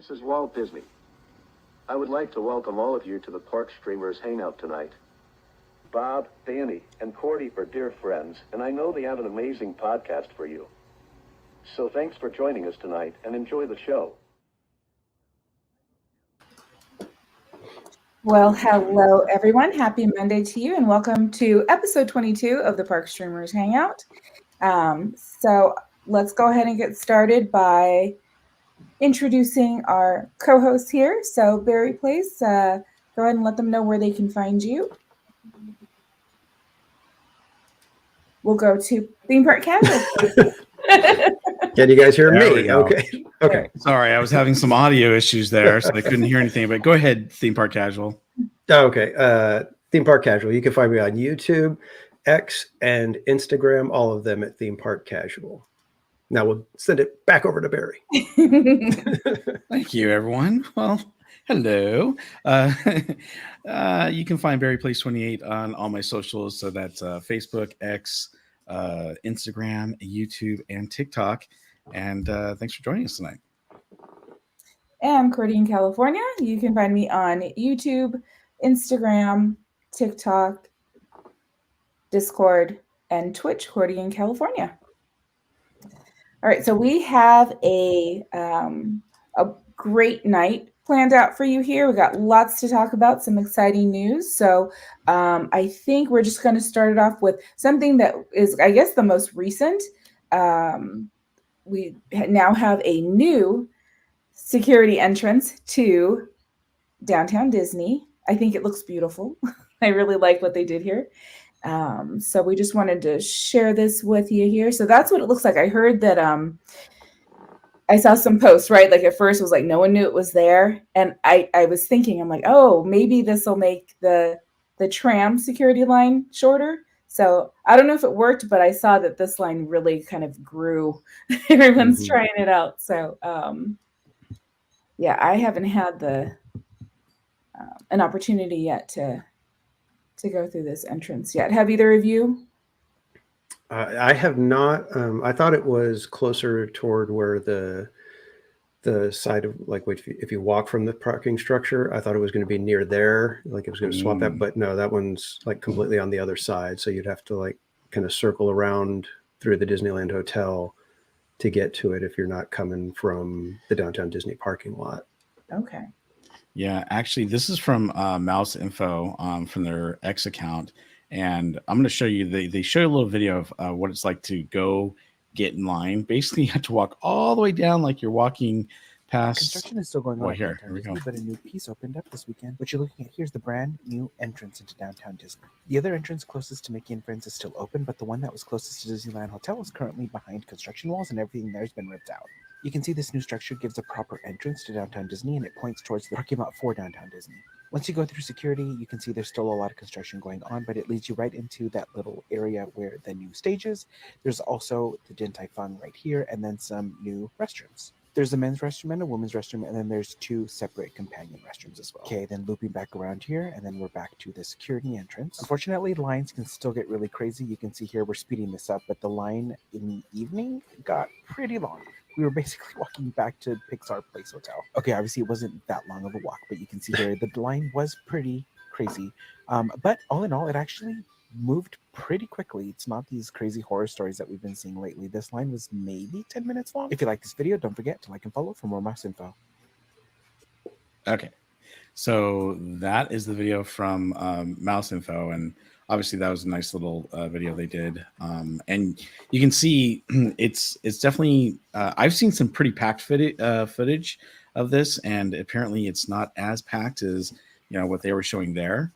this is Walt Disney. I would like to welcome all of you to the Park Streamers Hangout tonight. Bob, Danny, and Cordy are dear friends, and I know they have an amazing podcast for you. So thanks for joining us tonight, and enjoy the show. Well, hello, everyone. Happy Monday to you, and welcome to episode 22 of the Park Streamers Hangout. So let's go ahead and get started by introducing our co-hosts here. So Barry, please go ahead and let them know where they can find you. We'll go to Theme Park Casual. Can you guys hear me? Okay. Sorry, I was having some audio issues there, so I couldn't hear anything. But go ahead, Theme Park Casual. Okay. Theme Park Casual. You can find me on YouTube, X, and Instagram, all of them at Theme Park Casual. Now we'll send it back over to Barry. Thank you, everyone. Well, hello. You can find Barry Place 28 on all my socials. So that's Facebook, X, Instagram, YouTube, and TikTok. And thanks for joining us tonight. And Cordy in California. You can find me on YouTube, Instagram, TikTok, Discord, and Twitch, Cordy in California. All right, so we have a great night planned out for you here. We got lots to talk about, some exciting news. So I think we're just going to start it off with something that is, I guess, the most recent. We now have a new security entrance to Downtown Disney. I think it looks beautiful. I really like what they did here. So we just wanted to share this with you here. So that's what it looks like. I heard that I saw some posts, right? Like at first it was like no one knew it was there. And I was thinking, I'm like, oh, maybe this will make the tram security line shorter. So I don't know if it worked, but I saw that this line really kind of grew. Everyone's trying it out. So yeah, I haven't had an opportunity yet to go through this entrance yet. Have either of you? I have not. I thought it was closer toward where the side of, like, if you walk from the parking structure, I thought it was going to be near there, like it was going to swap that, but no, that one's like completely on the other side. So you'd have to like kind of circle around through the Disneyland Hotel to get to it if you're not coming from the Downtown Disney parking lot. Okay. Yeah, actually, this is from Mouse Info from their X account. And I'm going to show you, they show you a little video of what it's like to go get in line. Basically, you have to walk all the way down like you're walking past. Construction is still going on. Here we go. But a new piece opened up this weekend. What you're looking at here is the brand new entrance into Downtown Disney. The other entrance closest to Mickey and Friends is still open, but the one that was closest to Disneyland Hotel is currently behind construction walls, and everything there has been ripped out. You can see this new structure gives a proper entrance to Downtown Disney, and it points towards the parking lot for Downtown Disney. Once you go through security, you can see there's still a lot of construction going on, but it leads you right into that little area where the new stage is. There's also the Din Tai Fung right here, and then some new restrooms. There's a men's restroom and a women's restroom, and then there's two separate companion restrooms as well. Okay, then looping back around here, and then we're back to the security entrance. Unfortunately, lines can still get really crazy. You can see here we're speeding this up, but the line in the evening got pretty long. We were basically walking back to Pixar Place Hotel. Okay, obviously it wasn't that long of a walk, but you can see here the line was pretty crazy. But all in all, it actually moved pretty quickly. It's not these crazy horror stories that we've been seeing lately. This line was maybe 10 minutes long. If you like this video, don't forget to like and follow for more Mouse Info. Okay, so that is the video from Mouse Info, and obviously that was a nice little video they did. And you can see it's definitely, I've seen some pretty packed footage of this, and apparently it's not as packed as, what they were showing there.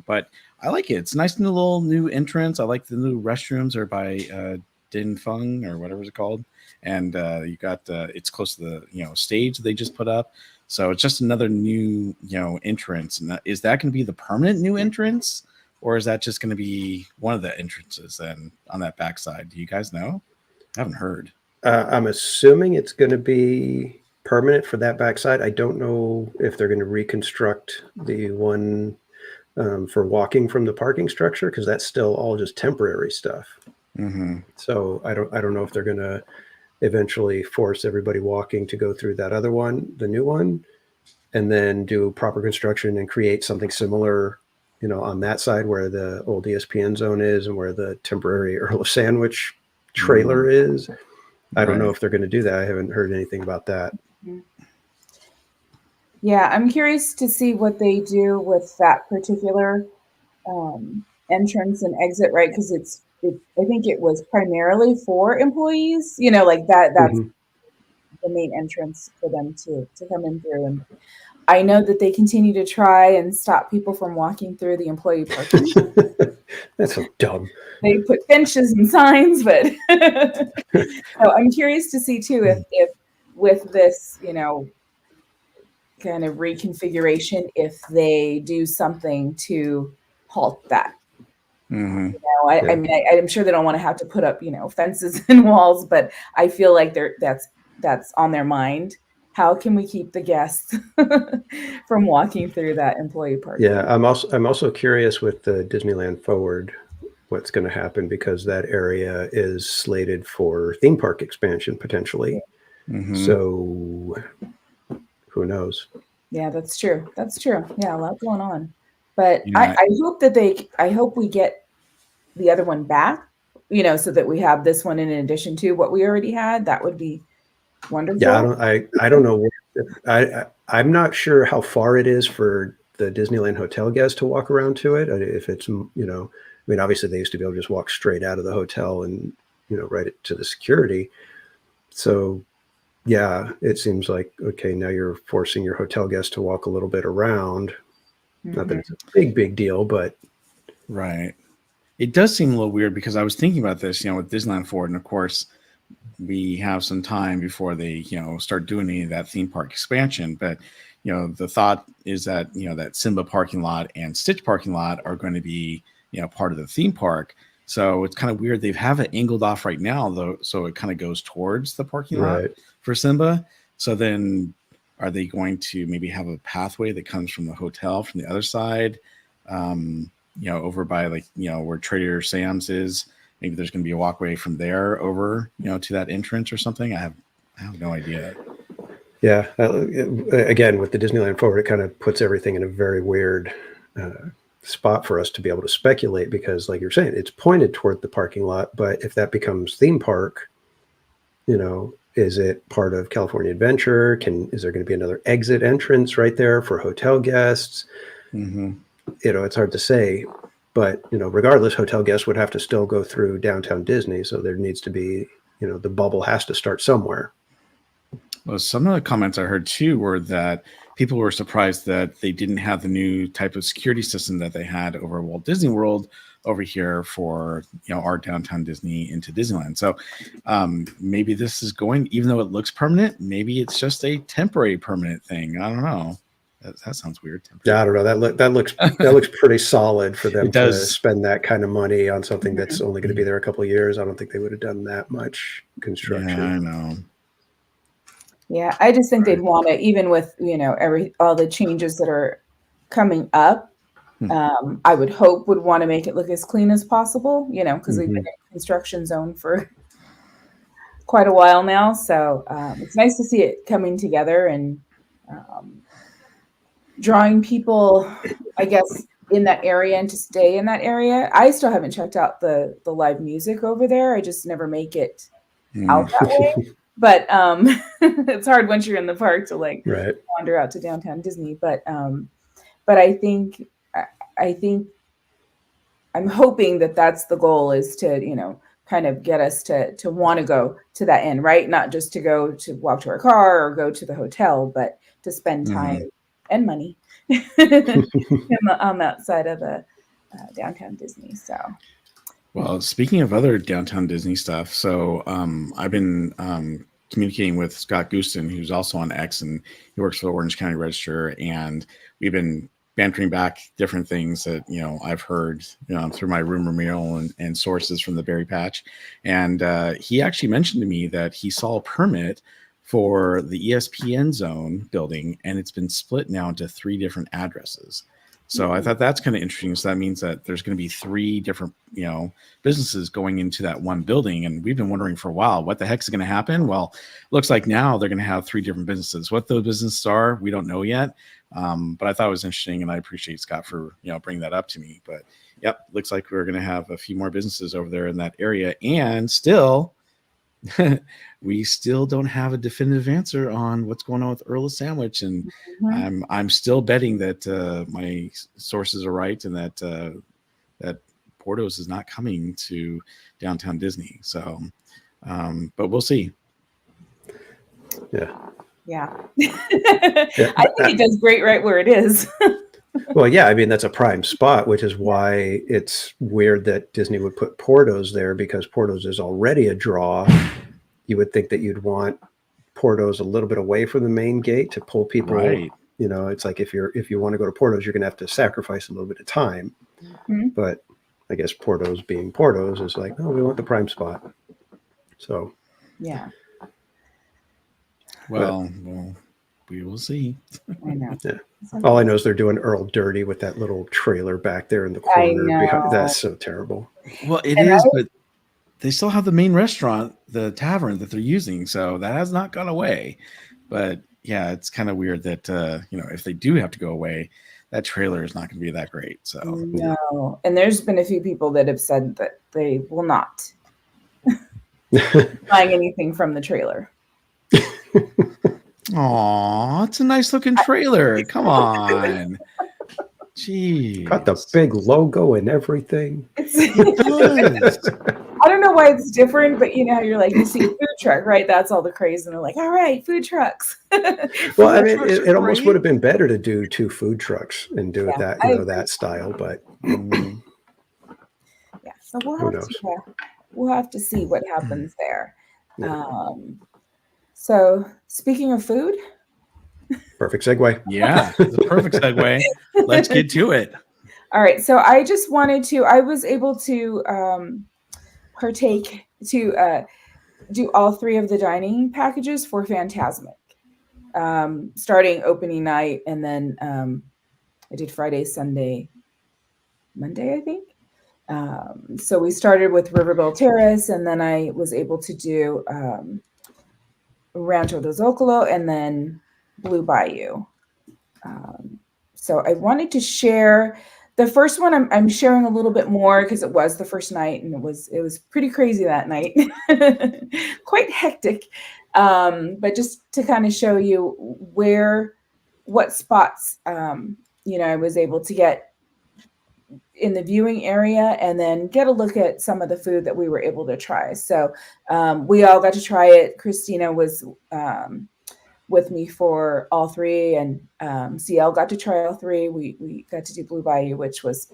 But I like it. It's a nice new entrance. I like the new restrooms are by Din Fung or whatever it's called. And you got it's close to the, stage they just put up. So it's just another new, entrance. And is that going to be the permanent new entrance? Or is that just going to be one of the entrances then on that backside? Do you guys know? I haven't heard. I'm assuming it's going to be permanent for that backside. I don't know if they're going to reconstruct the one for walking from the parking structure, because that's still all just temporary stuff. Mm-hmm. So I don't know if they're going to eventually force everybody walking to go through that other one, the new one, and then do proper construction and create something similar, on that side where the old ESPN zone is and where the temporary Earl of Sandwich trailer is. I don't know if they're going to do that. I haven't heard anything about that. Yeah, I'm curious to see what they do with that particular entrance and exit, right? Because I think it was primarily for employees, like that's the main entrance for them to come in through. And I know that they continue to try and stop people from walking through the employee parking. That's so dumb. They put benches and signs, but so I'm curious to see too if with this, kind of reconfiguration, if they do something to halt that. I mean, I'm sure they don't want to have to put up, fences and walls, but I feel like that's on their mind. How can we keep the guests from walking through that employee park? Yeah, I'm also curious with the Disneyland Forward, what's going to happen, because that area is slated for theme park expansion potentially. So who knows? Yeah, that's true. Yeah, a lot going on. But I hope we get the other one back, so that we have this one in addition to what we already had. That would be wonderful. Yeah, I don't know. I'm not sure how far it is for the Disneyland hotel guests to walk around to it. If it's, I mean, obviously they used to be able to just walk straight out of the hotel and, right to the security. So yeah, it seems like, okay, now you're forcing your hotel guests to walk a little bit around. Not that it's a big deal, but. Right. It does seem a little weird because I was thinking about this, with Disneyland Forward, and of course we have some time before they, start doing any of that theme park expansion. But, the thought is that, that Simba parking lot and Stitch parking lot are going to be, part of the theme park. So it's kind of weird. They have it angled off right now, though. So it kind of goes towards the parking lot for Simba. So then are they going to maybe have a pathway that comes from the hotel from the other side? Over by where Trader Sam's is. Maybe there's going to be a walkway from there over, to that entrance or something. I have no idea. Yeah. Again, with the Disneyland Forward, it kind of puts everything in a very weird spot for us to be able to speculate, because like you're saying, it's pointed toward the parking lot, but if that becomes theme park, is it part of California Adventure? Is there going to be another exit entrance right there for hotel guests? It's hard to say, but regardless, hotel guests would have to still go through downtown Disney. So there needs to be, the bubble has to start somewhere. Well, some of the comments I heard too were that people were surprised that they didn't have the new type of security system that they had over Walt Disney World over here for, our downtown Disney into Disneyland. So maybe this is going, even though it looks permanent, maybe it's just a temporary permanent thing. I don't know. That sounds weird. Yeah, I don't know. That looks pretty solid for them to spend that kind of money on something that's only going to be there a couple of years. I don't think they would have done that much construction. Yeah, I know. Yeah, I just think they'd want to, even with all the changes that are coming up. I would want to make it look as clean as possible. Because we've been in construction zone for quite a while now, so it's nice to see it coming together and. Drawing people, I guess, in that area and to stay in that area. I still haven't checked out the live music over there. I just never make it out that way. But it's hard once you're in the park to wander out to downtown Disney. But I think I'm hoping that that's the goal, is to kind of get us to want to go to that end, right? Not just to go to walk to our car or go to the hotel, but to spend time and money on that side of the downtown Disney. So, well, speaking of other downtown Disney stuff, so I've been communicating with Scott Gooston, who's also on X, and he works for the Orange County Register, and we've been bantering back different things that I've heard through my rumor mill and sources from the Berry Patch, and he actually mentioned to me that he saw a permit for the ESPN zone building, and it's been split now into 3 different addresses. So I thought that's kind of interesting. So that means that there's going to be 3 different, businesses going into that one building. And we've been wondering for a while, what the heck is going to happen? Well, looks like now they're going to have 3 different businesses. What those businesses are, we don't know yet. But I thought it was interesting, and I appreciate Scott for, bringing that up to me. But yep, looks like we're going to have a few more businesses over there in that area. And still, we still don't have a definitive answer on what's going on with Earl's Sandwich, and I'm still betting that my sources are right, and that Porto's is not coming to downtown Disney. So, but we'll see. Yeah. I think it does great right where it is. Well, yeah, I mean, that's a prime spot, which is why it's weird that Disney would put Porto's there, because Porto's is already a draw. You would think that you'd want Porto's a little bit away from the main gate to pull people. Right. It's like if you want to go to Porto's, you're going to have to sacrifice a little bit of time. But I guess Porto's being Porto's is like, oh, we want the prime spot. So. Yeah. Well, we will see. I know. Yeah. All I know is they're doing Earl dirty with that little trailer back there in the corner. Behind. That's so terrible. Well, it is, but they still have the main restaurant, the tavern that they're using, so that has not gone away. But yeah, it's kind of weird that if they do have to go away, that trailer is not going to be that great. So no, and there's been a few people that have said that they will not buying anything from the trailer. Aw, it's a nice looking trailer. Come on. Jeez. Got the big logo and everything. It does. I don't know why it's different, but you're like, you see a food truck, right? That's all the craze. And they're like, all right, food truks. Well, I mean, it almost would have been better to do 2 food trucks and do it that style, but yeah. So we'll have to see what happens there. Yeah. So speaking of food. Perfect segue. Yeah, it's a perfect segue. Let's get to it. All right. So I just wanted to, I was able to partake to do all 3 of the dining packages for Fantasmic, starting opening night. And then I did Friday, Sunday, Monday, I think. So we started with Riverville Terrace, and then I was able to do Rancho del Zocalo and then Blue Bayou. So I wanted to share the first one. I'm sharing a little bit more because it was the first night, and it was pretty crazy that night, quite hectic. But just to kind of show you what spots, I was able to get in the viewing area, and then get a look at some of the food that we were able to try. So we all got to try it. Christina was with me for all 3, and CL got to try all 3. We got to do Blue Bayou, which was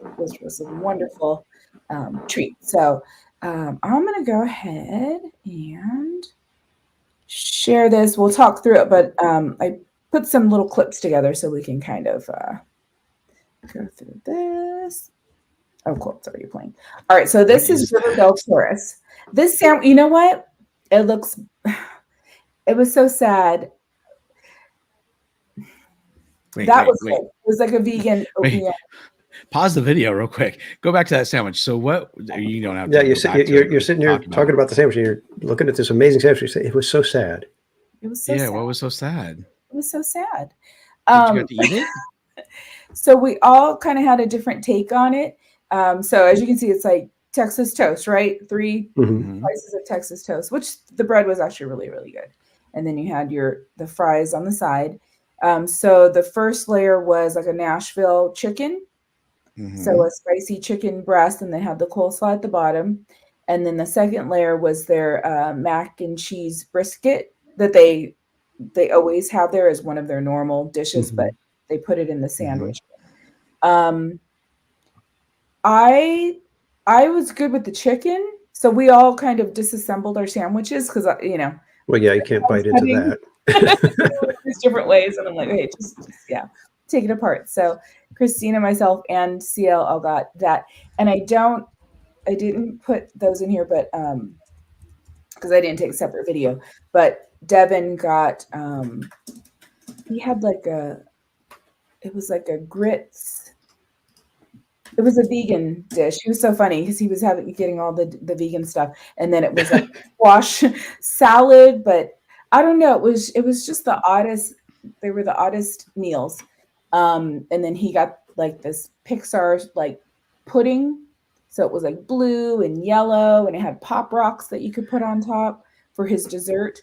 a wonderful treat. So I'm going to go ahead and share this. We'll talk through it, but I put some little clips together so we can kind of go through this. Oh, cool. It's already playing. All right. So this is Riverdale Terrace. This you know what? It was so sad. Wait. It was like a vegan oatmeal. Pause the video real quick. Go back to that sandwich. So what? You don't have to. Yeah, you're sitting here talking about the sandwich, and you're looking at this amazing sandwich. You say it was so sad. It was so sad. What was so sad? It was so sad. Did you get to eat it? So we all kind of had a different take on it. So as you can see, it's like Texas toast, right? 3 slices of Texas toast, which the bread was actually really, really good. And then you had the fries on the side. So the first layer was like a Nashville chicken. So a spicy chicken breast, and they had the coleslaw at the bottom. And then the second layer was their mac and cheese brisket that they always have there as one of their normal dishes, but they put it in the sandwich. I was good with the chicken, so we all kind of disassembled our sandwiches because Well, yeah, you can't bite into that. There's different ways, and I'm like, hey, just take it apart. So Christina, myself, and CL all got that, and I didn't put those in here, but because I didn't take a separate video. But Devin got he had it was like a grits It was a vegan dish. He was so funny because he was getting all the vegan stuff, and then it was like squash salad. But I don't know. It was just the oddest. They were the oddest meals. And then he got like this Pixar like pudding, so it was like blue and yellow, and it had pop rocks that you could put on top for his dessert.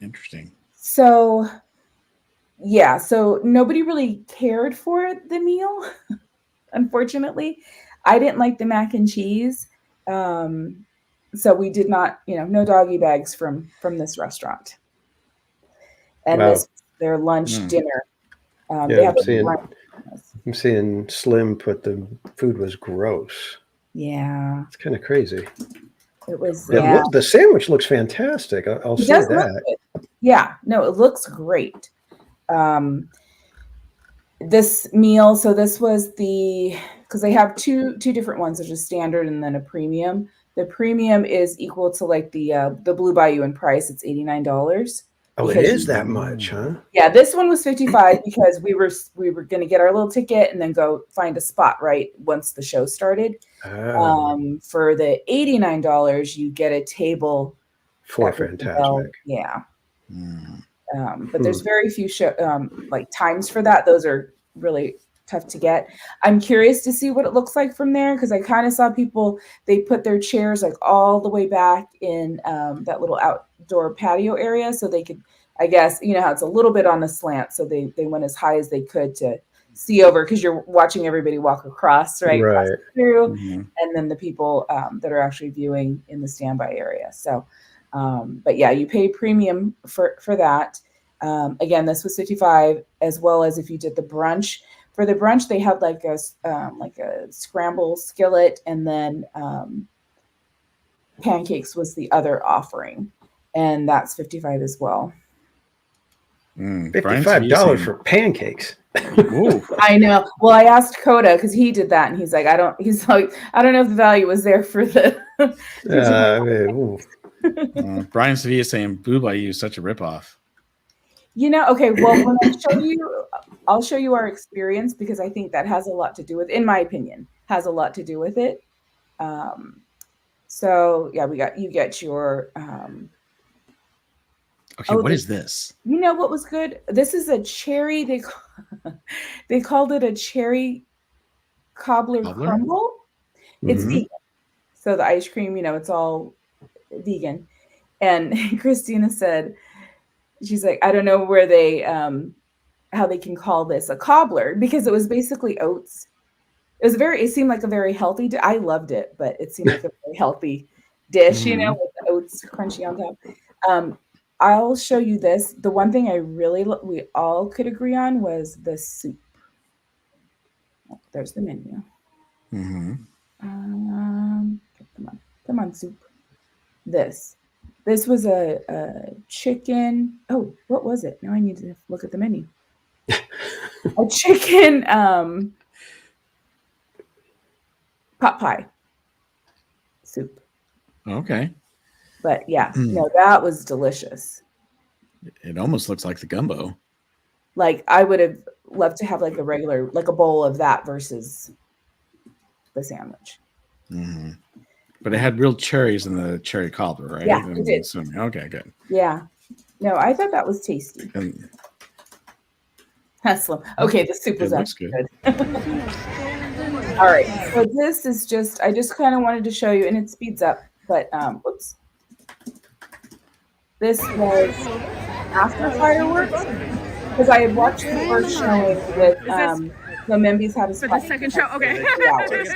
Interesting. So yeah, so nobody really cared for the meal. Unfortunately, I didn't like the mac and cheese, so we did not, no doggy bags from this restaurant. And Wow. this was their lunch Mm. dinner. They Yeah, have I'm seeing Slim put the food was gross. yeah, It's kind of crazy. it was. The sandwich looks fantastic. I'll It say does look that. good. Yeah, no, it looks great. This meal, so this was because they have two different ones. There's a standard and then a premium. The premium is equal to like the Blue Bayou in price. It's $89. Oh, it because- is that much, huh? Yeah, this one was 55 because we were going to get our little ticket and then go find a spot right once the show started. Oh, For the $89, you get a table for that we can go- Fantasmic. Yeah. Mm. But there's very few like times for that. Those are really tough to get. I'm curious to see what it looks like from there because I kind of saw people, they put their chairs like all the way back in that little outdoor patio area so they could, I guess, how it's a little bit on a slant. So they went as high as they could to see over because you're watching everybody walk across, right? Right. Across through, Mhm. and then the people that are actually viewing in the standby area. So, but yeah, you pay premium for that. Again, this was 55, as well as if you did the brunch. For the brunch, they had like a scramble skillet, and then pancakes was the other offering, and that's 55 as well. Brian $55 Savisi. for pancakes. Ooh. I know. Well, I asked Coda because he did that, and he's like, I don't know if the value was there for the. Ooh. Brian Sevilla saying Blue Bayou is such a ripoff. Okay, well, when I'll show you our experience because I think that has a lot to do with, in my opinion, has a lot to do with it. So yeah, you get your. Okay, what is this? You know what was good? This is a cherry. They called it a cherry cobbler crumble. It's Mhm. vegan, so the ice cream, it's all vegan. And Christina said, she's like, I don't know where they how they can call this a cobbler because it was basically oats. It seemed like a very healthy I loved it, but it seemed like a very healthy dish, with the oats crunchy on top. I'll show you this. The one thing we all could agree on was the soup. Oh, there's the menu. Mm-hmm. Come on, soup. This was a chicken. Oh, what was it? Now I need to look at the menu. A chicken pot pie soup. Okay. But yeah, no, that was delicious. It almost looks like the gumbo. Like I would have loved to have like a bowl of that versus the sandwich. Mm-hmm. But it had real cherries in the cherry cobbler, right? Yeah, it did. Okay, good. Yeah. No, I thought that was tasty. And That's slim. Okay, the soup was looks actually good. All right. So this is I just kind of wanted to show you, and it speeds up, but whoops. This was after fireworks because I had watched the first showing with the Membies had a spot for the second show. Okay. 2 hours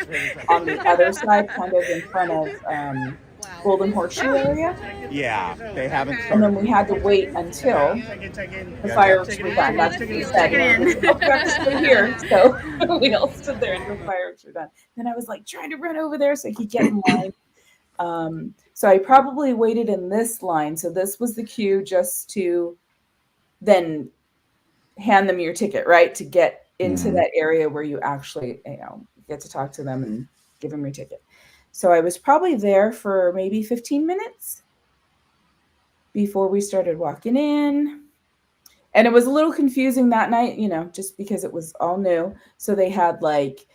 on the other side, kind of in front of Golden Horseshoe area. Yeah, they haven't started. And then we had to wait until the fireworks were done. That's what we said. We have to stay here. So we all stood there until the fireworks were done. Then I was like trying to run over there so I could get in line. So I probably waited in this line. So this was the queue just to then hand them your ticket, right? To get into that area where you actually, get to talk to them and give them your ticket. So I was probably there for maybe 15 minutes before we started walking in. And it was a little confusing that night, just because it was all new. So they had like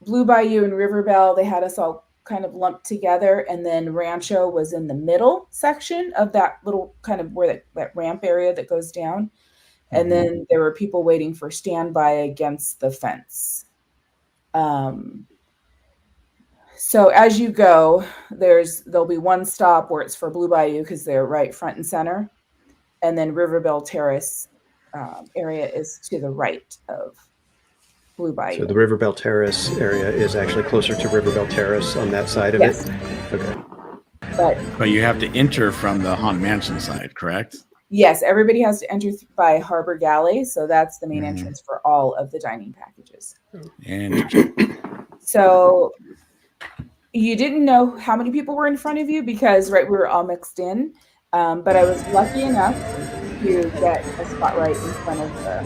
Blue Bayou and River Belle, they had us all kind of lumped together, and then Rancho was in the middle section of that little kind of where that ramp area that goes down. And then there were people waiting for standby against the fence. So as you go, there'll be one stop where it's for Blue Bayou because they're right front and center, and then River Belle Terrace area is to the right of Blue Bayou. So the River Belle Terrace area is actually closer to River Belle Terrace on that side of Yes. it? Okay. But you have to enter from the Haunted Mansion side, correct? Yes, everybody has to enter by Harbor Galley, so that's the main entrance for all of the dining packages. And So you didn't know how many people were in front of you because, right, we were all mixed in. But I was lucky enough to get a spot right in front of the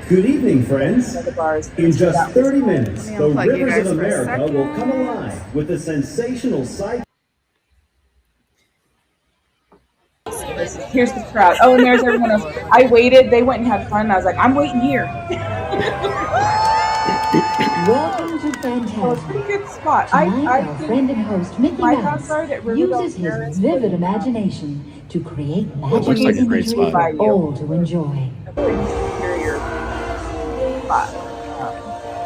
Good evening, friends. the bars. In just 30 minutes, the unplug you rivers guys of for a America will second. come alive with a sensational sight. Here's the crowd. Oh, and there's everyone else. I waited. They went and had fun. I was like, I'm waiting here. Welcome to So it's a Fantasmic. pretty good spot. Tonight, I our think friend and host Mickey my Mouse outside at River Belle uses Terrace his vivid imagination to create looks magic like a great imagery spot. for all to enjoy. a pretty superior spot.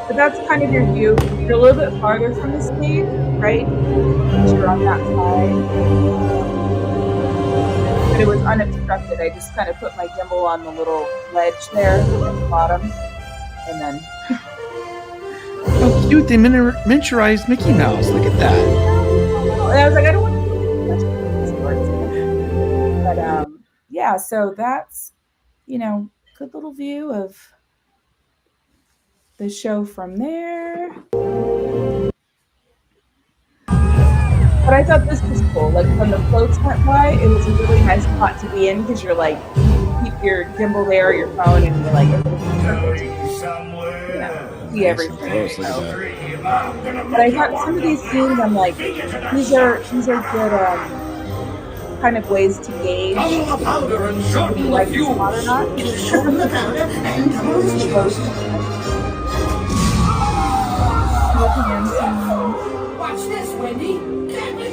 But that's kind of your view. You're a little bit farther from the stage, right? You're on that side. But it was unobstructed. I just kind of put my gimbal on the little ledge there at the bottom. And then how cute, they miniaturized Mickey Mouse. Look at that. and I was like, I don't want to do too much. But yeah, so that's, good little view of the show from there. But I thought this was cool. Like when the floats went by, it was a really nice spot to be in because you're like, you keep your gimbal there, your phone, and you're like, everything's perfect. See everything. Close, look at that. But I thought some of these scenes, I'm like, these are good kind of ways to gauge if you like the spot or not. Watch this, Wendy. Get me!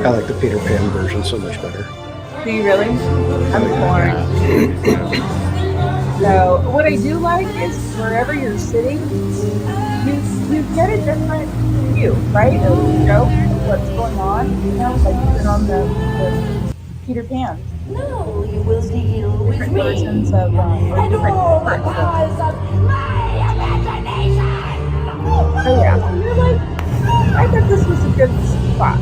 I like the Peter Pan version so much better. Do you really? I'm torn. So what I do like is wherever you're sitting, you get a different view, right? Of the show, of what's going on. Like even on the Peter Pan. No, you will deal with Different me. versions of And all the powers of my imagination. So yeah, you're like, I thought this was a good spot.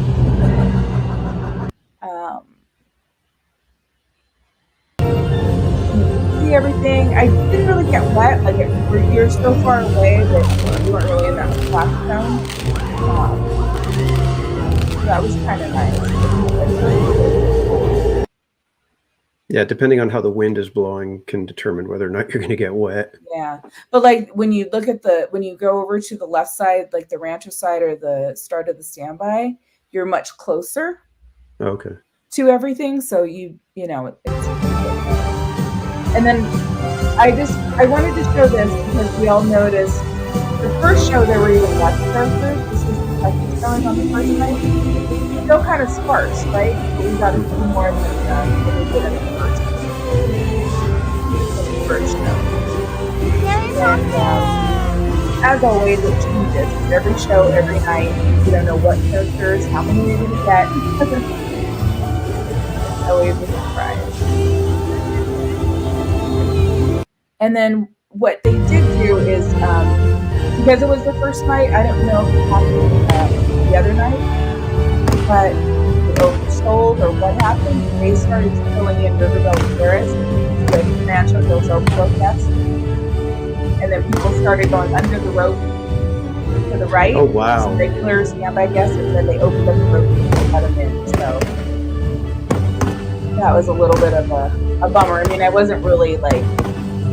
See everything. I didn't really get wet. Like you're so far away that you weren't really in that splash zone. So that was kind of nice. Yeah, depending on how the wind is blowing can determine whether or not you're going to get wet. Yeah, but like when you look at when you go over to the left side, like the Rancho side or the start of the standby, you're much closer Okay. to everything. So it's. And then I wanted to show this because we all noticed the first show there were even less characters. This was the second showing on the first night. It's still kind of sparse, right? We got to see more than we did in the first show. And as always, it changes. Every show, every night, you don't know what characters, how many you're going to get. It's always a surprise. And then what they did do is, because it was the first night, I don't know if it happened the other night, but it oversold or what happened. They started filling in River Belle Terrace with Rancho Hills Overflow Fest. And then people started going under the rope to the right. Oh, wow. Some regulars, I guess, and then they opened up the rope and let them in. So that was a little bit of a bummer. I mean, I wasn't really like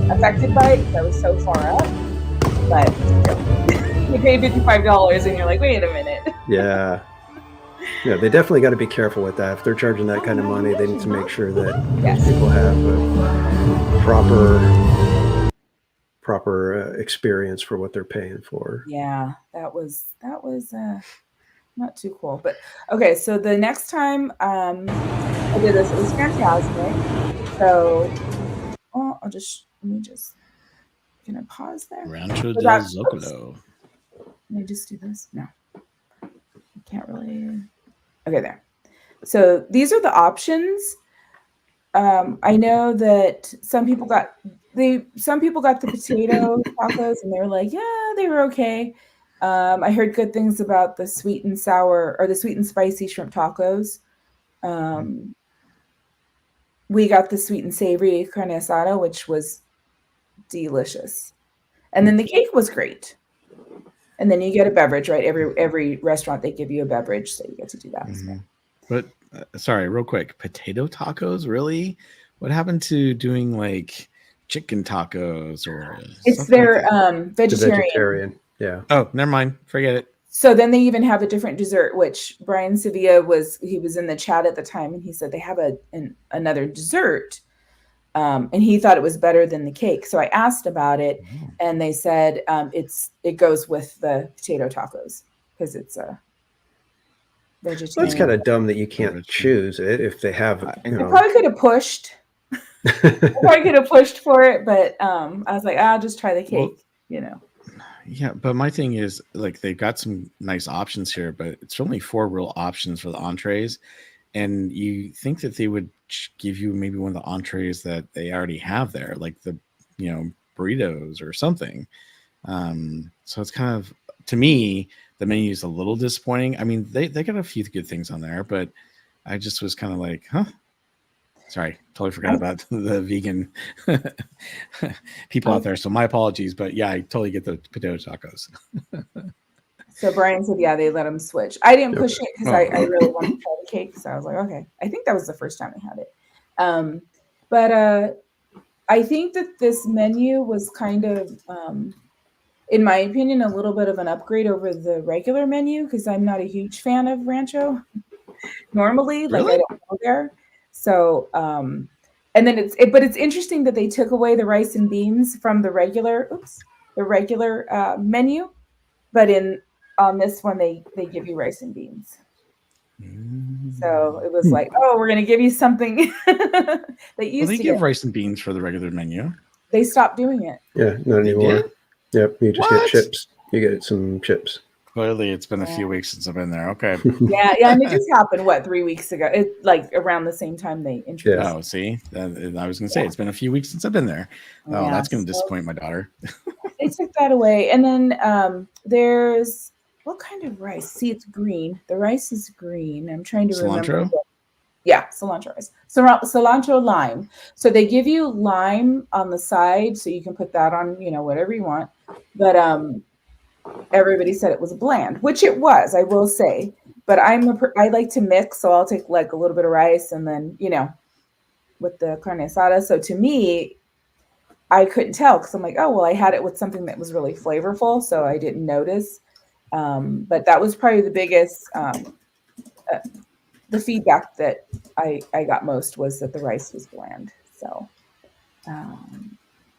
affected by it because I was so far up, but you pay $55 and you're like, wait a minute. Yeah. Yeah, they definitely got to be careful with that. If they're charging that kind of money, they need to make sure that Yes. people have a proper experience for what they're paying for. Yeah, that was not too cool. But okay, so the next time I did this, it was Fantasmic. So let me just can I pause there? Rancho So del that- Zocalo. Let me just do this. No, I can't really. Okay, there. So these are the options. I know that some people got the potato tacos, and they were like, yeah, they were okay. I heard good things about the sweet and sour or the sweet and spicy shrimp tacos. We got the sweet and savory carne asada, which was delicious, and then the cake was great. And then you get a beverage, right? Every restaurant they give you a beverage, so you get to do that. Mm-hmm. But sorry, real quick, potato tacos, really? What happened to doing like chicken tacos or? It's their The vegetarian. vegetarian. Yeah. Oh, never mind. Forget it. So then they even have a different dessert, which Brian Sevilla was in the chat at the time, and he said they have another dessert, and he thought it was better than the cake. So I asked about it, and they said it goes with the potato tacos because it's a vegetarian. Well, it's kind of dumb that you can't choose it if they have. I probably could have pushed. For it, but I was like, I'll just try the cake. Well, Yeah, but my thing is like they've got some nice options here, but it's only 4 real options for the entrees, and you think that they would give you maybe one of the entrees that they already have there, like the burritos or something. So it's kind of, to me, the menu is a little disappointing. I mean, they got a few good things on there, but I just was kind of like, huh. Sorry, totally forgot about the vegan people out there. So my apologies, but yeah, I totally get the potato tacos. So Brian said, yeah, they let him switch. I didn't push it because I really wanted to try the cake. So I was like, okay. I think that was the first time I had it. But I think that this menu was kind of, in my opinion, a little bit of an upgrade over the regular menu because I'm not a huge fan of Rancho normally. Like I don't go there. So, and then but it's interesting that they took away the rice and beans from the regular menu, but on this one they give you rice and beans. So it was like, oh, we're gonna give you something that used they to give rice and beans for the regular menu. They stopped doing it. Yeah, not anymore. Yep, you just get chips. You get some chips. Clearly, it's been a few weeks since I've been there. Okay. Yeah, and it just happened 3 weeks ago. It like around the same time they introduced. Oh, see, I was going to say it's been a few weeks since I've been there. Oh, that's going to disappoint my daughter. They took that away, and then there's what kind of rice? See, it's green. The rice is green. I'm trying to remember. Yeah, cilantro rice. Cilantro lime. So they give you lime on the side, so you can put that on, whatever you want. But everybody said it was bland, which it was, I will say. But I like to mix, so I'll take like a little bit of rice and then, with the carne asada. So to me, I couldn't tell because I'm like, oh, well, I had it with something that was really flavorful, so I didn't notice. But that was probably the biggest, the feedback that I got most was that the rice was bland. So,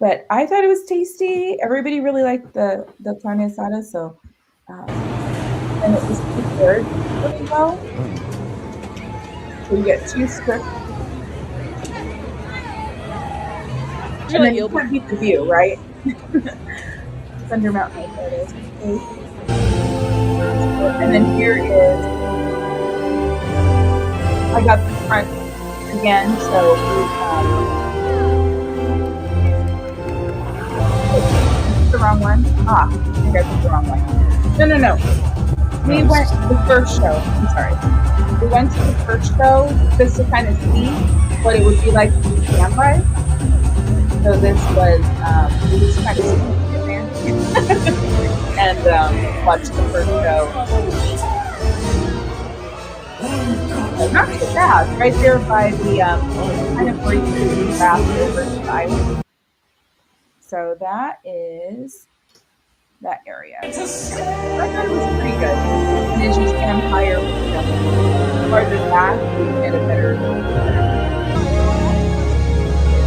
but I thought it was tasty. Everybody really liked the carne asada, so and it was prepared really well. So you get 2 strips. And then you can't beat the view, right? Thunder Mountain right there. And then here is, I got the front again, so the wrong one. I think I picked the wrong one. No. We went to the first show. I'm sorry. We went to the first show just to kind of see what it would be like to be standby. So this was, we just kind of sneaked in there and watched the first show. Not too bad. Right there by the kind of break through the bathroom versus Bayou. So that is that area. I thought it was pretty good. And as you stand higher, farther back, you get a better.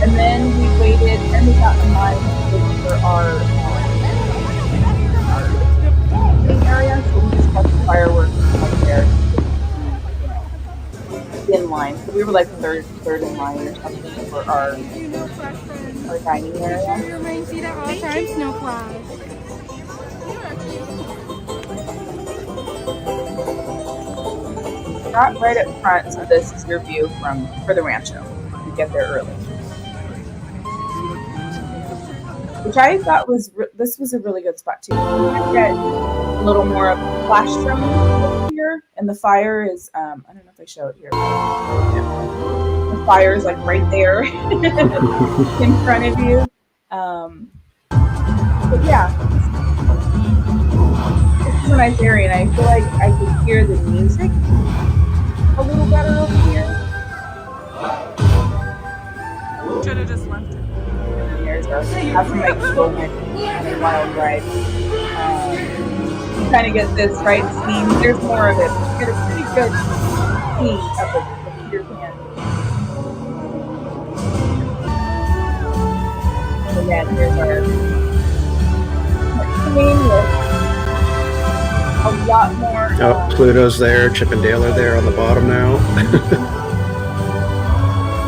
And then we waited, and we got in line for our area, so we just got the fireworks up there, in line. So we were like third in line or something for our dining area. You remain seated at all times, no flags. Not right up front, so this is your view for the rancho. You get there early. Which I thought this was a really good spot too. You get a little more of a flash drum here, and the fire is I don't know if I show it here. The fire is like right there in front of you. But yeah, this is a nice area, and I feel like I could hear the music a little better over here. Should have just left it. Here's our Fantasmic wild ride. You kind of get this right scene. There's more of it. You get a pretty good scene of the Peter Pan. And again, here's our scene with a lot more. Oh, Pluto's there. Chip and Dale are there on the bottom now.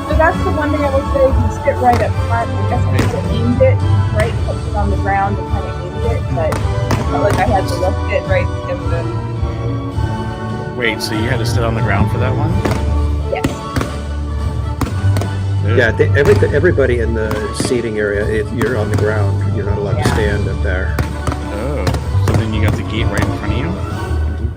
So that's the one thing I would say. You sit right up front. I guess I could have aimed it right, put it on the ground and kind of aimed it, but I felt like I had to lift it right in the. Wait, so you had to sit on the ground for that one? Yes. Yeah, everybody in the seating area, you're on the ground. You're not allowed to stand up there. Oh, so then you got the gate right in front of you?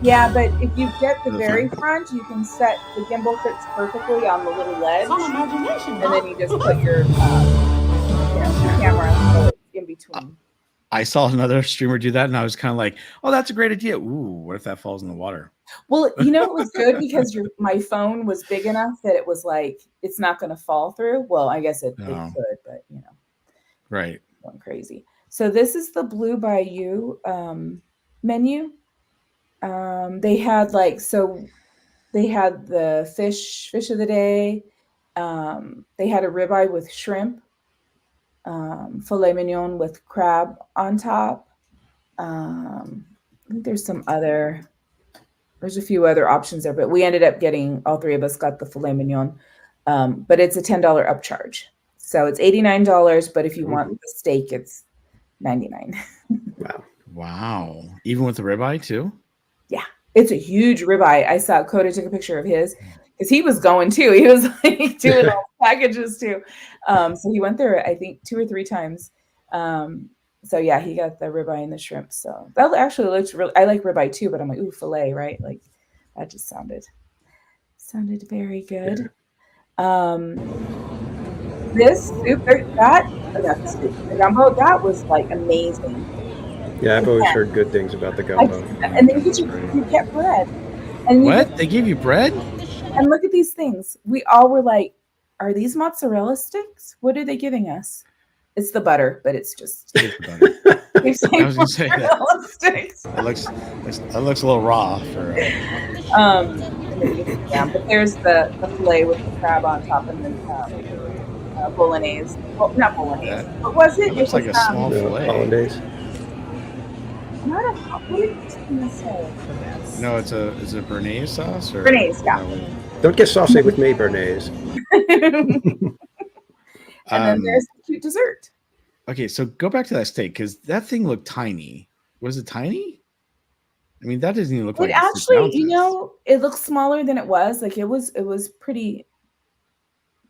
Yeah, but if you get the very front, you can set the gimbal fits perfectly on the little ledge, and then you just put your camera in between. I saw another streamer do that, and I was kind of like, "Oh, that's a great idea." Ooh, what if that falls in the water? Well, it was good because my phone was big enough that it was like it's not going to fall through. Well, I guess it could, but right, going crazy. So this is the Blue Bayou menu. They had the fish of the day. They had a ribeye with shrimp, filet mignon with crab on top. I think there's a few other options there, but we ended up getting, all three of us got the filet mignon. But it's a $10 upcharge. So it's $89, but if you want the steak, it's $99. Wow. Even with the ribeye too? Yeah, it's a huge ribeye. I saw Cody took a picture of his because he was going too. He was like doing all packages too. So he went there, I think, 2 or 3 times. So yeah, he got the ribeye and the shrimp. So that actually looks really. I like ribeye too, but I'm like, ooh, filet, right? Like that just sounded very good. This soup, the gumbo, that was like amazing. Yeah, I've always heard good things about the gumbo. And then you get bread. And what? They gave you bread? And look at these things. We all were like, are these mozzarella sticks? What are they giving us? It's the butter, but it's just. I was going to say that. Sticks. That looks a little raw. But there's the fillet with the crab on top, and then bolognese. Well, not bolognese. What was it? It looks like a small fillet. Hollandaise. Not a. What did you going to say? No, is it Béarnaise sauce? Or, Béarnaise, yeah. Don't get saucy with me, Béarnaise. And then there's the cute dessert. Okay, so go back to that steak because that thing looked tiny. Was it tiny? I mean, that doesn't even look like it actually, it looks smaller than it was. Like it was pretty.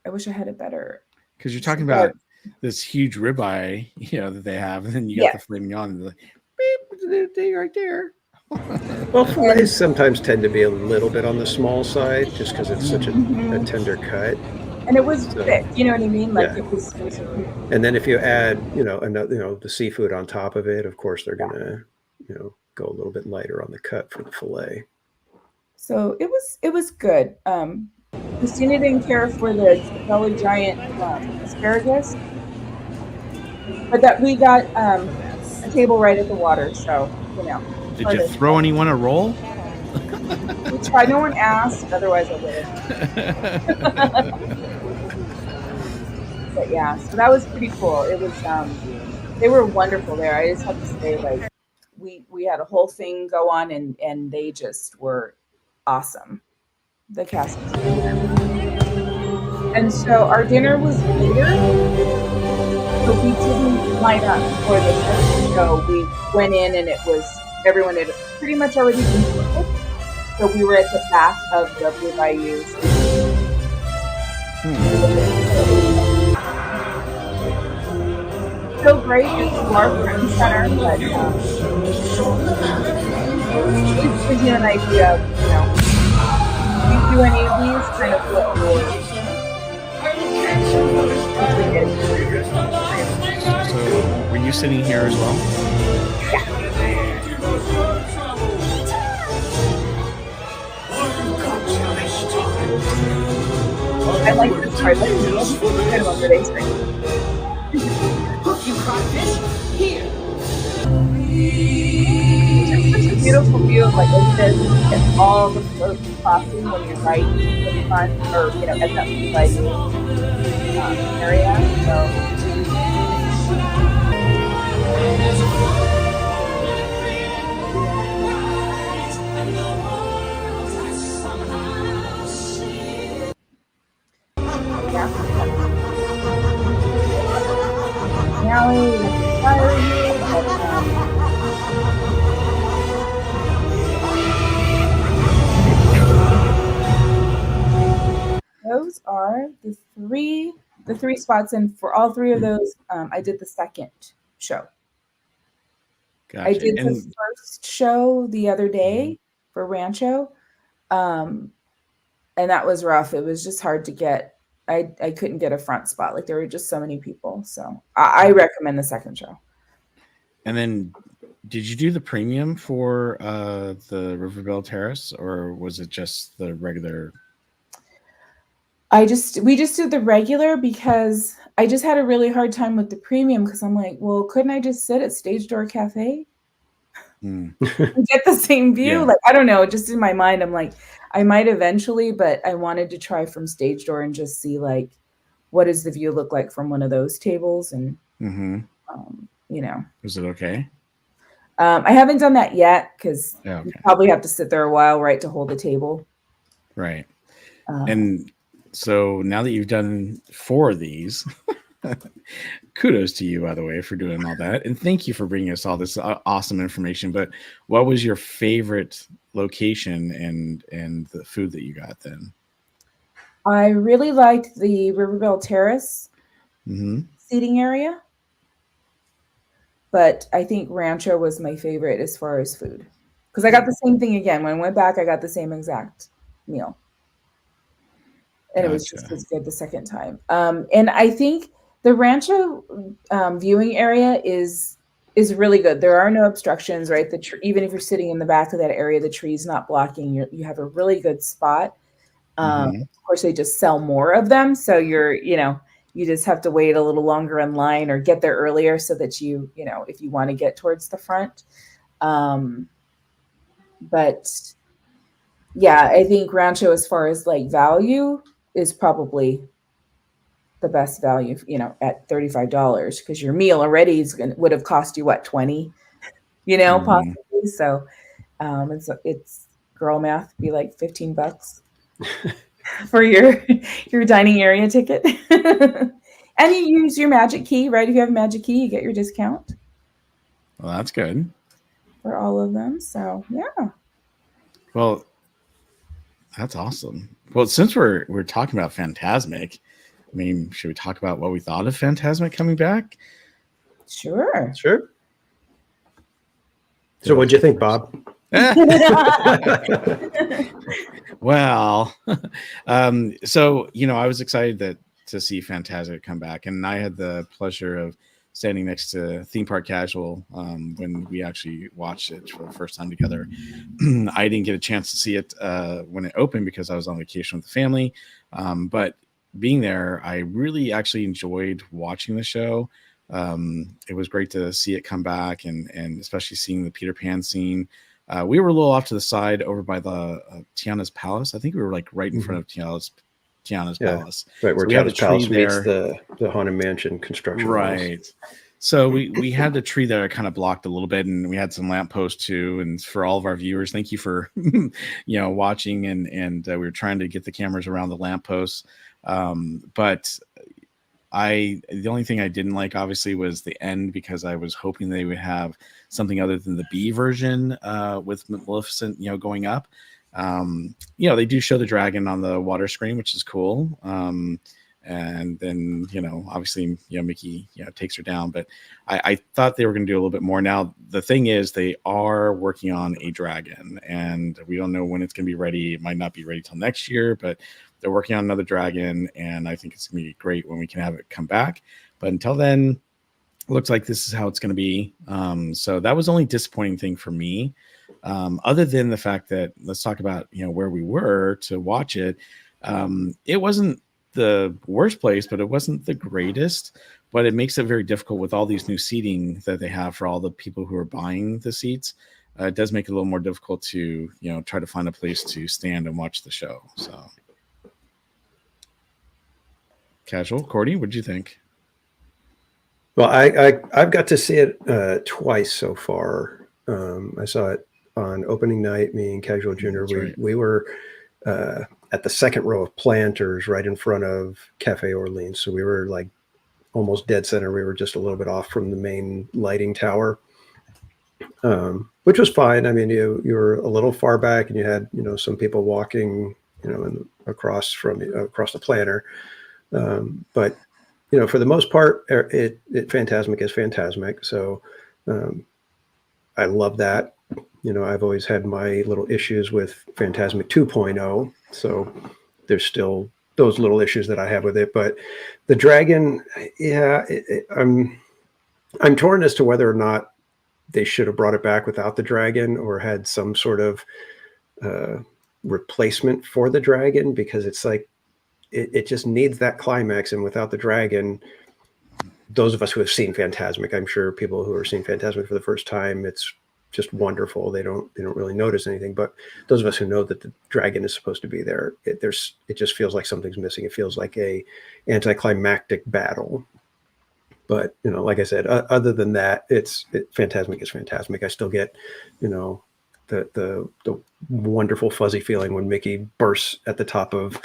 I wish I had it better. Because you're talking about this huge ribeye, that they have, and then you got the filet mignon, and like, beep, right there. Well, fillets sometimes tend to be a little bit on the small side, just because it's such a tender cut. And it was thick, you know what I mean? Like it was. And then if you add, the seafood on top of it, of course they're gonna, go a little bit lighter on the cut for the fillet. So it was good. Christina didn't care for the belly giant asparagus, but that we got a table right at the water, so Did you throw anyone a roll? We tried. No one asked. Otherwise, I would have. But yeah, so that was pretty cool. It was. They were wonderful there. I just have to say, like, we had a whole thing go on, and they just were awesome. The cast was and so our dinner was later, so we didn't line up for the second show. We went in and it was everyone had pretty much already been seated. So we were at the back of the Blue Bayou. So great, it's our friend center, but it gives you an idea of, you do any of these kind of what So, were you sitting here as well? I like this part. Like, kind of over there. You caught fish? Here. It's such a beautiful view of like this and all the floats crossing when you're right in front or at that like area. So those are the three spots, and for all three of those, I did the second show. Gotcha. I did the first show the other day for Rancho, and that was rough. It was just hard to get. I couldn't get a front spot. Like there were just so many people. So I recommend the second show. And then, did you do the premium for the Riverbell Terrace, or was it just the regular? We just did the regular because I just had a really hard time with the premium because I'm like, well, couldn't I just sit at Stage Door Cafe and get the same view? Yeah. Like, I don't know. Just in my mind, I'm like, I might eventually, but I wanted to try from Stage Door and just see like, what does the view look like from one of those tables? And, Was it okay? I haven't done that yet because okay. you probably have to sit there a while, right, to hold the table. Right. And so now that you've done 4 of these, kudos to you, by the way, for doing all that. And thank you for bringing us all this awesome information. But what was your favorite location and the food that you got then? I really liked the Riverbell Terrace seating area. But I think Rancho was my favorite as far as food. Because I got the same thing again. When I went back, I got the same exact meal. And it was just as good the second time. And I think the Rancho viewing area is really good. There are no obstructions, right? Even if you're sitting in the back of that area, the tree's not blocking. You have a really good spot. Of course, they just sell more of them. So you just have to wait a little longer in line or get there earlier so that if you want to get towards the front. But yeah, I think Rancho, as far as like value, is probably the best value, at $35 because your meal already would have cost you what, 20, possibly. So it's girl math, be like $15 for your dining area ticket. And you use your magic key, right? If you have a magic key, you get your discount. Well, that's good. For all of them. So yeah. Well, that's awesome. Well, since we're talking about Fantasmic, I mean, should we talk about what we thought of Fantasmic coming back? Sure. So what'd you think, Bob? Well, so, I was excited to see Fantasmic come back, and I had the pleasure of standing next to Theme Park Casual when we actually watched it for the first time together. I didn't get a chance to see it when it opened because I was on vacation with the family. But being there, I really actually enjoyed watching the show. It was great to see it come back and especially seeing the Peter Pan scene. We were a little off to the side over by the Tiana's palace. I think we were like right in front of Tiana's palace. Right where So we have a Tiana's palace tree meets there. the Haunted Mansion construction walls. Right. So we had the tree there kind of blocked a little bit, and we had some lampposts too. And for all of our viewers, thank you for watching, and we were trying to get the cameras around the lampposts. But the only thing I didn't like obviously was the end, because I was hoping they would have something other than the B version with Maleficent going up. They do show the dragon on the water screen, which is cool. And then, obviously, Mickey, takes her down. But I thought they were going to do a little bit more. Now, the thing is, they are working on a dragon, and we don't know when it's going to be ready. It might not be ready till next year, but they're working on another dragon, and I think it's going to be great when we can have it come back. But until then, it looks like this is how it's going to be. So that was the only disappointing thing for me. Other than the fact that, let's talk about, where we were to watch it. It wasn't the worst place, but it wasn't the greatest. But it makes it very difficult with all these new seating that they have for all the people who are buying the seats. It does make it a little more difficult to try to find a place to stand and watch the show. So, casual, Cordy, what did you think? Well, I've got to see it twice so far. I saw it on opening night. Me and Casual Junior, we were at the second row of planters right in front of Cafe Orleans. So we were like almost dead center. We were just a little bit off from the main lighting tower, which was fine. I mean, you were a little far back, and you had, some people walking, across the planter. But, for the most part, Fantasmic is Fantasmic. So I love that. I've always had my little issues with Fantasmic 2.0. So there's still those little issues that I have with it. But the dragon, I'm torn as to whether or not they should have brought it back without the dragon, or had some sort of replacement for the dragon, because it's like it just needs that climax. And without the dragon, those of us who have seen Fantasmic, I'm sure people who are seeing Fantasmic for the first time, it's just wonderful. They don't really notice anything. But those of us who know that the dragon is supposed to be there, it just feels like something's missing. It feels like a anticlimactic battle. But like I said, other than that, Fantasmic is Fantasmic. I still get, the wonderful fuzzy feeling when Mickey bursts at the top of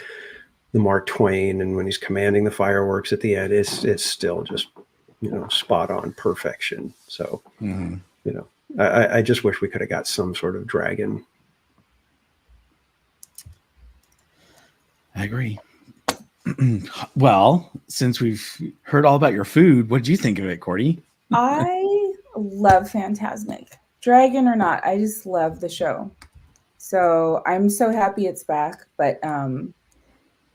the Mark Twain, and when he's commanding the fireworks at the end, it's still just spot on perfection. So I just wish we could have got some sort of dragon. I agree. Well, since we've heard all about your food, what did you think of it, Cordy? I love Fantasmic. Dragon or not, I just love the show. So I'm so happy it's back. But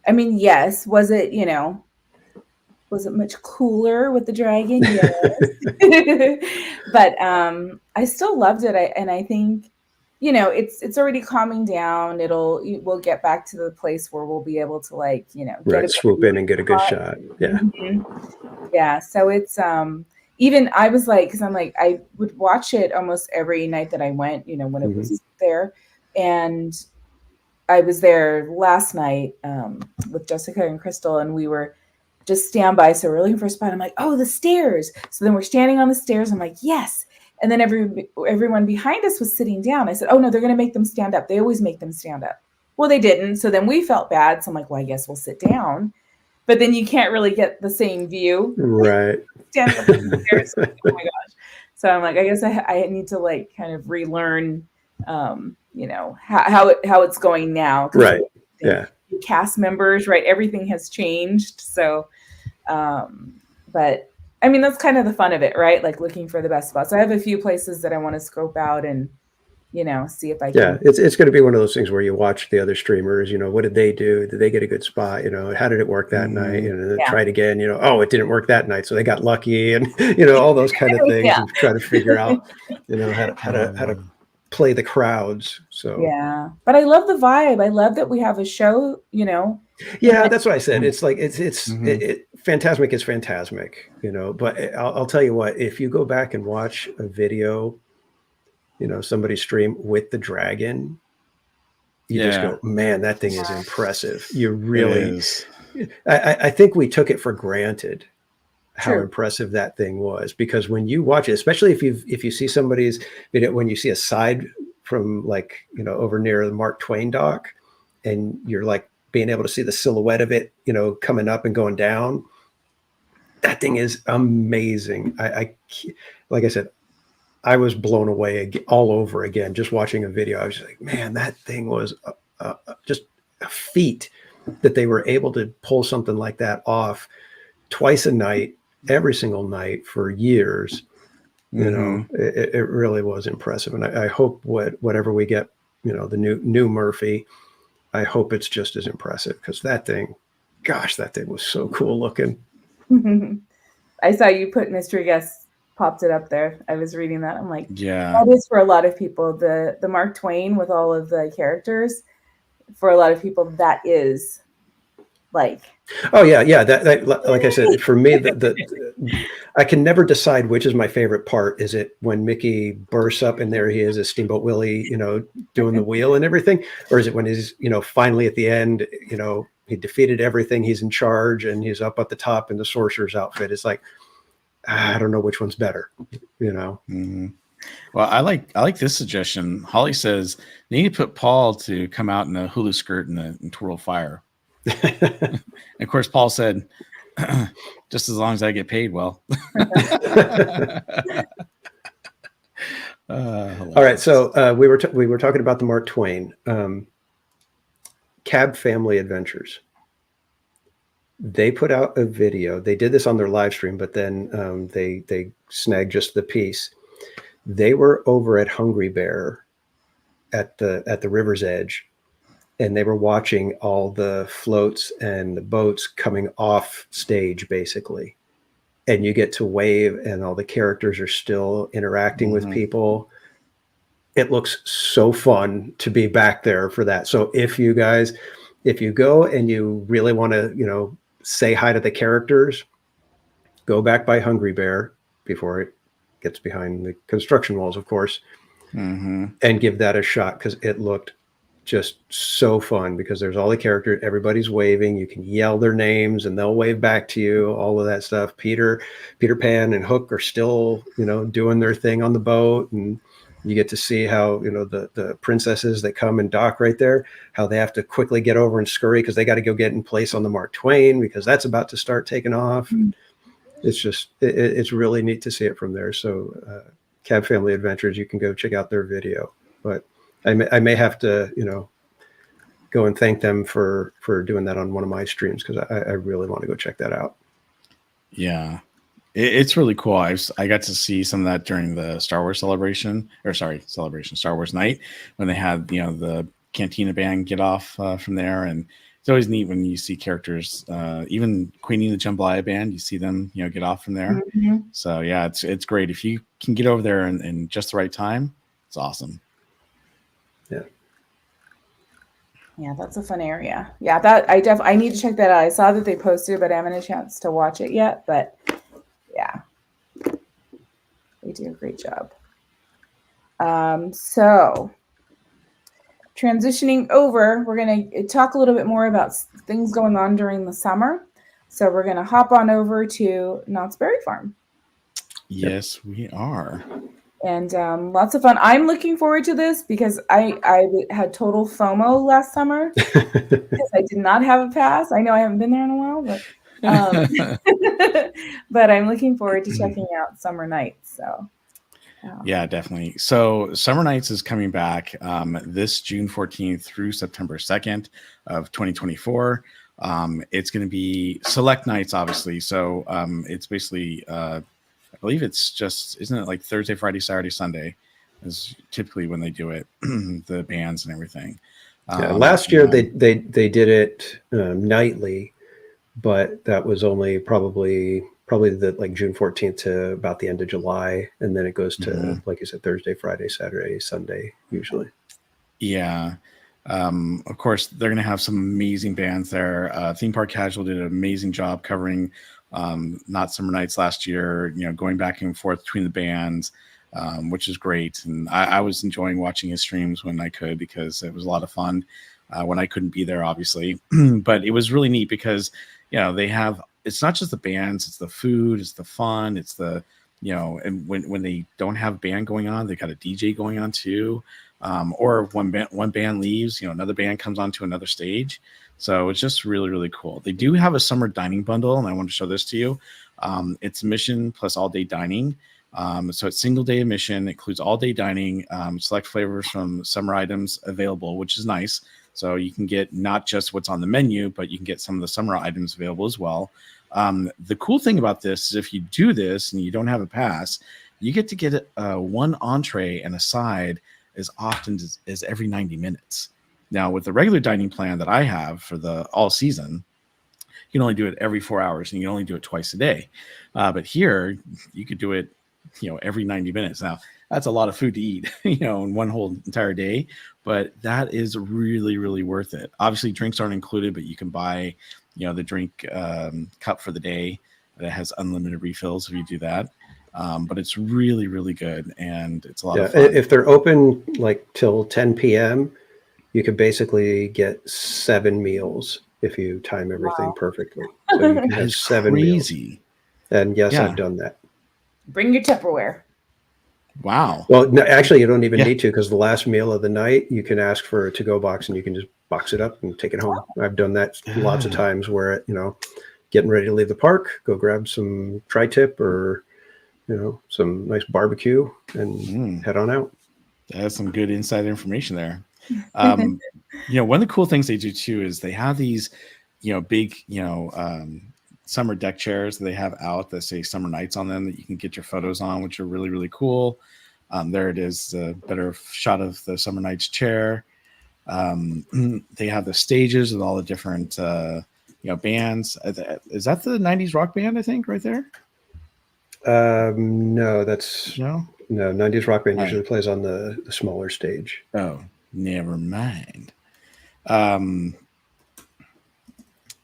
yes, was it much cooler with the dragon? Yes. But I still loved it. I think, it's already calming down. We'll get back to the place where we'll be able to swoop in and get a good shot. Yeah. Mm-hmm. Yeah. So it's even I was like, because I'm like, I would watch it almost every night that I went, when it was there. And I was there last night with Jessica and Crystal, and we were just standby. So we're looking for a spot. I'm like, oh, the stairs. So then we're standing on the stairs. I'm like, yes. And then everyone behind us was sitting down. I said, oh no, they're going to make them stand up. They always make them stand up. Well, they didn't. So then we felt bad. So I'm like, well, I guess we'll sit down. But then you can't really get the same view. Right. Standing up on the stairs. Oh my gosh. So I'm like, I guess I need to kind of relearn, how it's going now. Right. Yeah. Cast members, right? Everything has changed. So, but I mean, that's kind of the fun of it, right? Like looking for the best spots. I have a few places that I want to scope out and, see if I can. Yeah, it's going to be one of those things where you watch the other streamers, what did they do? Did they get a good spot? How did it work that night? Try it again, oh, it didn't work that night. So they got lucky and, all those kind of things. And try to figure out, how to play the crowds. So yeah, but I love the vibe. I love that we have a show, Yeah, that's what I said. It's like Fantasmic is Fantasmic, but I'll tell you what, if you go back and watch a video, somebody stream with the dragon, you just go, man, that thing is impressive. You really, I think we took it for granted how impressive that thing was, because when you watch it, especially if you see somebody's video, when you see a side from over near the Mark Twain dock, and you're like being able to see the silhouette of it, coming up and going down, that thing is amazing. Like I said, I was blown away all over again, just watching a video. I was just like, man, that thing was just a feat that they were able to pull something like that off twice a night, every single night for years. It really was impressive. And I hope whatever we get, the new Murphy, I hope it's just as impressive, because that thing was so cool looking. I saw you put mystery guest, popped it up there. I was reading that. I'm like, yeah, that is for a lot of people. The Mark Twain with all of the characters, for a lot of people, that is like. Oh yeah. That like I said, for me, I can never decide which is my favorite part. Is it when Mickey bursts up and there he is, a Steamboat Willie, doing the wheel and everything, or is it when he's, finally at the end, he defeated everything, he's in charge, and he's up at the top in the sorcerer's outfit? It's like, I don't know which one's better, Well, I like this suggestion. Holly says they need to put Paul to come out in a hula skirt and twirl fire. And of course, Paul said, just as long as I get paid well. All right, so we were talking about the Mark Twain Cab Family Adventures. They put out a video. They did this on their live stream, but then they snagged just the piece. They were over at Hungry Bear at the river's edge, and they were watching all the floats and the boats coming off stage, basically. And you get to wave, and all the characters are still interacting with people. It looks so fun to be back there for that. So if you go and you really want to, say hi to the characters, go back by Hungry Bear before it gets behind the construction walls, of course, and give that a shot, because it looked just so fun, because there's all the characters, everybody's waving, you can yell their names and they'll wave back to you, all of that stuff. Peter Pan and Hook are still, doing their thing on the boat, and you get to see how, the princesses that come and dock right there, how they have to quickly get over and scurry because they got to go get in place on the Mark Twain, because that's about to start taking off. And it's just, it's really neat to see it from there. So Cab Family Adventures, you can go check out their video. But I may have to, go and thank them for doing that on one of my streams, because I really want to go check that out. Yeah. It's really cool. I got to see some of that during the Star Wars Star Wars night, when they had, the Cantina band get off from there. And it's always neat when you see characters, even Queenie and the Jambalaya band, you see them, get off from there. So yeah, it's great. If you can get over there in just the right time, it's awesome. Yeah, that's a fun area. Yeah, that I need to check that out. I saw that they posted, but I haven't had a chance to watch it yet. But yeah, they do a great job. So transitioning over, we're going to talk a little bit more about things going on during the summer. So we're going to hop on over to Knott's Berry Farm. Yes, we are. And lots of fun. I'm looking forward to this because I had total FOMO last summer because I did not have a pass. I know I haven't been there in a while, but but I'm looking forward to checking out Summer Nights. So yeah, definitely. So Summer Nights is coming back this June 14th through September 2nd of 2024. It's going to be select nights, obviously. So it's basically I believe it's just, isn't it like Thursday, Friday, Saturday, Sunday is typically when they do it, the bands and everything. Last year they did it nightly, but that was only probably the like June 14th to about the end of July, and then it goes to like you said, Thursday, Friday, Saturday, Sunday usually. Yeah. Of course, they're going to have some amazing bands there. Theme Park Casual did an amazing job covering Not Summer Nights last year, going back and forth between the bands. which is great. And I was enjoying watching his streams when I could, because it was a lot of fun when I couldn't be there, obviously. But it was really neat because, they have, it's not just the bands, it's the food, it's the fun, it's the, and when they don't have band going on, they got a DJ going on too. Or if one band leaves, another band comes onto another stage. So it's just really, really cool. They do have a summer dining bundle, and I want to show this to you. It's admission plus all day dining. So it's single day admission, includes all day dining, select flavors from summer items available, which is nice. So you can get not just what's on the menu, but you can get some of the summer items available as well. The cool thing about this is if you do this and you don't have a pass, you get to get one entree and a side as often as every 90 minutes. Now, with the regular dining plan that I have for the all season, you can only do it every 4 hours, and you can only do it twice a day. But here, you could do it, every 90 minutes. Now, that's a lot of food to eat, in one whole entire day. But that is really, really worth it. Obviously, drinks aren't included, but you can buy, the drink cup for the day that has unlimited refills if you do that. But it's really, really good, and it's a lot of fun. If they're open like till 10 p.m., you could basically get 7 meals if you time everything perfectly. So you can have 7 meals. And yes, I've done that. Bring your Tupperware. Wow. Well, no, actually, you don't even need to, because the last meal of the night, you can ask for a to-go box and you can just box it up and take it home. I've done that lots of times where, getting ready to leave the park, go grab some tri-tip or, some nice barbecue and head on out. That's some good inside information there. One of the cool things they do too is they have these, big, summer deck chairs that they have out that say summer nights on them that you can get your photos on, which are really, really cool. There it is, a better shot of the summer nights chair. They have the stages with all the different, bands. Is that the 90s rock band, I think, right there? No, that's no 90s rock band usually plays on the smaller stage. Oh, never mind.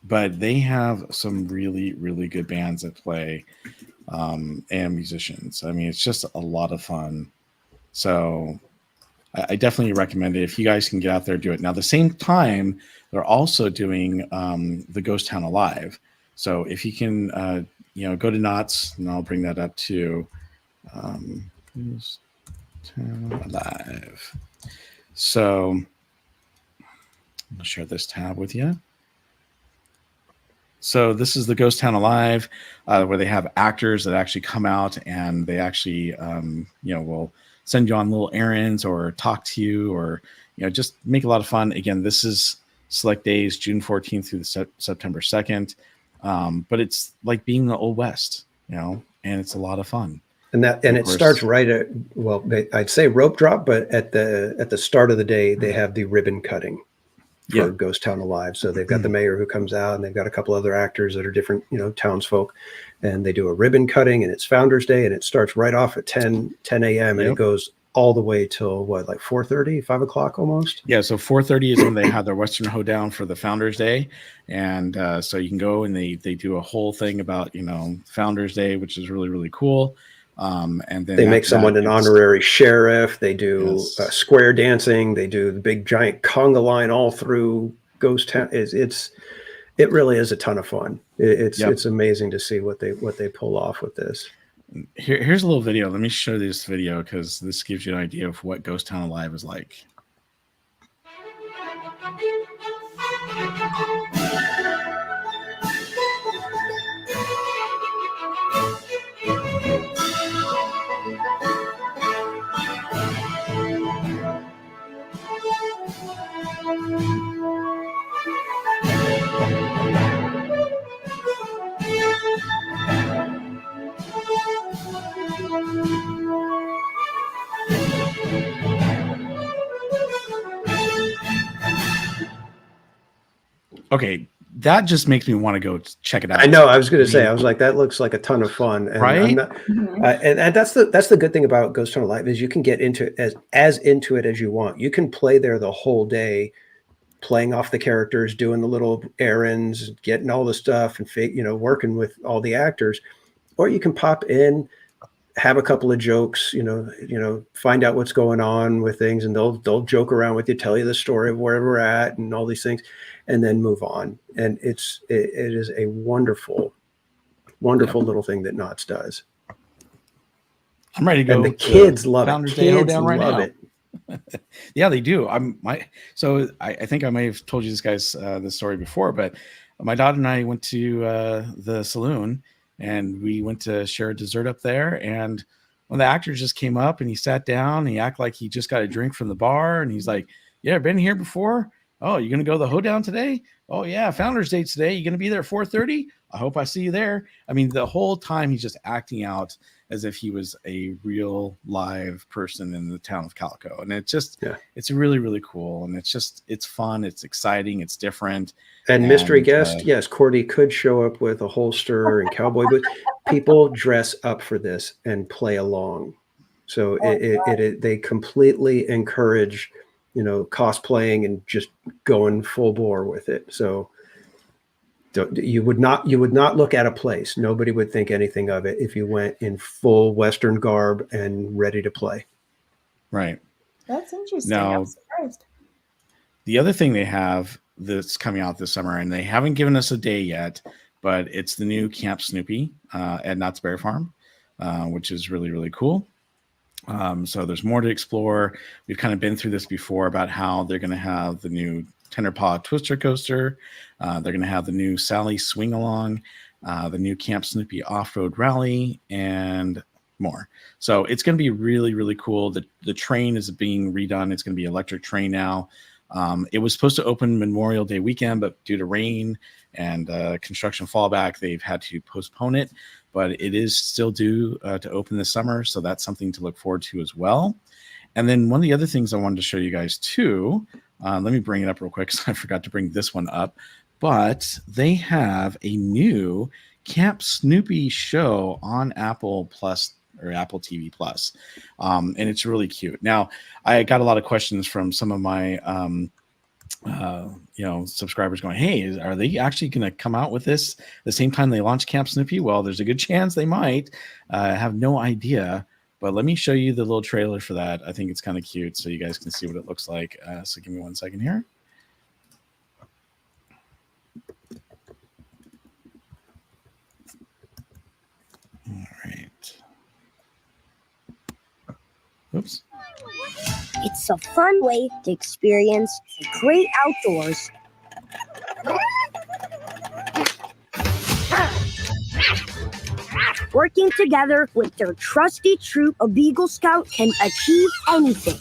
But they have some really, really good bands that play, and musicians. I mean, it's just a lot of fun. So I definitely recommend it. If you guys can get out there, do it. Now, at the same time, they're also doing the Ghost Town Alive. So if you can, go to Knott's, and I'll bring that up too. Ghost Town Alive. So I'll share this tab with you. So this is the Ghost Town Alive, where they have actors that actually come out and they actually, will send you on little errands or talk to you or, just make a lot of fun. Again, this is select days, June 14th through the September 2nd. But it's like being in the Old West, and it's a lot of fun. And it starts right at, I'd say rope drop, but at the start of the day, they have the ribbon cutting for Ghost Town Alive. So they've got the mayor who comes out, and they've got a couple other actors that are different, townsfolk, and they do a ribbon cutting, and it's Founders Day, and it starts right off at 10 a.m. and it goes all the way till like 4:30, 5 o'clock almost. Yeah, so 4:30 is when they have their Western Hoedown for the Founders Day, and so you can go and they do a whole thing about Founders Day, which is really, really cool. And then they make someone an honorary sheriff. They do square dancing. They do the big giant conga line all through Ghost Town. It really is a ton of fun. It's amazing to see what they pull off with this. Here's a little video. Let me show this video because this gives you an idea of what Ghost Town Alive is like. Okay, that just makes me want to go check it out. I know. I was going to say, I was like, that looks like a ton of fun, and right? I'm not, and that's the good thing about Ghost Town Alive is you can get into it as into it as you want. You can play there the whole day, playing off the characters, doing the little errands, getting all the stuff, and working with all the actors, or you can pop in have a couple of jokes, find out what's going on with things, and they'll joke around with you, tell you the story of where we're at and all these things, and then move on. And it is a wonderful little thing that Knott's does. I'm ready to go. And the kids love it. Founders Day Kids Hoedown right love now. it. Yeah, they do. I think I may have told you guys this story before, but my daughter and I went to the saloon, and we went to share a dessert up there. And one of the actors just came up and he sat down. And he acted like he just got a drink from the bar, and he's like, "Yeah, been here before? Oh, you're gonna go to the hoedown today? Oh yeah, Founders Day today. You gonna be there at 4:30? I hope I see you there." I mean, the whole time he's just acting out as if he was a real live person in the town of Calico. And it's really, really cool. And it's fun. It's exciting. It's different. And mystery guest, yes, Cordy could show up with a holster and cowboy boots. People dress up for this and play along. So they completely encourage, cosplaying and just going full bore with it. So you would not look at a place. Nobody would think anything of it if you went in full Western garb and ready to play. Right. That's interesting. Now, I'm surprised. The other thing they have that's coming out this summer, and they haven't given us a day yet, but it's the new Camp Snoopy at Knott's Berry Farm, which is really, really cool. So there's more to explore. We've kind of been through this before about how they're going to have the new Tender Paw Twister Coaster. They're going to have the new Sally Swing Along, the new Camp Snoopy Off-Road Rally, and more. So it's going to be really, really cool. The train is being redone. It's going to be electric train now. It was supposed to open Memorial Day weekend, but due to rain and construction fallback, they've had to postpone it. But it is still due to open this summer. So that's something to look forward to as well. And then one of the other things I wanted to show you guys too, let me bring it up real quick because I forgot to bring this one up. But they have a new Camp Snoopy show on Apple Plus or Apple TV Plus. And it's really cute. Now, I got a lot of questions from some of my subscribers going, "Hey, are they actually going to come out with this the same time they launch Camp Snoopy?" Well, there's a good chance they might. I have no idea. But let me show you the little trailer for that. I think it's kind of cute, so you guys can see what it looks like. So give me 1 second here. All right. Oops. It's a fun way to experience the great outdoors. Working together with their trusty troop of Beagle Scouts can achieve anything.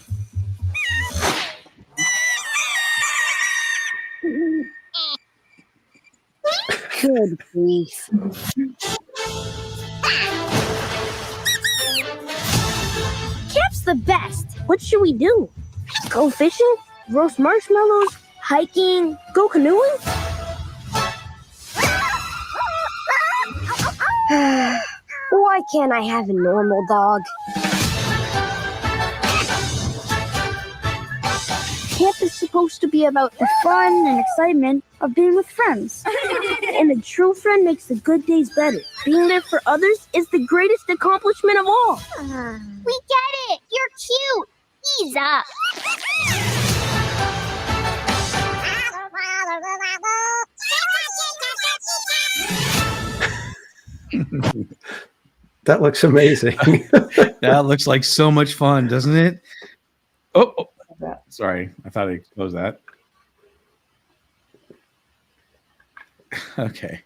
Good grief. Camp's the best. What should we do? Go fishing? Roast marshmallows? Hiking? Go canoeing? Why can't I have a normal dog? Camp is supposed to be about the fun and excitement of being with friends. And a true friend makes the good days better. Being there for others is the greatest accomplishment of all. We get it! You're cute! Ease up! That looks amazing. That looks like so much fun, doesn't it? Oh, sorry. I thought I closed that. Okay.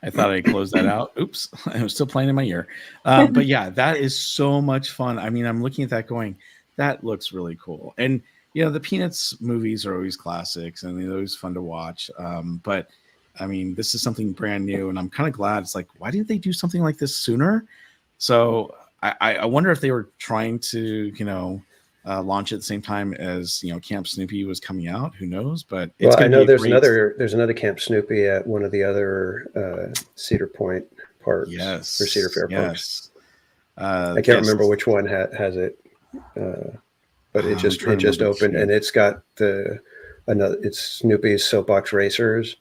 I thought I closed that out. Oops. I was still playing in my ear. But yeah, that is so much fun. I mean, I'm looking at that going, that looks really cool. And, the Peanuts movies are always classics and they're always fun to watch. But I mean, this is something brand new, and I'm kind of glad. It's like, why didn't they do something like this sooner? So I wonder if they were trying to, launch at the same time as Camp Snoopy was coming out. Who knows? But it's I know there's another Camp Snoopy at one of the other Cedar Point parks. Yes, or Cedar Fair parks. I can't yes. remember which one has it, but it just opened, and it's got it's Snoopy's Soapbox Racers.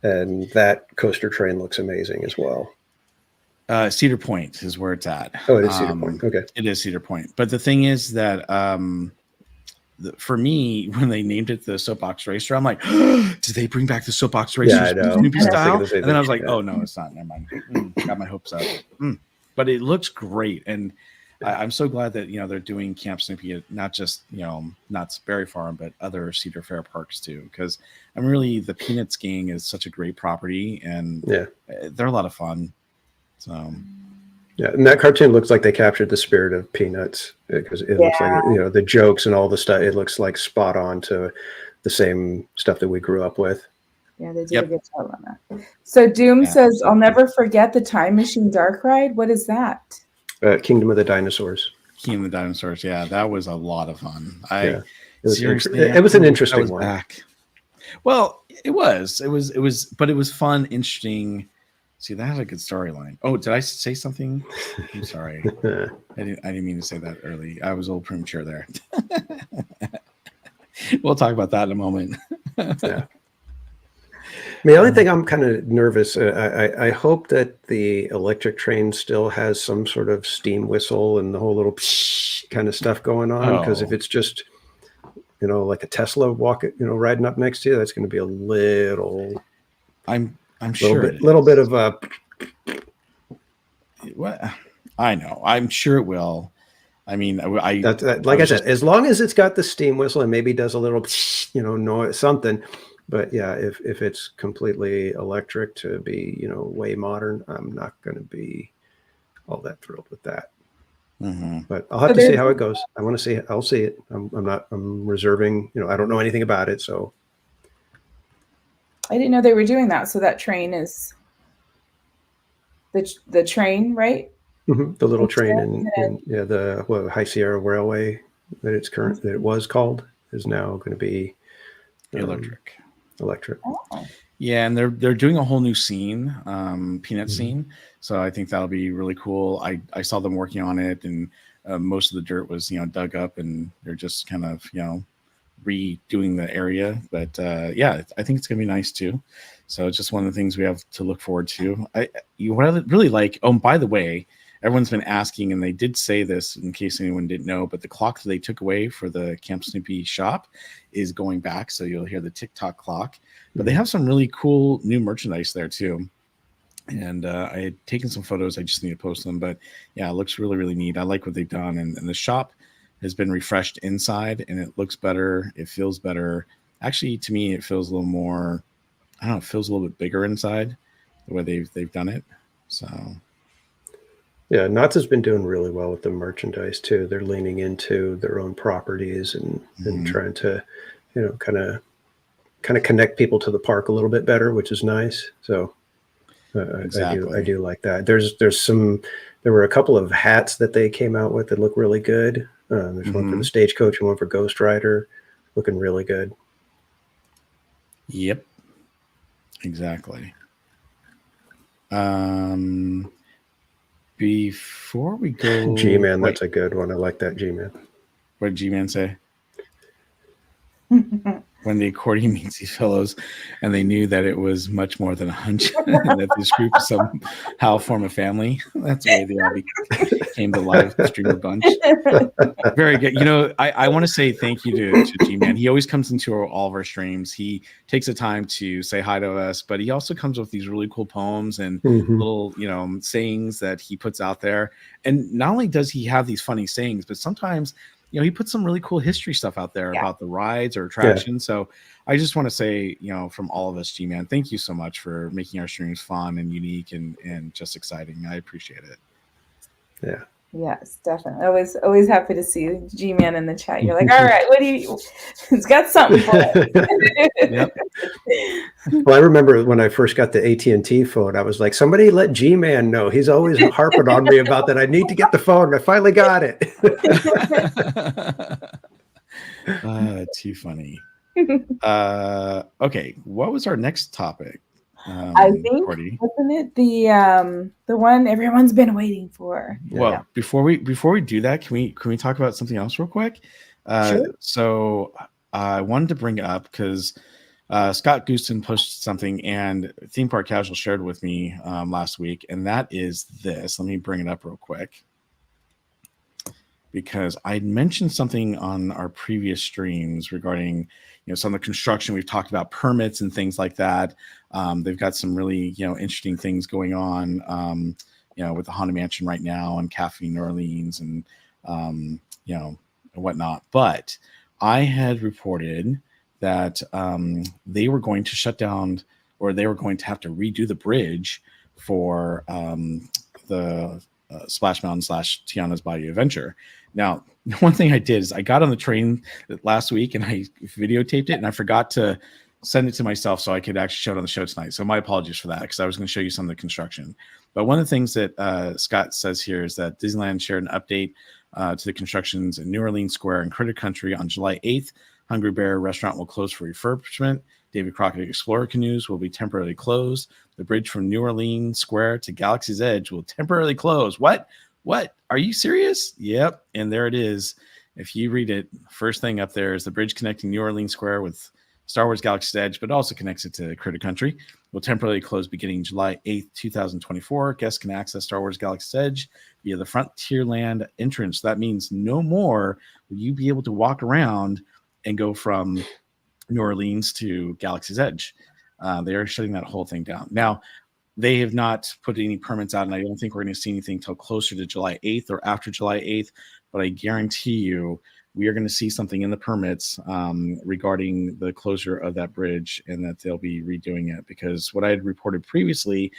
And that coaster train looks amazing as well. Cedar Point is where it's at. Oh, it is Cedar Point. Okay. It is Cedar Point. But the thing is that for me, when they named it the Soapbox Racer, I'm like, did they bring back the Soapbox Racer Yeah, I know. Snoopy I was style? thinking the same And then I was thing. like, oh, no, it's not. Never mind. Got my hopes up. But it looks great. And I'm so glad that, they're doing Camp Snoopy at not just, Knott's Berry Farm, but other Cedar Fair parks too. Because the Peanuts gang is such a great property, and they're a lot of fun. So, yeah, and that cartoon looks like they captured the spirit of Peanuts, because it looks like, the jokes and all the stuff. It looks like spot on to the same stuff that we grew up with. Yeah, they did a good job on that. So Doom says, "I'll never forget the Time Machine Dark Ride." What is that? Kingdom of the Dinosaurs. Kingdom of the Dinosaurs. Yeah, that was a lot of fun. It was seriously, it was an interesting one. Back. Well, it was, but it was fun, interesting. See, that had a good storyline. Oh, did I say something? I'm sorry. I didn't mean to say that early. I was a little premature there. We'll talk about that in a moment. Yeah. The only thing I'm kind of nervous, I hope that the electric train still has some sort of steam whistle and the whole little kind of stuff going on. Because if it's just, like a Tesla riding up next to you, that's going to be a little. I'm sure little bit of a. What? I know. I'm sure it will. I mean, like I said, as long as it's got the steam whistle and maybe does a little, noise, something. But yeah, if it's completely electric to be, way modern, I'm not going to be all that thrilled with that. Mm-hmm. But I'll have to see how it goes. I want to see it. I'll see it. I'm reserving. I don't know anything about it, so. I didn't know they were doing that. So that train is the train, right? Mm-hmm. The little train in the High Sierra Railway that it was called is now going to be electric. Oh. Yeah, and they're doing a whole new scene, Peanut scene. So I think that'll be really cool. I saw them working on it, and most of the dirt was dug up, and they're just kind of redoing the area. But I think it's gonna be nice too. So it's just one of the things we have to look forward to. What I really like. Oh, by the way, everyone's been asking, and they did say this in case anyone didn't know, but the clock that they took away for the Camp Snoopy shop is going back. So you'll hear the tick-tock clock. But they have some really cool new merchandise there too. And I had taken some photos. I just need to post them. But yeah, it looks really, really neat. I like what they've done. And the shop has been refreshed inside, and it looks better. It feels better. Actually, to me, it feels a little more, I don't know, it feels a little bit bigger inside the way they've done it. So yeah, Knott's has been doing really well with the merchandise too. They're leaning into their own properties and trying to, kind of connect people to the park a little bit better, which is nice. So exactly. I do like that. There were a couple of hats that they came out with that look really good. There's one for the Stagecoach and one for Ghost Rider, looking really good. Yep, exactly. Before we go, G-Man, that's a good one. I like that G-Man. What did G-Man say? When the accordion meets these fellows, and they knew that it was much more than a hunch, that this group somehow form a family. That's why they all became the live streamer bunch. Very good. I want to say thank you to G-Man. He always comes into all of our streams. He takes the time to say hi to us, but he also comes with these really cool poems and little, sayings that he puts out there. And not only does he have these funny sayings, but sometimes he puts some really cool history stuff out there about the rides or attractions. So I just want to say, from all of us, G-Man, thank you so much for making our streams fun and unique and just exciting. I appreciate it. Yeah. Yes, definitely. Always happy to see G-Man in the chat. You're like, all right, what do you? It's got something for it. Yep. Well, I remember when I first got the AT&T phone, I was like, somebody let G-Man know. He's always harping on me about that. I need to get the phone. I finally got it. Too funny. Okay, what was our next topic? I think, Cordy? wasn't it the one everyone's been waiting for? Well, before we do that, can we talk about something else real quick? Sure. So I wanted to bring it up because Scott Gooston posted something, and Theme Park Casual shared with me last week, and that is this. Let me bring it up real quick, because I mentioned something on our previous streams regarding, some of the construction. We've talked about permits and things like that. They've got some really, interesting things going on, with the Haunted Mansion right now and Cafe New Orleans and, and whatnot. But I had reported that they were going to shut down, or they were going to have to redo the bridge for the Splash Mountain / Tiana's Bayou Adventure. Now, one thing I did is I got on the train last week and I videotaped it, and I forgot to send it to myself so I could actually show it on the show tonight. So my apologies for that, because I was going to show you some of the construction. But one of the things that Scott says here is that Disneyland shared an update to the constructions in New Orleans Square and Critter Country on July 8th. Hungry Bear Restaurant will close for refurbishment. David Crockett Explorer canoes will be temporarily closed. The bridge from New Orleans Square to Galaxy's Edge will temporarily close. What? Are you serious? Yep. And there it is. If you read it, first thing up there is the bridge connecting New Orleans Square with Star Wars Galaxy's Edge, but also connects it to Critter Country, will temporarily close beginning July 8th, 2024. Guests can access Star Wars Galaxy's Edge via the Frontierland entrance. That means no more will you be able to walk around and go from New Orleans to Galaxy's Edge. They are shutting that whole thing down. Now, they have not put any permits out, and I don't think we're going to see anything till closer to July 8th or after July 8th, but I guarantee you we are going to see something in the permits regarding the closure of that bridge, and that they'll be redoing it. Because what I had reported previously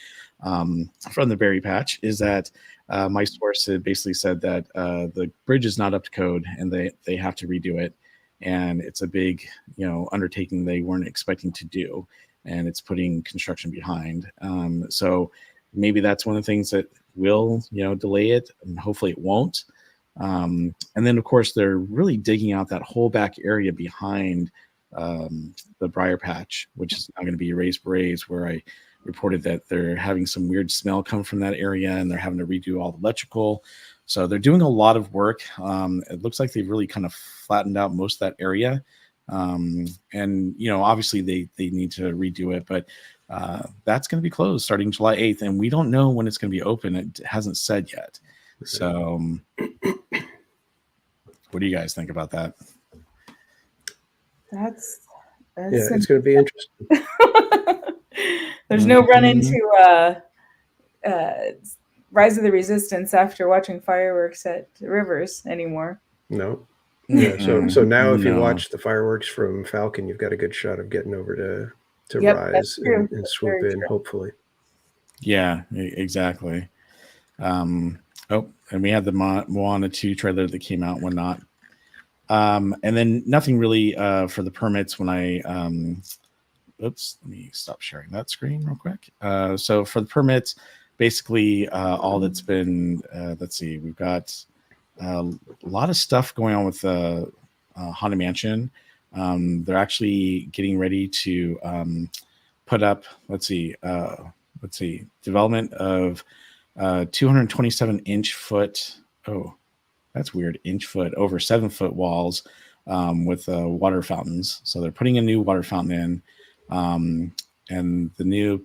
from the Berry Patch is that my source had basically said that the bridge is not up to code and they have to redo it. And it's a big, undertaking they weren't expecting to do, and it's putting construction behind. So maybe that's one of the things that will, delay it, and hopefully it won't. And then, of course, they're really digging out that whole back area behind the Briar Patch, which is now going to be Raised Berets, where I reported that they're having some weird smell come from that area, and they're having to redo all the electrical. So they're doing a lot of work. It looks like they've really kind of flattened out most of that area. And, obviously they need to redo it, but that's going to be closed starting July 8th. And we don't know when it's going to be open. It hasn't said yet. So what do you guys think about that? That's it's going to be interesting. There's no run into Rise of the Resistance after watching fireworks at Rivers anymore. No. Yeah. So now if you watch the fireworks from Falcon, you've got a good shot of getting over to Rise and swoop in, hopefully. Yeah, exactly. And we had the Moana 2 trailer that came out, whatnot. And then nothing really for the permits when I let me stop sharing that screen real quick. So for the permits, basically all that's been, let's see, we've got a lot of stuff going on with Haunted Mansion. They're actually getting ready to put up, let's see, development of 227 foot. Oh, that's weird. Inch foot over 7 foot walls with water fountains. So they're putting a new water fountain in, and the new,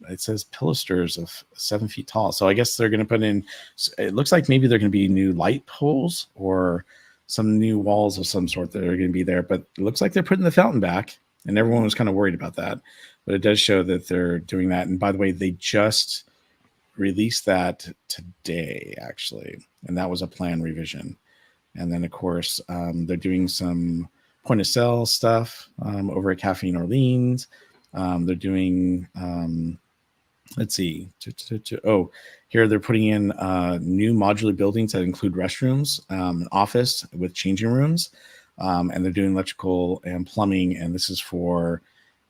it says pilasters of 7 feet tall. So I guess they're going to put in, it looks like maybe they're going to be new light poles or some new walls of some sort that are going to be there. But it looks like they're putting the fountain back, and everyone was kind of worried about that. But it does show that they're doing that. And by the way, they just released that today, actually. And that was a plan revision. And then, of course, they're doing some point of sale stuff over at Cafe New Orleans. They're doing, let's see. Oh, here they're putting in new modular buildings that include restrooms, an office with changing rooms. And they're doing electrical and plumbing. And this is for,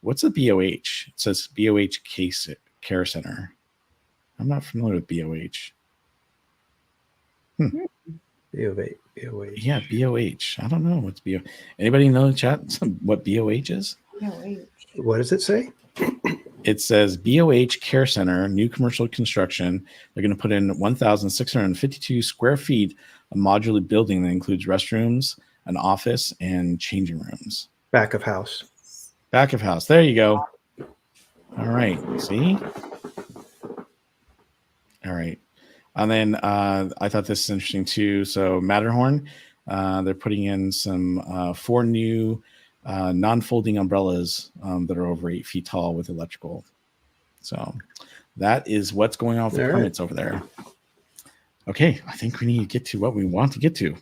what's the BOH? It says BOH Care Center. I'm not familiar with BOH. BOH. Yeah, BOH. I don't know what's BOH. Anybody know in the chat what BOH is? BOH. What does it say? It says BOH Care Center, new commercial construction. They're going to put in 1,652 square feet of modular building that includes restrooms, an office, and changing rooms. Back of house. Back of house. There you go. All right. See? All right. And then I thought this is interesting too. So Matterhorn, they're putting in some 4 new non-folding umbrellas that are over 8 feet tall with electrical. So that is what's going on with the permits over there. Okay, I think we need to get to what we want to get to.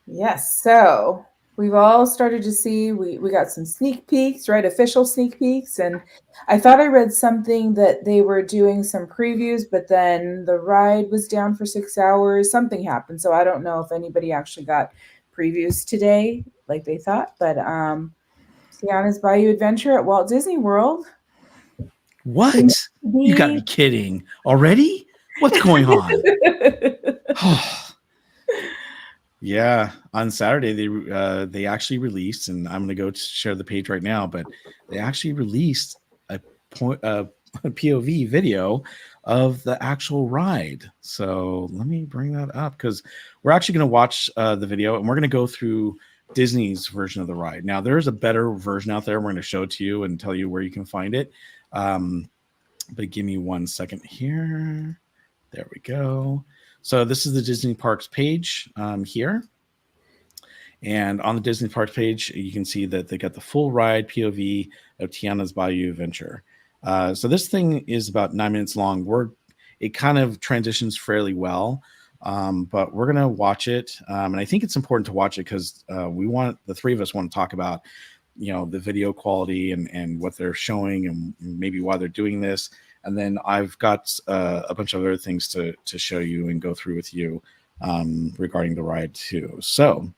Yes, so we've all started to see, we got some sneak peeks, right? Official sneak peeks. And I thought I read something that they were doing some previews, but then the ride was down for 6 hours. Something happened. So I don't know if anybody actually got previews today like they thought. But Tiana's Bayou Adventure at Walt Disney World. What? You got to be kidding. Already? What's going on? Yeah, on Saturday they actually released, and I'm going to go share the page right now, but they actually released a POV video of the actual ride. So let me bring that up because we're actually going to watch the video, and we're going to go through Disney's version of the ride. Now, there's a better version out there. We're going to show it to you and tell you where you can find it. But give me 1 second here. There we go. So this is the Disney Parks page here. And on the Disney Parks page, you can see that they got the full ride POV of Tiana's Bayou Adventure. So this thing is about 9 minutes long. It kind of transitions fairly well, but we're going to watch it. And I think it's important to watch it because the 3 of us want to talk about, the video quality and what they're showing and maybe why they're doing this. And then I've got a bunch of other things to show you and go through with you regarding the ride too. So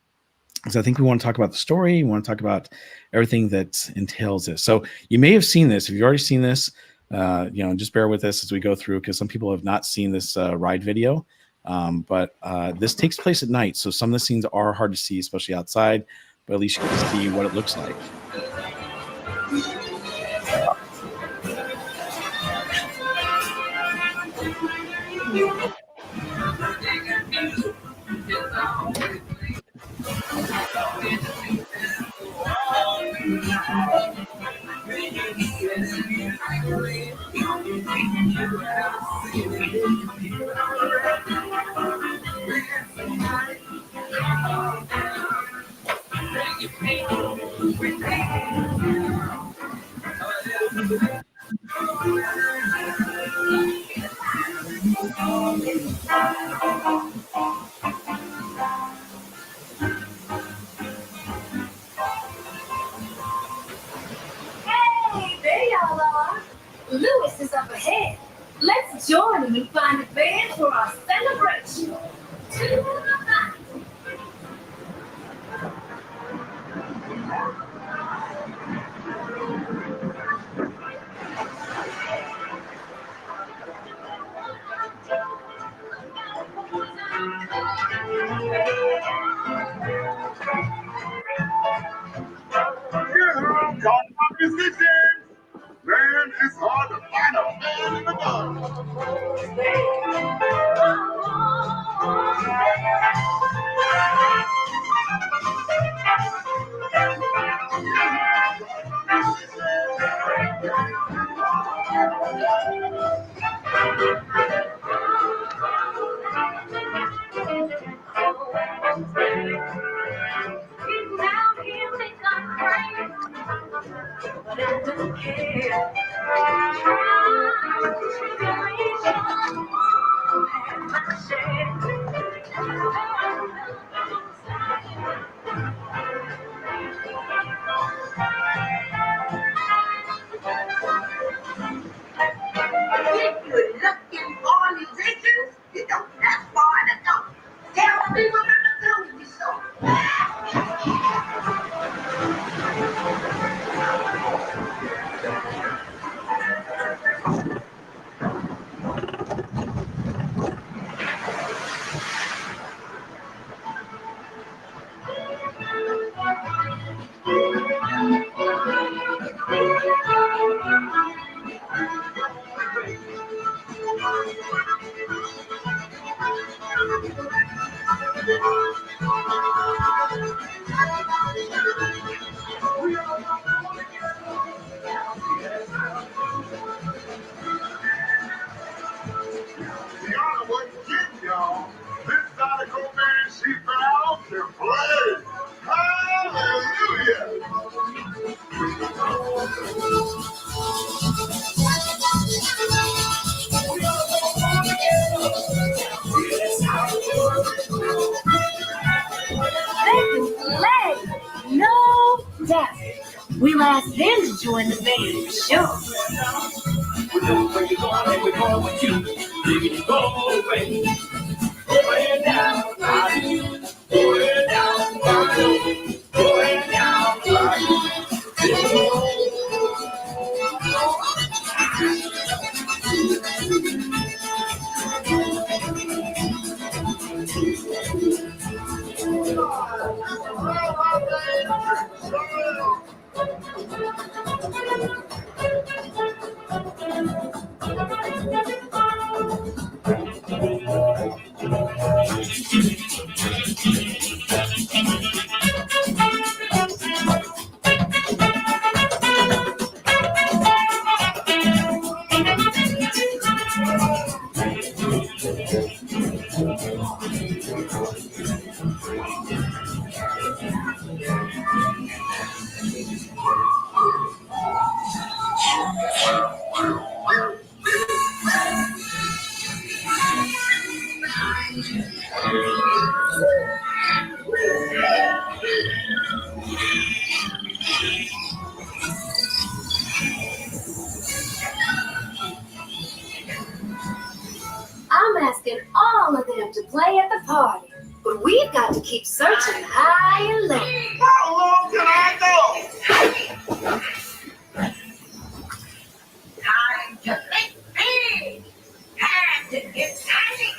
I think we want to talk about the story. We want to talk about everything that entails this. So you may have seen this. If you've already seen this, just bear with us as we go through because some people have not seen this ride video. But this takes place at night. So some of the scenes are hard to see, especially outside, but at least you can see what it looks like. Hey, there y'all are. Lewis is up ahead. Let's join him and find a band for our celebration. To the back. Musicians! Man, it's hard to find a man in the But I don't care. If you're looking for musicians, you don't have far to go. Tell me what I'm doing, so. Damn, we'll ask them to join the band for sure. Where you going? We're going with you. Diggity go, baby. Go ahead down, Bayou. Go ahead down, Bayou. Go ahead down, Bayou. I'm asking all of them to play at the party, but we've got to keep searching high and low. How long can I go? Time to think big. Time to get tiny.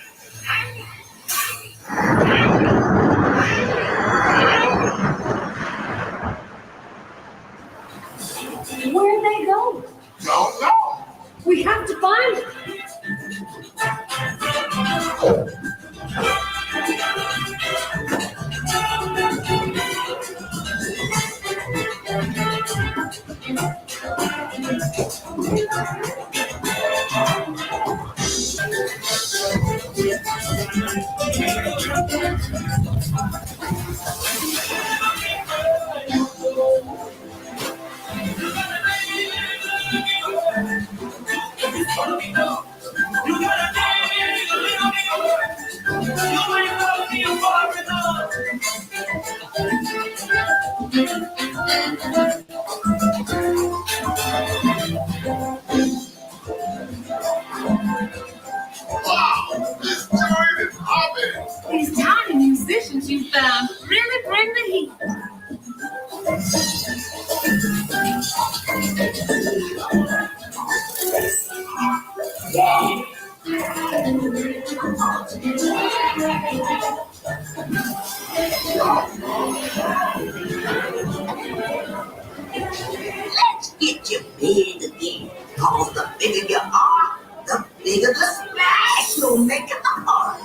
Where'd they go? Don't know. We have to find them. Wow, this joint is hopping. These tiny musicians you found really bring the heat. Let's get you big again. Cause the bigger you are, the bigger the splash you'll make at the party.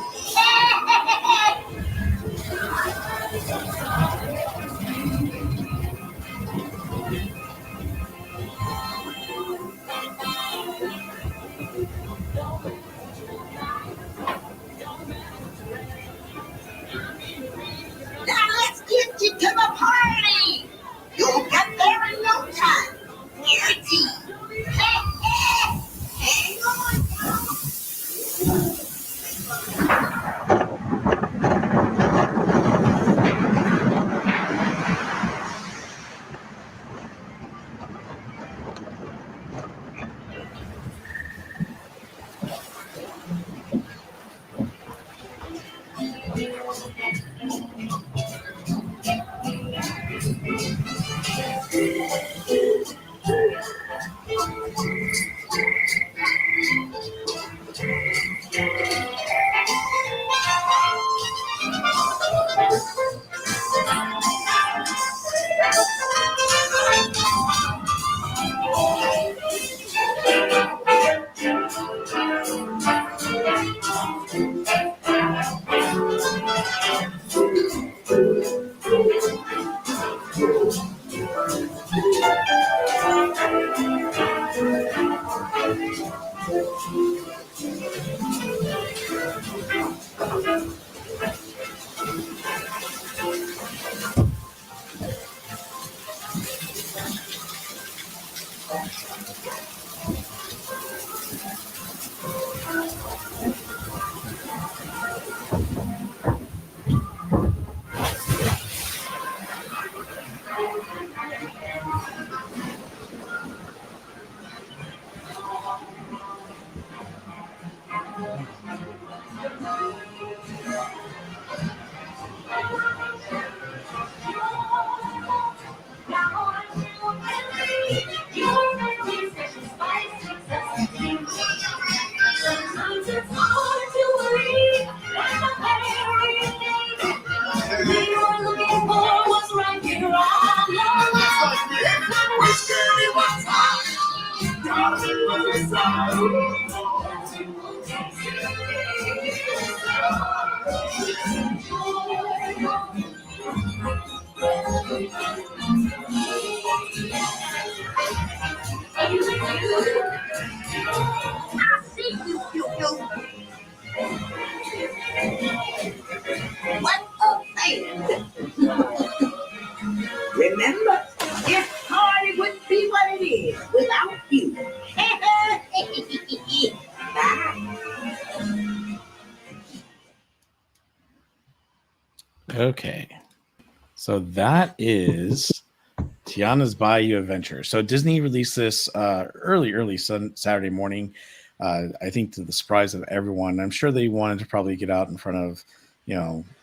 Now let's get you to the party. You'll get there in no time. Guaranteed. Hang on. Sometimes it's hard to believe that the very thing you're looking for was right here all along. Which girl it was hot, darling was I see you. What a thing. Remember, this party wouldn't be what it is without you. Okay. So that is Tiana's Bayou Adventure. So Disney released this early Saturday morning. I think to the surprise of everyone. I'm sure they wanted to probably get out in front of,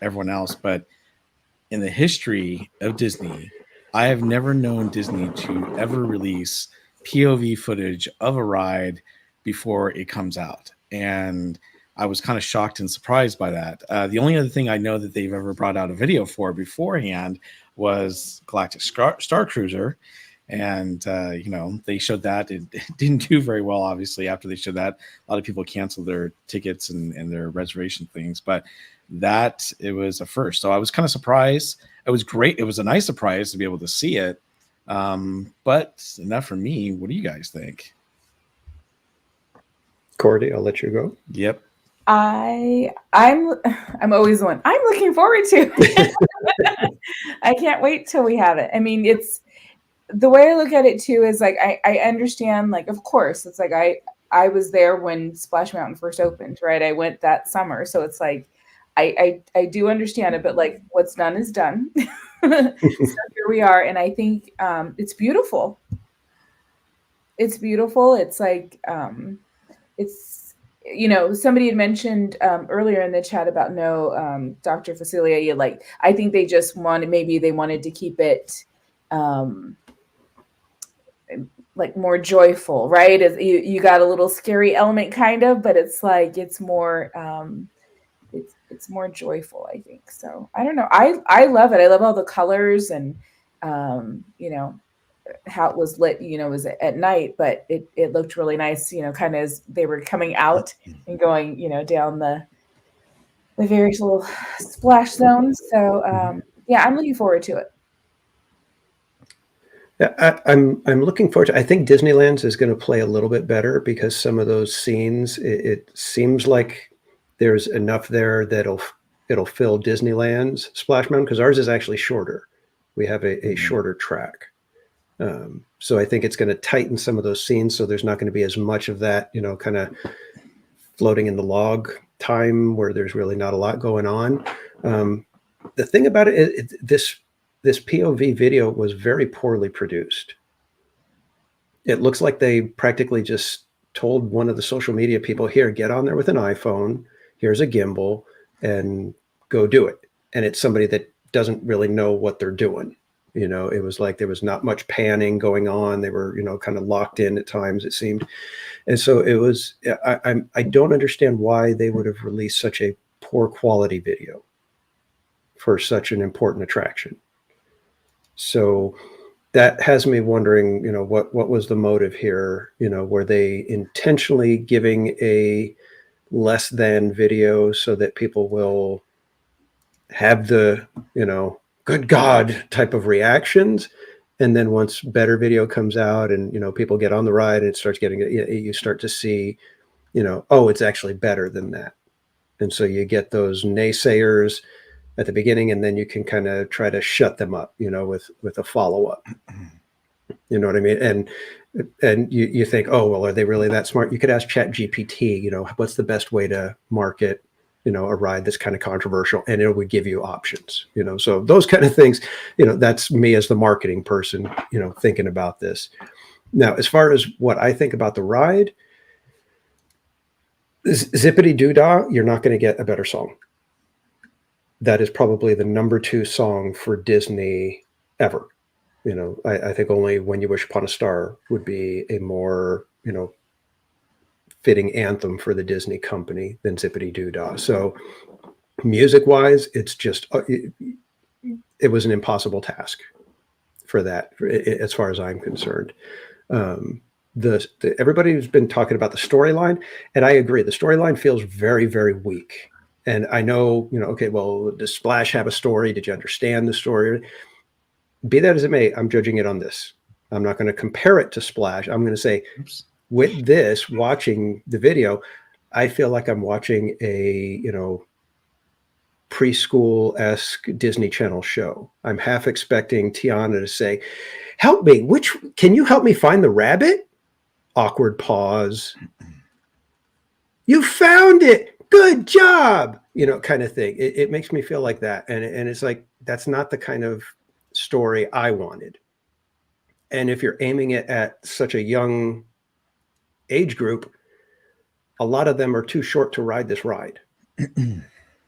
everyone else. But in the history of Disney, I have never known Disney to ever release POV footage of a ride before it comes out. And I was kind of shocked and surprised by that. The only other thing I know that they've ever brought out a video for beforehand was Galactic Star Cruiser. And, they showed that. It didn't do very well, obviously, after they showed that. A lot of people canceled their tickets and their reservation things. But it was a first. So I was kind of surprised. It was great. It was a nice surprise to be able to see it. But enough for me. What do you guys think? Cordy, I'll let you go. Yep. I'm always the one I'm looking forward to. I can't wait till we have it. I mean, it's the way I look at it too is like I understand, like, of course, it's like I was there when Splash Mountain first opened, right? I went that summer, so it's like I do understand it, but like what's done is done. So here we are, and I think it's beautiful. It's beautiful. It's like it's somebody had mentioned earlier in the chat about no Dr. Facilia. Like I think they just wanted to keep it like more joyful, right? You got a little scary element kind of, but it's like it's more it's more joyful, I think. So I don't know. I love it. I love all the colors and how it was lit, it was at night, but it looked really nice, kind of as they were coming out and going, down the various little splash zones. So yeah, I'm looking forward to it. Yeah, I'm looking forward to. I think Disneyland's is going to play a little bit better because some of those scenes, it seems like there's enough there that it'll fill Disneyland's Splash Mountain, because ours is actually shorter. We have a shorter track, so I think it's going to tighten some of those scenes. So there's not going to be as much of that, kind of floating in the log time where there's really not a lot going on. The thing about it, this POV video was very poorly produced. It looks like they practically just told one of the social media people, here, get on there with an iPhone, here's a gimbal, and go do it. And it's somebody that doesn't really know what they're doing. It was like there was not much panning going on. They were, kind of locked in at times, it seemed. And so it was, I don't understand why they would have released such a poor quality video for such an important attraction. So that has me wondering, what was the motive here? Were they intentionally giving a less than video so that people will have the, good God type of reactions? And then once better video comes out and, people get on the ride and it starts getting, you start to see, oh, it's actually better than that. And so you get those naysayers at the beginning, and then you can kind of try to shut them up, with a follow-up. You know what I mean? And you think, oh, well, are they really that smart? You could ask ChatGPT, what's the best way to market a ride that's kind of controversial, and it would give you options, so those kind of things, that's me as the marketing person, thinking about this. Now, as far as what I think about the ride, Zippity Doo Dah, you're not going to get a better song. That is probably the number 2 song for Disney ever. I think only When You Wish Upon a Star would be a more, fitting anthem for the Disney company than Zippity Doo Dah. So music wise, it's just, it was an impossible task for that, as far as I'm concerned. Everybody's been talking about the storyline, and I agree. The storyline feels very, very weak. And I know, okay, well, does Splash have a story? Did you understand the story? Be that as it may, I'm judging it on this. I'm not going to compare it to Splash. I'm going to say, with this, watching the video, I feel like I'm watching a, preschool-esque Disney Channel show. I'm half expecting Tiana to say, help me, can you help me find the rabbit? Awkward pause. You found it. Good job. Kind of thing. It makes me feel like that. And it's like, that's not the kind of story I wanted. And if you're aiming it at such a young age group, a lot of them are too short to ride this ride.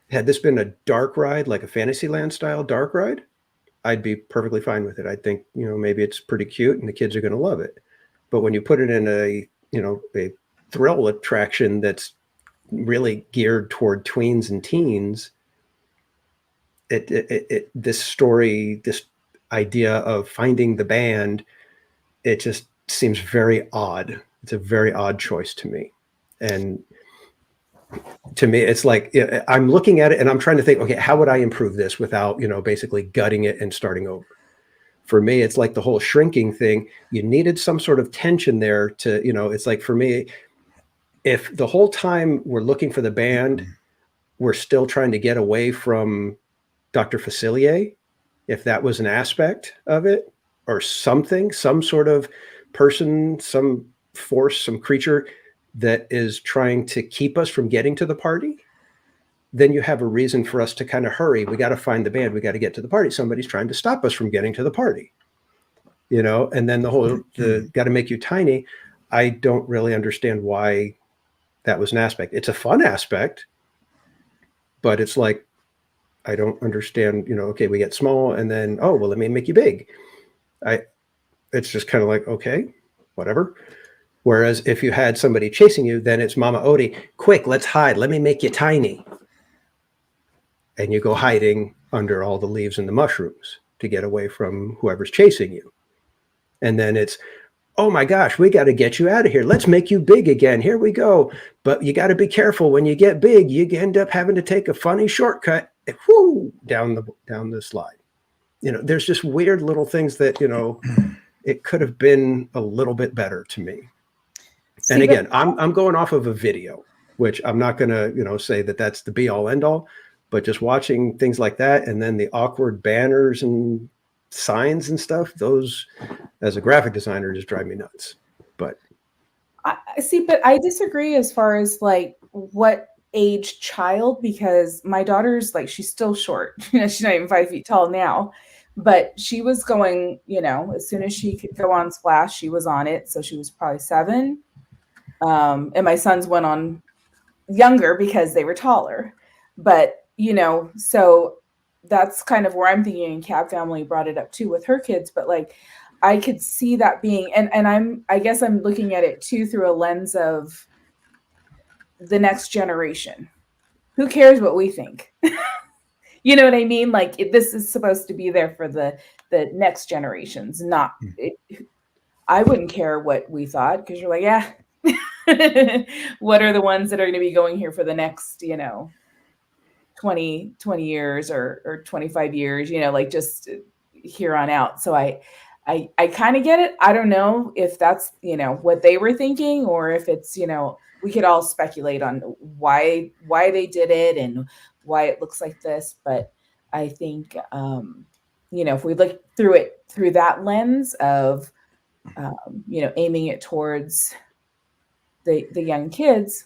Had this been a dark ride, like a Fantasyland style dark ride, I'd be perfectly fine with it. I think, maybe it's pretty cute and the kids are going to love it. But when you put it in a thrill attraction that's really geared toward tweens and teens, this story, this idea of finding the band, it just seems very odd. It's a very odd choice to me. And to me, it's like, I'm looking at it and I'm trying to think, okay, how would I improve this without, basically gutting it and starting over? For me, it's like the whole shrinking thing. You needed some sort of tension there to, it's like, for me, if the whole time we're looking for the band, we're still trying to get away from Dr. Facilier, if that was an aspect of it or something, some sort of person, some force, some creature that is trying to keep us from getting to the party, then you have a reason for us to kind of hurry. We got to find the band. We got to get to the party. Somebody's trying to stop us from getting to the party, and then the got to make you tiny. I don't really understand why that was an aspect. It's a fun aspect, but it's like, I don't understand, okay, we get small and then, oh, well, let me make you big. It's just kind of like, okay, whatever. Whereas if you had somebody chasing you, then it's Mama Odie, quick, let's hide. Let me make you tiny. And you go hiding under all the leaves and the mushrooms to get away from whoever's chasing you. And then it's, oh my gosh, we got to get you out of here. Let's make you big again. Here we go. But you got to be careful. When you get big, you end up having to take a funny shortcut down the slide. There's just weird little things that, it could have been a little bit better to me. And again, I'm going off of a video, which I'm not going to, say that that's the be all end all, but just watching things like that. And then the awkward banners and signs and stuff, those as a graphic designer just drive me nuts. But but I disagree as far as like what age child, because my daughter's like, she's still short. She's not even 5 feet tall now, but she was going, as soon as she could go on Splash, she was on it. So she was probably 7. And my sons went on younger because they were taller, but so that's kind of where I'm thinking, and Cab Family brought it up too with her kids, but like, I could see that being, and I guess I'm looking at it too through a lens of the next generation. Who cares what we think? You know what I mean? Like, this is supposed to be there for the next generations, not I wouldn't care what we thought, because you're like, yeah, what are the ones that are going to be going here for the next, 20 years or 25 years, like just here on out. So I kind of get it. I don't know if that's, what they were thinking, or if it's, we could all speculate on why they did it and why it looks like this. But I think, if we look through that lens of, aiming it towards the young kids,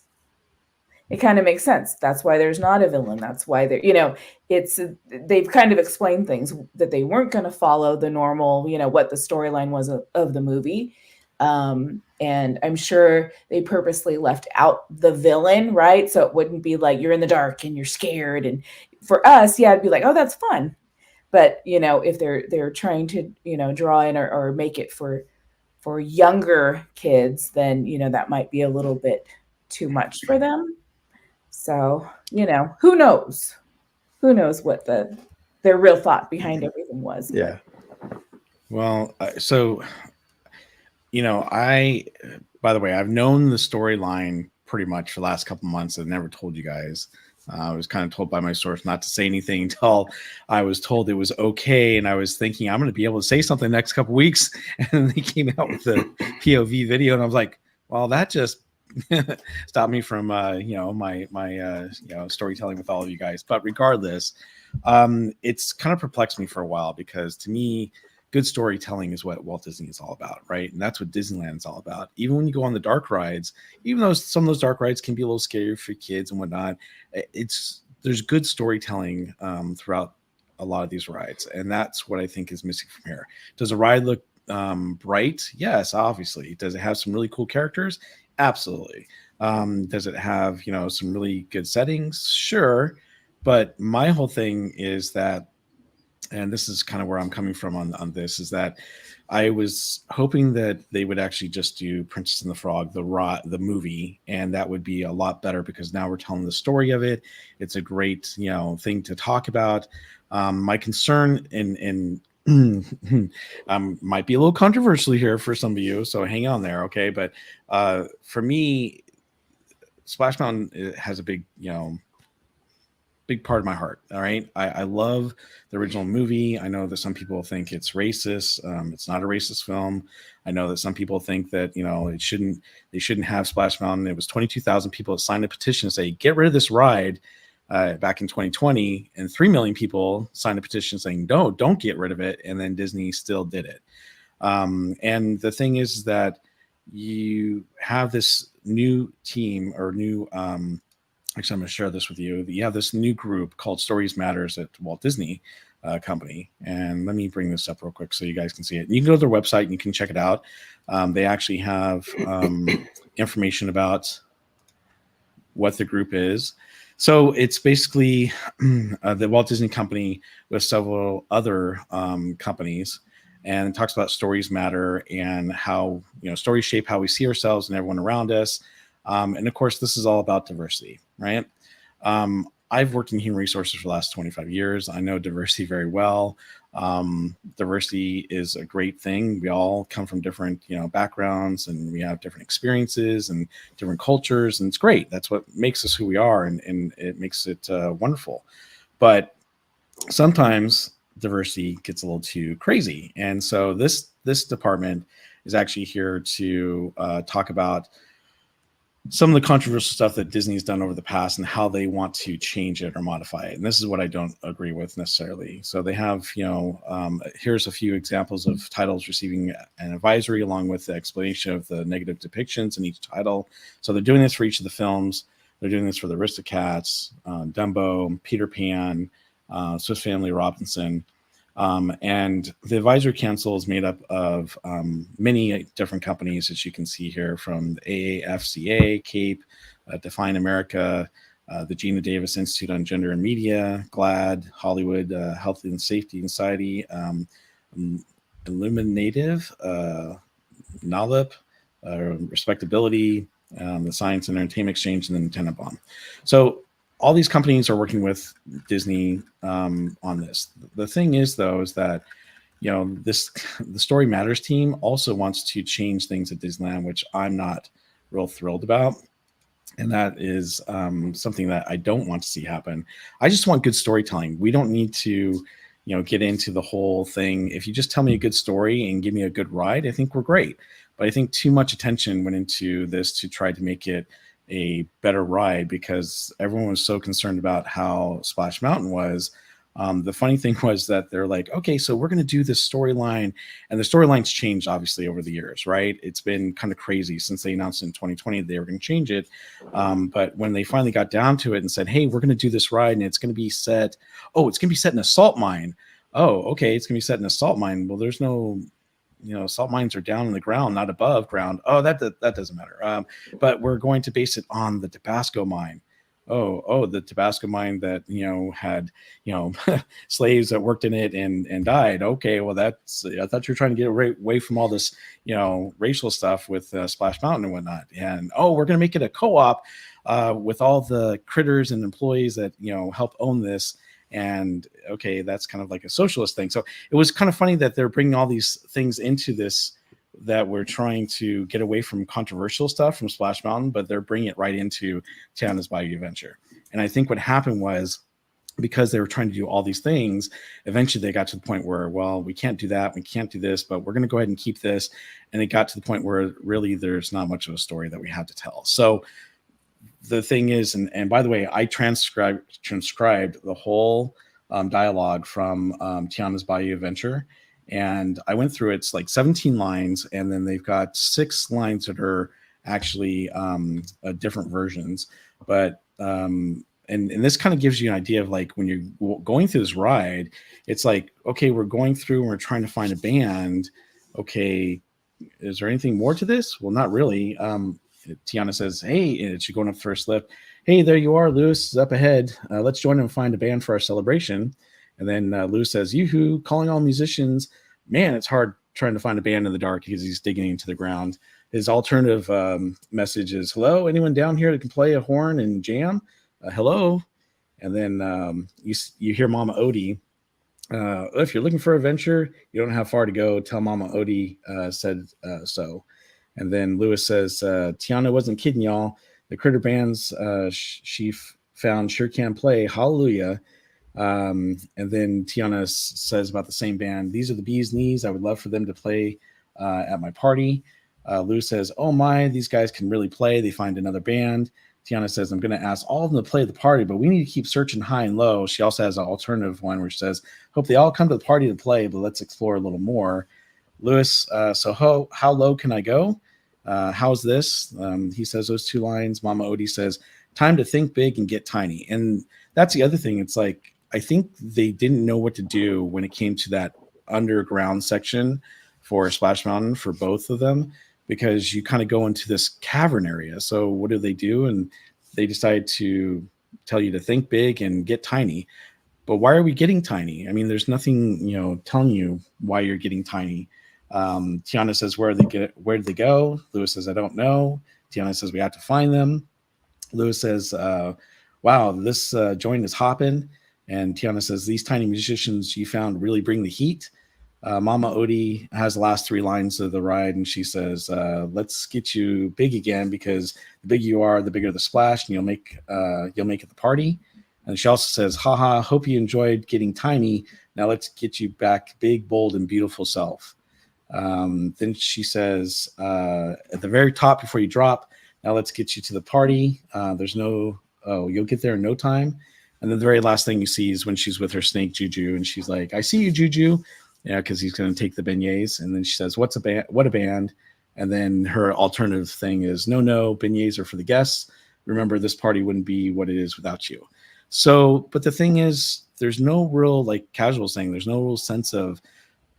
it kind of makes sense. That's why there's not a villain. That's why they're, they've kind of explained things that they weren't going to follow the normal, what the storyline was of the movie. And I'm sure they purposely left out the villain, right? So it wouldn't be like you're in the dark and you're scared. And for us, yeah, it'd be like, oh, that's fun. But if they're trying to draw in or make it for younger kids, then that might be a little bit too much for them. So who knows what their real thought behind everything was. Yeah. Well, so by the way, I've known the storyline pretty much for the last couple months. I've never told you guys. I was kind of told by my source not to say anything until I was told it was okay. And I was thinking I'm going to be able to say something the next couple weeks. And then they came out with the POV video. And I was like, well, that just stopped me from, my storytelling with all of you guys. But regardless, it's kind of perplexed me for a while, because to me, good storytelling is what Walt Disney is all about, right? And that's what Disneyland is all about. Even when you go on the dark rides, even though some of those dark rides can be a little scary for kids and whatnot, there's good storytelling throughout a lot of these rides, and that's what I think is missing from here. Does a ride look bright? Yes, obviously. Does it have some really cool characters? Absolutely. Does it have some really good settings? Sure. But my whole thing is that, and this is kind of where I'm coming from on this, is that I was hoping that they would actually just do Princess and the Frog, the movie, and that would be a lot better, because now we're telling the story of it. It's a great, thing to talk about. My concern in might be a little controversial here for some of you, so hang on there, okay? But for me, Splash Mountain has a big part of my heart. All right. I love the original movie. I know that some people think it's racist. It's not a racist film. I know that some people think that, they shouldn't have Splash Mountain. It was 22,000 people that signed a petition to say, get rid of this ride back in 2020. And 3 million people signed a petition saying, no, don't get rid of it. And then Disney still did it. And the thing is that you have this new team or new, actually, I'm going to share this with you. You have this new group called Stories Matters at Walt Disney Company. And let me bring this up real quick so you guys can see it. And you can go to their website and you can check it out. They actually have information about what the group is. So it's basically the Walt Disney Company with several other companies. And it talks about Stories Matter and how, stories shape how we see ourselves and everyone around us. And of course, this is all about diversity, right? I've worked in human resources for the last 25 years. I know diversity very well. Diversity is a great thing. We all come from different, backgrounds, and we have different experiences and different cultures, and it's great. That's what makes us who we are, and it makes it wonderful. But sometimes diversity gets a little too crazy, and so this department is actually here to talk about some of the controversial stuff that Disney's done over the past and how they want to change it or modify it. And this is what I don't agree with necessarily. So they have, here's a few examples of titles receiving an advisory along with the explanation of the negative depictions in each title. So they're doing this for each of the films. They're doing this for the Aristocats, Dumbo, Peter Pan, Swiss Family Robinson. And the advisory council is made up of many different companies, as you can see here, from the AAFCA, CAPE, Define America, the Gina Davis Institute on Gender and Media, GLAAD, Hollywood Health and Safety Society, Illuminative, NALIP, Respectability, the Science and Entertainment Exchange, and the Nintendo Bomb. So all these companies are working with Disney on this. The thing is, though, is that the Story Matters team also wants to change things at Disneyland, which I'm not real thrilled about, and that is something that I don't want to see happen. I just want good storytelling. We don't need to, get into the whole thing. If you just tell me a good story and give me a good ride, I think we're great. But I think too much attention went into this to try to make it a better ride, because everyone was so concerned about how Splash Mountain was. The funny thing was that they're like, okay, so we're going to do this storyline, and the storyline's changed obviously over the years, right? It's been kind of crazy since they announced in 2020 they were going to change it. But when they finally got down to it and said, hey, we're going to do this ride, and it's going to be set, it's going to be set in a salt mine. Oh, okay, it's going to be set in a salt mine. Well, there's no, salt mines are down in the ground, not above ground. Oh, that doesn't matter. But we're going to base it on the Tabasco mine. The Tabasco mine that had slaves that worked in it and died. Okay, well I thought you were trying to get away from all this racial stuff with Splash Mountain and whatnot. And we're gonna make it a co-op with all the critters and employees that help own this. And okay, that's kind of like a socialist thing. So it was kind of funny that they're bringing all these things into this, that we're trying to get away from controversial stuff from Splash Mountain, but they're bringing it right into Tiana's Bayou Adventure. And I think what happened was, because they were trying to do all these things, eventually they got to the point where, well, we can't do that, we can't do this, but we're going to go ahead and keep this. And it got to the point where really there's not much of a story that we had to tell. So the thing is, and by the way, I transcribed the whole dialogue from Tiana's Bayou Adventure. And I went through it's like 17 lines, and then they've got 6 lines that are actually different versions. But and this kind of gives you an idea of like when you're going through this ride, it's like, okay, we're going through and we're trying to find a band. Okay, is there anything more to this? Well, not really. Tiana says, hey, and she's going up first lift. Hey, there you are, Lewis is up ahead. Let's join and find a band for our celebration. And then Lewis says, yoo-hoo, calling all musicians. Man, it's hard trying to find a band in the dark because he's digging into the ground. His alternative message is, hello, anyone down here that can play a horn and jam? Hello. And then you hear Mama Odie. If you're looking for a venture, you don't have far to go. Tell Mama Odie said so. And then Lewis says, Tiana wasn't kidding y'all. The critter bands she found sure can play. Hallelujah. And then Tiana says about the same band, these are the bee's knees. I would love for them to play at my party. Lou says, oh my, these guys can really play. They find another band. Tiana says, I'm going to ask all of them to play the party, but we need to keep searching high and low. She also has an alternative one where she says, hope they all come to the party to play, but let's explore a little more. Lewis, so how low can I go? How's this? He says those 2 lines. Mama Odie says, time to think big and get tiny. And that's the other thing. It's like, I think they didn't know what to do when it came to that underground section for Splash Mountain for both of them, because you kind of go into this cavern area. So what do? And they decide to tell you to think big and get tiny. But why are we getting tiny? I mean, there's nothing, telling you why you're getting tiny. Tiana says, where did they go? Lewis says, I don't know. Tiana says, we have to find them. Lewis says, wow, this joint is hopping. And Tiana says, these tiny musicians you found really bring the heat. Mama Odie has the last 3 lines of the ride, and she says, let's get you big again, because the bigger you are, the bigger the splash, and you'll make it the party. And she also says, haha, hope you enjoyed getting tiny. Now let's get you back big, bold, and beautiful self. Then she says, at the very top before you drop, now let's get you to the party. You'll get there in no time. And then the very last thing you see is when she's with her snake Juju, and she's like, I see you, Juju. Yeah, because he's going to take the beignets. And then she says, what a band. And then her alternative thing is, no, beignets are for the guests. Remember, this party wouldn't be what it is without you. So, but the thing is, there's no real, like Casual saying, there's no real sense of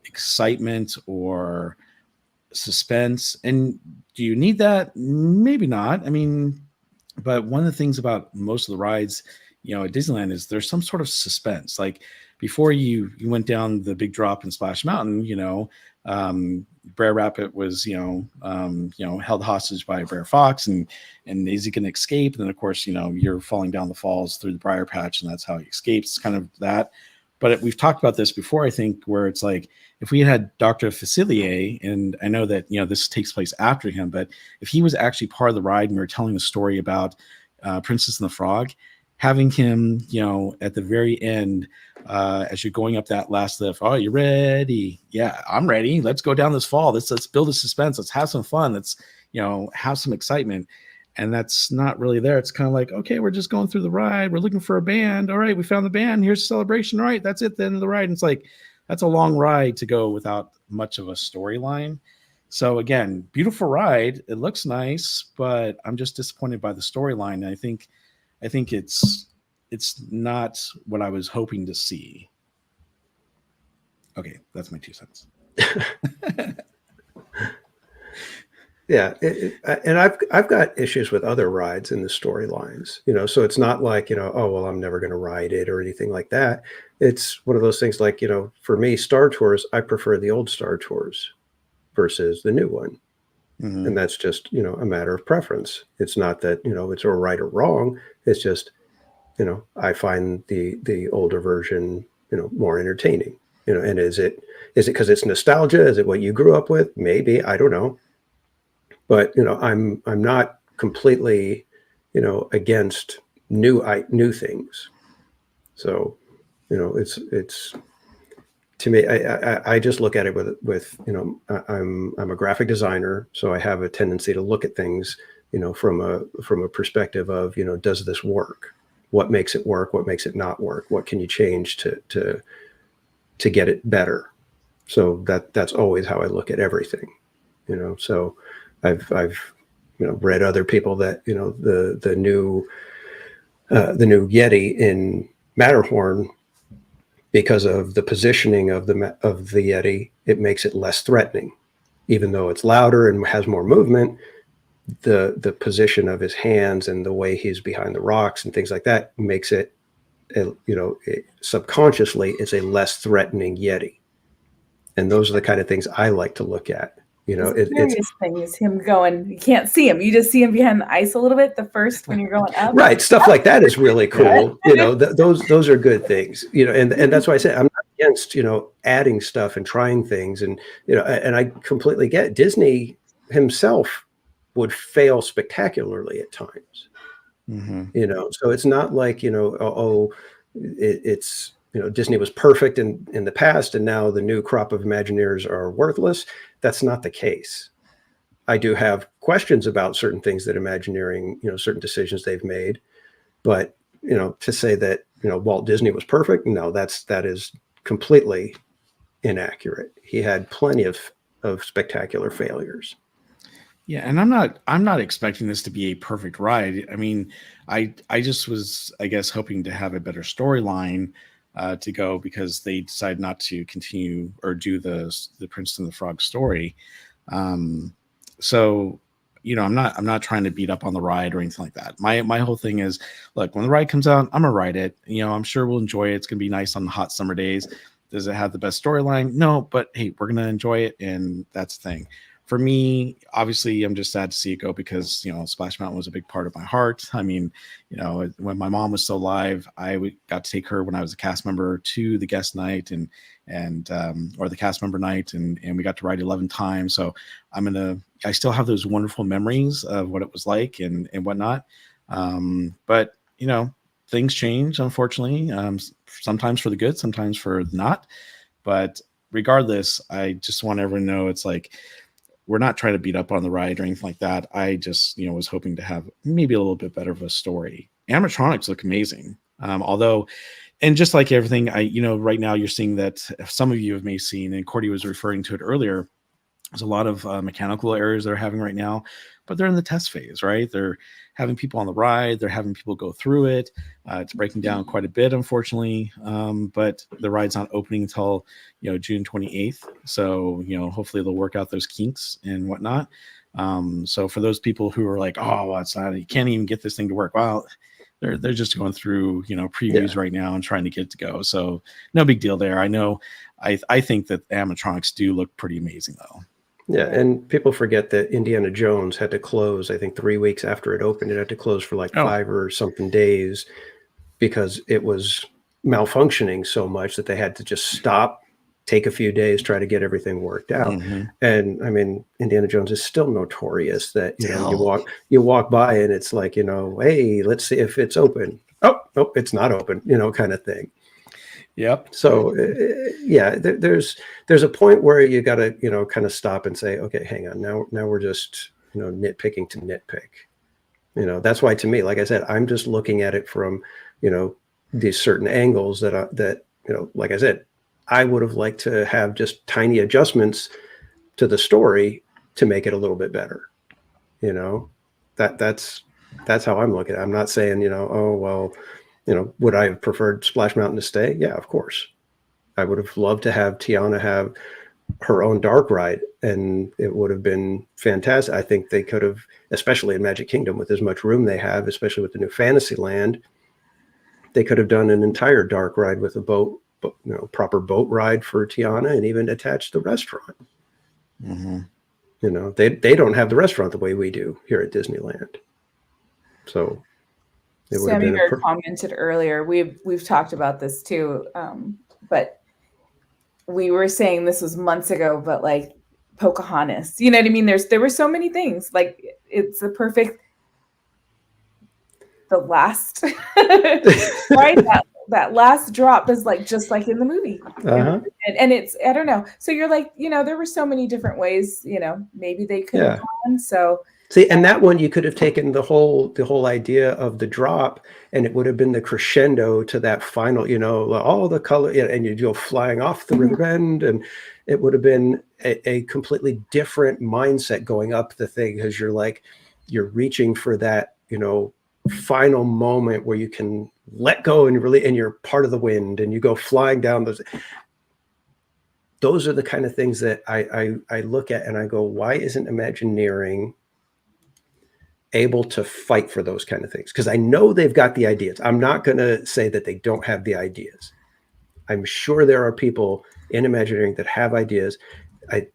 excitement or suspense. And do you need that? Maybe not. I mean, but one of the things about most of the rides, at Disneyland is there's some sort of suspense. Like before you went down the big drop in Splash Mountain, Brer Rabbit was, held hostage by a Brer Fox, and is he going to escape? And then of course, you're falling down the falls through the briar patch, and that's how he escapes. It's kind of that. But we've talked about this before, I think, where it's like, if we had Dr. Facilier, and I know that, this takes place after him, but if he was actually part of the ride and we were telling a story about Princess and the Frog, having him, at the very end, as you're going up that last lift, oh, you ready? Yeah, I'm ready. Let's go down this fall. Let's build a suspense. Let's have some fun. Let's, have some excitement. And that's not really there. It's kind of like, okay, we're just going through the ride. We're looking for a band. All right, we found the band. Here's a celebration. All right, that's it, the end of the ride. And it's like, that's a long ride to go without much of a storyline. So again, beautiful ride. It looks nice, but I'm just disappointed by the storyline. And I think it's not what I was hoping to see. Okay, that's my 2 cents. Yeah, and I've got issues with other rides in the storylines, so it's not like, oh, well, I'm never going to ride it or anything like that. It's one of those things like, for me, Star Tours, I prefer the old Star Tours versus the new one. Mm-hmm. And that's just, a matter of preference. It's not that, it's a right or wrong. It's just, I find the older version, more entertaining, and is it because it's nostalgia? Is it what you grew up with? Maybe, I don't know. But I'm not completely, against new things. So, it's to me, I just look at it with I'm a graphic designer, so I have a tendency to look at things, from a perspective of, does this work? What makes it work? What makes it not work? What can you change to get it better? So that's always how I look at everything, So I've read other people that the new Yeti in Matterhorn, because of the positioning of the Yeti, it makes it less threatening, even though it's louder and has more movement. The position of his hands and the way he's behind the rocks and things like that makes it, subconsciously, it's a less threatening Yeti. And those are the kind of things I like to look at. The curious thing is him going, you can't see him. You just see him behind the ice a little bit when you're going up. Right. Stuff like that is really cool. Those are good things, and that's why I say I'm not against, adding stuff and trying things. And, and I completely get it. Disney himself would fail spectacularly at times, so it's not like, it's, Disney was perfect in the past, and now the new crop of Imagineers are worthless. That's not the case. I do have questions about certain things that Imagineering, certain decisions they've made, but to say that Walt Disney was perfect, no, that is completely inaccurate. He had plenty of spectacular failures. Yeah, and I'm not expecting this to be a perfect ride. I mean, I just was, I guess, hoping to have a better storyline to go, because they decided not to continue or do the Princess and the Frog story. So, I'm not trying to beat up on the ride or anything like that. My whole thing is, look, when the ride comes out, I'm gonna ride it. I'm sure we'll enjoy it. It's gonna be nice on the hot summer days. Does it have the best storyline? No, but hey, we're gonna enjoy it, and that's the thing. For me, obviously, I'm just sad to see it go, because, Splash Mountain was a big part of my heart. I mean, when my mom was still alive, I got to take her when I was a cast member to the guest night and or the cast member night, and we got to ride 11 times. So I still have those wonderful memories of what it was like and whatnot. But things change, unfortunately. Sometimes for the good, sometimes for not. But regardless, I just want everyone to know, it's like, we're not trying to beat up on the ride or anything like that. I just, was hoping to have maybe a little bit better of a story. Animatronics look amazing. Although, and just like everything, right now you're seeing that some of you have may seen, and Cordy was referring to it earlier, there's a lot of mechanical errors they're having right now, but they're in the test phase, right? They're having people on the ride. They're having people go through it. It's breaking down quite a bit, unfortunately. But the ride's not opening until, June 28th. So, hopefully they'll work out those kinks and whatnot. So for those people who are like, oh, well, it's not, you can't even get this thing to work. Well, they're just going through, previews right now and trying to get it to go. So no big deal there. I know. I think that animatronics do look pretty amazing though. Yeah, and people forget that Indiana Jones had to close, I think 3 weeks after it opened. It had to close for like 5 or something days because it was malfunctioning so much that they had to just stop, take a few days, try to get everything worked out. And I mean, Indiana Jones is still notorious that, you walk by and it's like, hey, let's see if it's open. Oh, nope, it's not open, kind of thing. Yep. So there's a point where you got to, kind of stop and say, okay, hang on. Now we're just, nitpicking to nitpick. You know, that's why to me, like I said, I'm just looking at it from, you know, these certain angles that, you know, like I said, I would have liked to have just tiny adjustments to the story to make it a little bit better. You know, that's how I'm looking at it. I'm not saying, you know, oh, well, you know, would I have preferred Splash Mountain to stay? Yeah, of course. I would have loved to have Tiana have her own dark ride, and it would have been fantastic. I think they could have, especially in Magic Kingdom, with as much room they have, especially with the new Fantasyland, they could have done an entire dark ride with a boat, you know, proper boat ride for Tiana, and even attached the restaurant. Mm-hmm. You know, they don't have the restaurant the way we do here at Disneyland. So it would have Sammy been commented earlier. We've talked about this too, but we were saying this was months ago. But like Pocahontas, you know what I mean? There were so many things. Like it's the perfect, the last right that last drop is like just like in the movie. And it's, I don't know. So you're like, you know, there were so many different ways, you know, maybe they could have gone. So see, and that one you could have taken the whole idea of the drop, and it would have been the crescendo to that final, you know, all the color, and you'd go flying off the river bend, and it would have been a completely different mindset going up the thing, because you're reaching for that, you know, final moment where you can let go and really, and you're part of the wind, and you go flying down those are the kind of things that I look at and I go, why isn't Imagineering able to fight for those kind of things? Because I know they've got the ideas. I'm not going to say that they don't have the ideas. I'm sure there are people in Imagineering that have ideas. I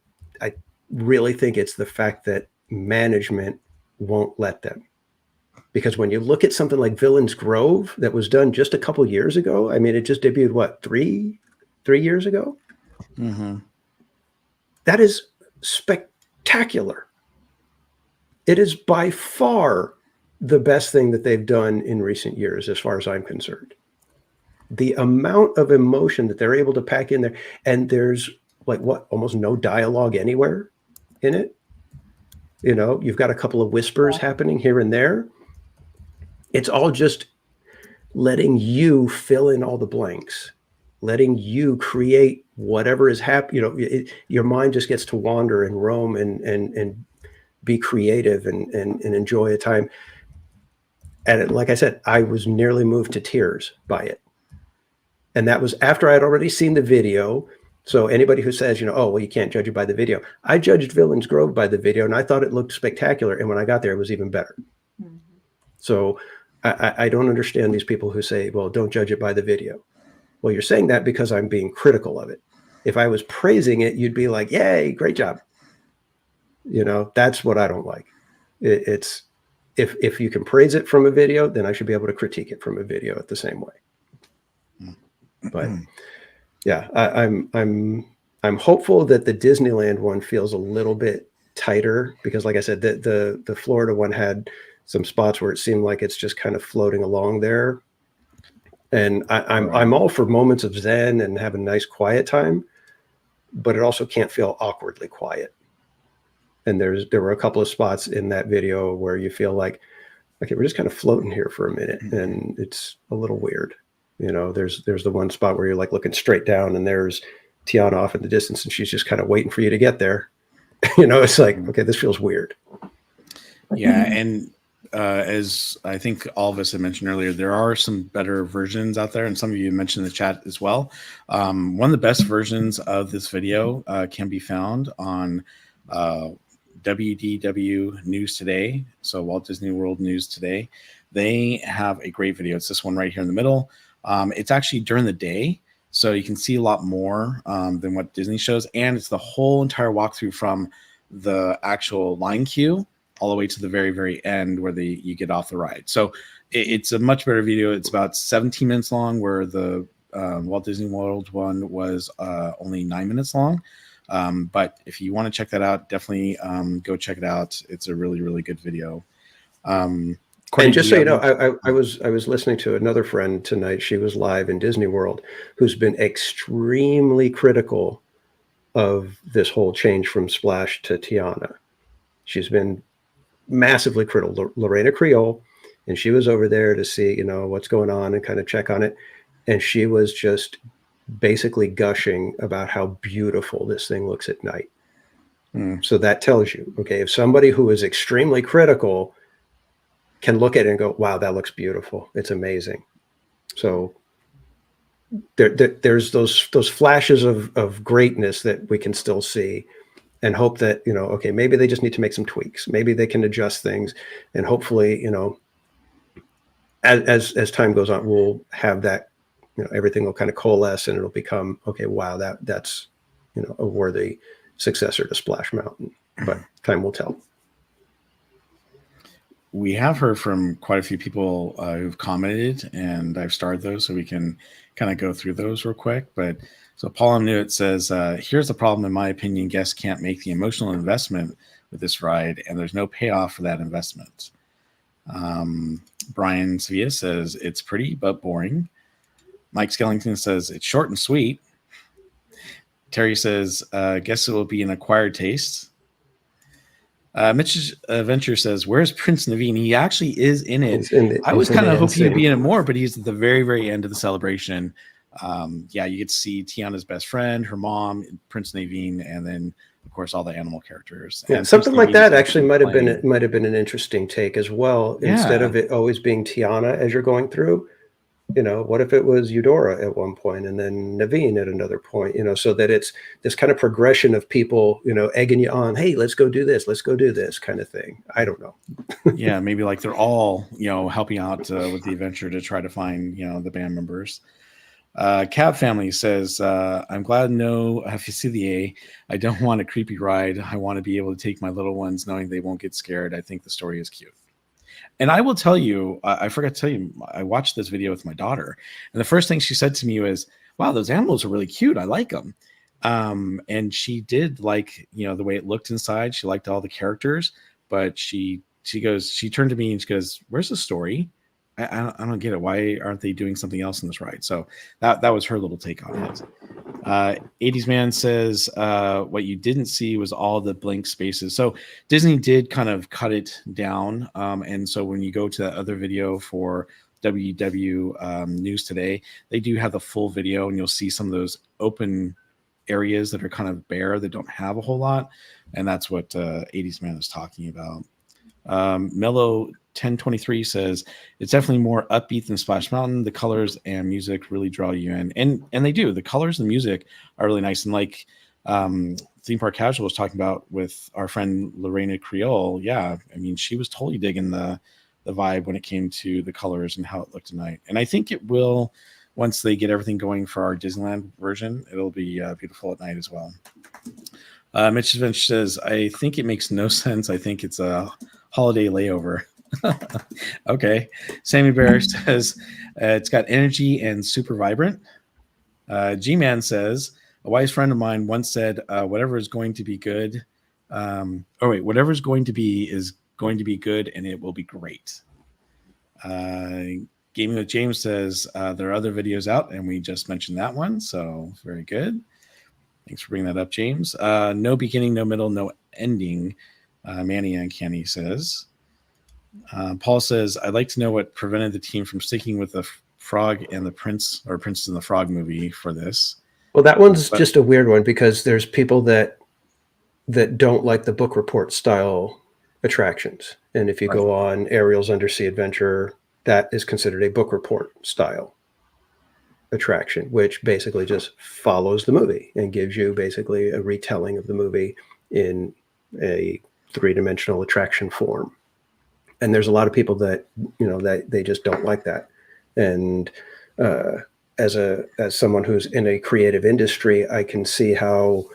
really think it's the fact that management won't let them. Because when you look at something like Villain's Grove that was done just a couple years ago, I mean, it just debuted, what, three years ago? Mm-hmm. That is spectacular. It is by far the best thing that they've done in recent years, as far as I'm concerned. The amount of emotion that they're able to pack in there, and there's like almost no dialogue anywhere in it. You know, you've got a couple of whispers happening here and there. It's all just letting you fill in all the blanks, letting you create whatever is happening. You know, your mind just gets to wander and roam and be creative and enjoy a time. And like I said, I was nearly moved to tears by it. And that was after I had already seen the video. So anybody who says, you know, oh, well, you can't judge it by the video. I judged Villain's Grove by the video, and I thought it looked spectacular. And when I got there, it was even better. Mm-hmm. So I don't understand these people who say, well, don't judge it by the video. Well, you're saying that because I'm being critical of it. If I was praising it, you'd be like, yay, great job. You know, that's what I don't like. It's if you can praise it from a video, then I should be able to critique it from a video at the same way. But yeah, I'm hopeful that the Disneyland one feels a little bit tighter, because like I said, the Florida one had some spots where it seemed like it's just kind of floating along there. And I'm all for moments of zen and have a nice quiet time, but it also can't feel awkwardly quiet. And there were a couple of spots in that video where you feel like, okay, we're just kind of floating here for a minute, and it's a little weird. You know, there's the one spot where you're like looking straight down, and there's Tiana off in the distance, and she's just kind of waiting for you to get there. You know, it's like, okay, this feels weird. Yeah, and as I think all of us had mentioned earlier, there are some better versions out there, and some of you mentioned in the chat as well. One of the best versions of this video can be found on WDW News Today, so Walt Disney World News Today. They have a great video. It's this one right here in the middle. It's actually during the day, so you can see a lot more than what Disney shows, and it's the whole entire walkthrough from the actual line queue all the way to the very, very end where you get off the ride. So it's a much better video. It's about 17 minutes long, where the Walt Disney World one was only 9 minutes long. But if you want to check that out, definitely go check it out. It's a really, really good video. Cordy, and just so you know, I was listening to another friend tonight. She was live in Disney World, who's been extremely critical of this whole change from Splash to Tiana. She's been massively critical, Lorena Creole, and she was over there to see, what's going on and kind of check on it. And she was just basically gushing about how beautiful this thing looks at night. So that tells you, okay, if somebody who is extremely critical can look at it and go, wow, that looks beautiful. It's amazing. So there's those flashes of greatness that we can still see, and hope that, okay, maybe they just need to make some tweaks. Maybe they can adjust things, and hopefully, as time goes on, we'll have that, everything will kind of coalesce and it'll become, okay, wow, that's, a worthy successor to Splash Mountain. But time will tell. We have heard from quite a few people who've commented, and I've starred those, so we can kind of go through those real quick. But so Paul Newt says, here's the problem. In my opinion, guests can't make the emotional investment with this ride, and there's no payoff for that investment. Brian Sevilla says, it's pretty but boring. Mike Skellington says, it's short and sweet. Terry says, guess it will be an acquired taste. Mitch's Venture says, where's Prince Naveen? He actually is in it. I was kind of hoping he'd be in it more, but he's at the very, very end of the celebration. You get to see Tiana's best friend, her mom, Prince Naveen, and then, of course, all the animal characters. Yeah, and something like that actually might have been an interesting take as well. Yeah. Instead of it always being Tiana as you're going through, what if it was Eudora at one point and then Naveen at another point, so that it's this kind of progression of people, egging you on, hey, let's go do this kind of thing. I don't know. Yeah, maybe like they're all, helping out with the adventure to try to find, the band members. Cab Family says, I'm glad no Facilier. I don't want a creepy ride. I want to be able to take my little ones knowing they won't get scared. I think the story is cute. And I will tell you, I forgot to tell you, I watched this video with my daughter, and the first thing she said to me was, wow, those animals are really cute. I like them. And she did like, the way it looked inside. She liked all the characters, but she turned to me and she goes, where's the story? I don't get it. Why aren't they doing something else in this ride? So that was her little take on it. 80s Man says, what you didn't see was all the blank spaces. So Disney did kind of cut it down. And so when you go to that other video for WW News Today, they do have the full video, and you'll see some of those open areas that are kind of bare that don't have a whole lot. And that's what 80s Man is talking about. Mellow 1023 says, it's definitely more upbeat than Splash Mountain. The colors and music really draw you in, and they do. The colors and music are really nice. And like Theme Park Casual was talking about with our friend Lorena Creole, yeah, I mean, she was totally digging the vibe when it came to the colors and how it looked tonight. And I think it will, once they get everything going for our Disneyland version, it'll be beautiful at night as well. Mitch Finch says, I think it makes no sense. I think it's a holiday layover. Okay. Sammy Bear says, it's got energy and super vibrant. G-Man says, a wise friend of mine once said, whatever is going to be good. Whatever is going to be is going to be good, and it will be great. Gaming with James says, there are other videos out, and we just mentioned that one. So very good. Thanks for bringing that up, James. No beginning, no middle, no ending. Manny Uncanny says. Paul says, I'd like to know what prevented the team from sticking with the Frog and the Prince, or Princess and the Frog movie for this. Well, that one's just a weird one because there's people that don't like the book report style attractions. And if you go on Ariel's Undersea Adventure, that is considered a book report style attraction, which basically just follows the movie and gives you basically a retelling of the movie in a three-dimensional attraction form. And there's a lot of people that, that they just don't like that. And as someone who's in a creative industry, I can see how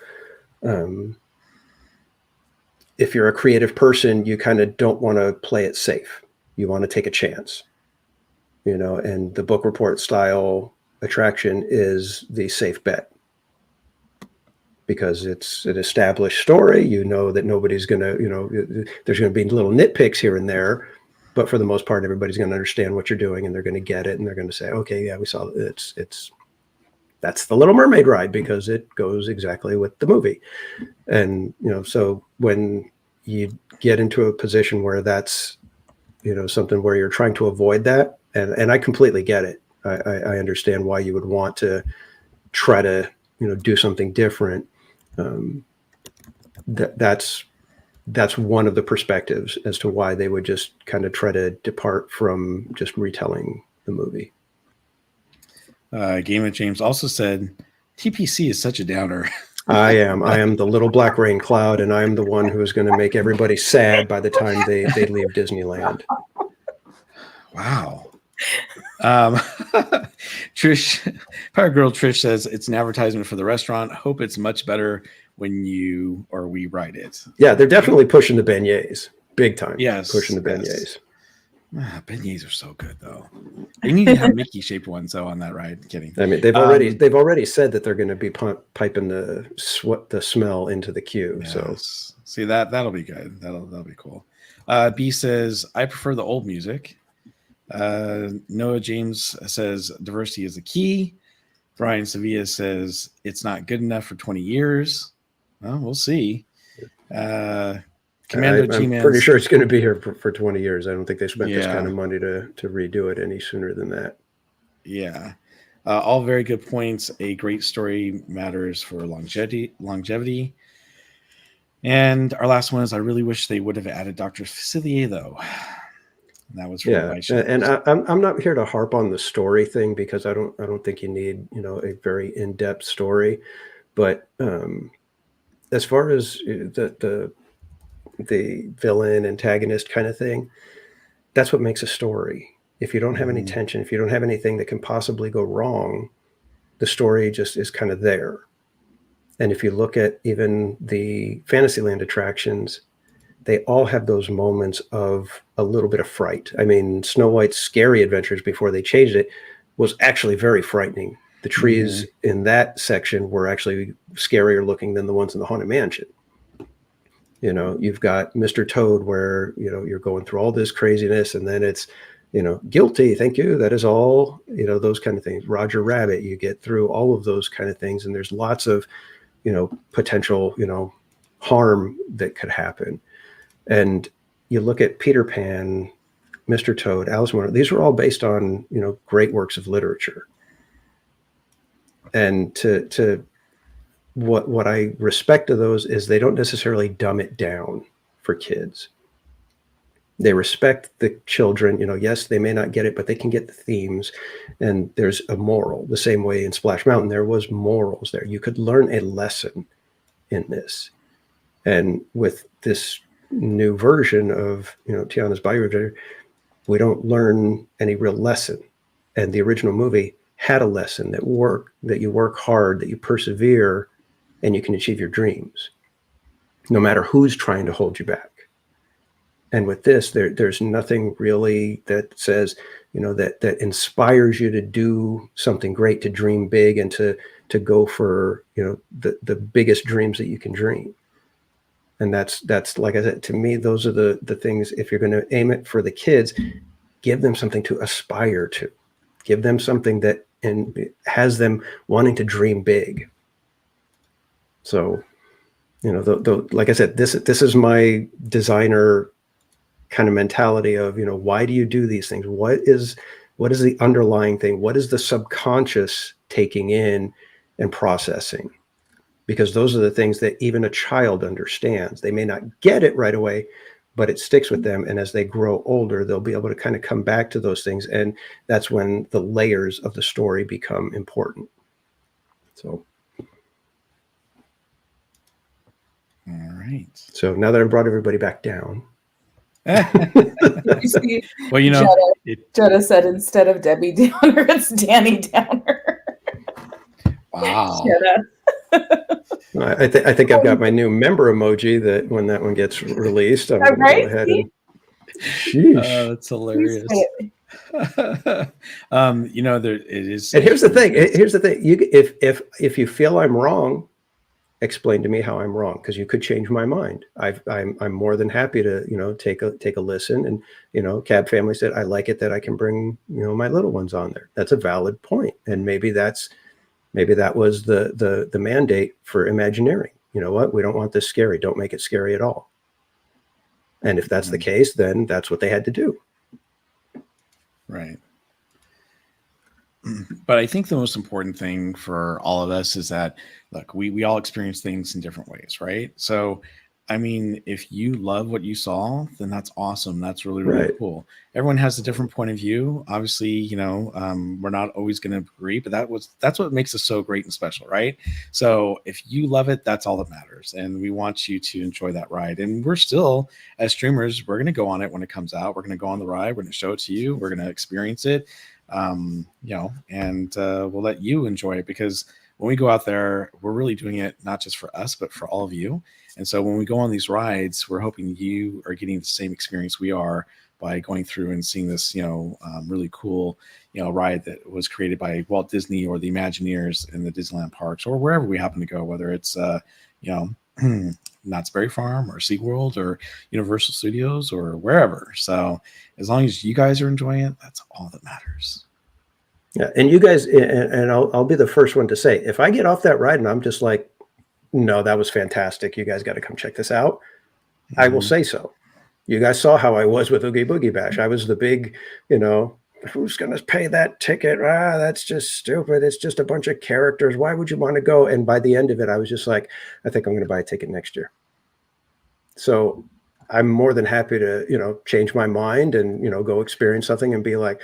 if you're a creative person, you kind of don't want to play it safe. You want to take a chance, and the book report style attraction is the safe bet because it's an established story. That nobody's going to, there's going to be little nitpicks here and there, but for the most part, everybody's going to understand what you're doing and they're going to get it. And they're going to say, okay, yeah, we saw it. That's the Little Mermaid ride because it goes exactly with the movie. And, so when you get into a position where that's, something where you're trying to avoid that. And I completely get it. I understand why you would want to try to, do something different. That's one of the perspectives as to why they would just kind of try to depart from just retelling the movie. Game of James also said, TPC is such a downer. I am the little black rain cloud, and I am the one who is going to make everybody sad by the time they leave Disneyland. Wow. Trish, Power Girl Trish says it's an advertisement for the restaurant. Hope it's much better when we write it. Yeah, they're definitely pushing the beignets big time. Yes, pushing the beignets. Beignets are so good though. They need to have Mickey shaped ones though on that ride. Kidding. I mean, they've already said that they're going to be piping the smell into the queue. Yes. So see that'll be good. That'll be cool. B says I prefer the old music. Noah James says diversity is the key. Brian Sevilla says it's not good enough for 20 years. Well, we'll see. I'm pretty sure it's going to be here for 20 years. I don't think they spent this kind of money to redo it any sooner than that. Yeah. All very good points. A great story matters for longevity. And our last one is I really wish they would have added Dr. Facilier, though. And that was and I'm not here to harp on the story thing because I don't think you need a very in-depth story, but as far as the villain antagonist kind of thing, that's what makes a story. If you don't have any tension, if you don't have anything that can possibly go wrong, the story just is kind of there. And if you look at even the Fantasyland attractions, they all have those moments of a little bit of fright. I mean, Snow White's Scary Adventures before they changed it was actually very frightening. The trees in that section were actually scarier looking than the ones in the Haunted Mansion. You've got Mr. Toad where, you're going through all this craziness and then it's, guilty. Thank you. That is all, those kind of things. Roger Rabbit, you get through all of those kind of things. And there's lots of, potential, harm that could happen. And you look at Peter Pan, Mr. Toad, Alice in Wonderland, these were all based on, great works of literature. And to what I respect of those is they don't necessarily dumb it down for kids. They respect the children. Yes, they may not get it, but they can get the themes. And there's a moral. The same way in Splash Mountain, there was morals there. You could learn a lesson in this. And with this new version of, Tiana's Bayou, we don't learn any real lesson. And the original movie had a lesson that you work hard, that you persevere, and you can achieve your dreams, no matter who's trying to hold you back. And with this, there's nothing really that says, that inspires you to do something great, to dream big, and to go for, the biggest dreams that you can dream. And that's like I said, to me, those are the things. If you're going to aim it for the kids, give them something to aspire to. Give them something that has them wanting to dream big. So, like I said, this is my designer kind of mentality of, why do you do these things? What is the underlying thing? What is the subconscious taking in and processing? Because those are the things that even a child understands. They may not get it right away, but it sticks with them. And as they grow older, they'll be able to kind of come back to those things. And that's when the layers of the story become important. So. All right. So now that I brought everybody back down. You see, well, Jetta said instead of Debbie Downer, it's Danny Downer. Wow. I think I've got my new member emoji that when that one gets released, I'm going to go ahead and. Sheesh. That's hilarious. There it is. And here's the thing. If you feel I'm wrong, explain to me how I'm wrong, because you could change my mind. I'm more than happy to take a listen. And Cab Family said I like it that I can bring my little ones on there. That's a valid point, and maybe that was the mandate for Imagineering. You know what? We don't want this scary. Don't make it scary at all. And if that's the case, then that's what they had to do. Right. But I think the most important thing for all of us is that, look, we all experience things in different ways, right? So, I mean, if you love what you saw, then that's awesome. That's really, really Right. cool. Everyone has a different point of view. Obviously, you know, we're not always going to agree, but that's what makes us so great and special, right? So if you love it, that's all that matters. And we want you to enjoy that ride. And we're still, as streamers, we're going to go on it when it comes out. We're going to go on the ride. We're going to show it to you. We're going to experience it. You know, and we'll let you enjoy it, because when we go out there, we're really doing it not just for us, but for all of you. And so when we go on these rides, we're hoping you are getting the same experience we are by going through and seeing this, you know, really cool, you know, ride that was created by Walt Disney or the Imagineers in the Disneyland parks, or wherever we happen to go, whether it's, you know, Knott's Berry Farm or SeaWorld or Universal Studios or wherever. So as long as you guys are enjoying it, that's all that matters. Yeah, and you guys, and I'll be the first one to say, if I get off that ride and I'm just like, no, that was fantastic, you guys got to come check this out, I will say so. You guys saw how I was with Oogie Boogie Bash. I was the big, you know, who's going to pay that ticket? That's just stupid. It's just a bunch of characters. Why would you want to go? And by the end of it, I was just like, I think I'm going to buy a ticket next year. So I'm more than happy to, you know, change my mind and, you know, go experience something and be like,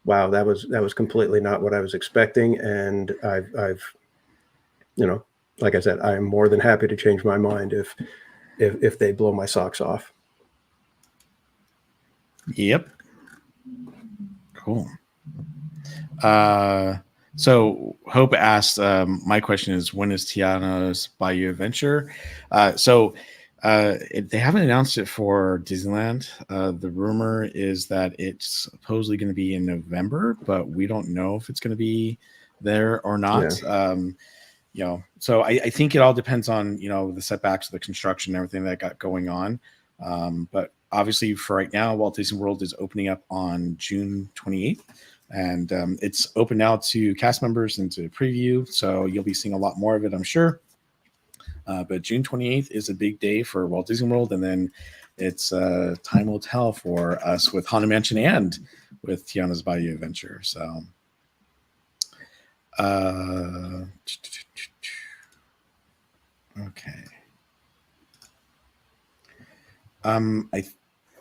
wow, that was completely not what I was expecting. And I've, you know, like I said, I am more than happy to change my mind if they blow my socks off. Yep. Cool. So Hope asked, my question is, when is Tiana's Bayou Adventure? They haven't announced it for Disneyland. The rumor is that it's supposedly going to be in November, but we don't know if it's going to be there or not. Yeah. You know, so I think it all depends on, you know, the setbacks of the construction and everything that got going on. But obviously for right now, Walt Disney World is opening up on June 28th. And it's open now to cast members and to preview. So you'll be seeing a lot more of it, I'm sure. But June 28th is a big day for Walt Disney World. And then it's time will tell for us with Haunted Mansion and with Tiana's Bayou Adventure. So okay. I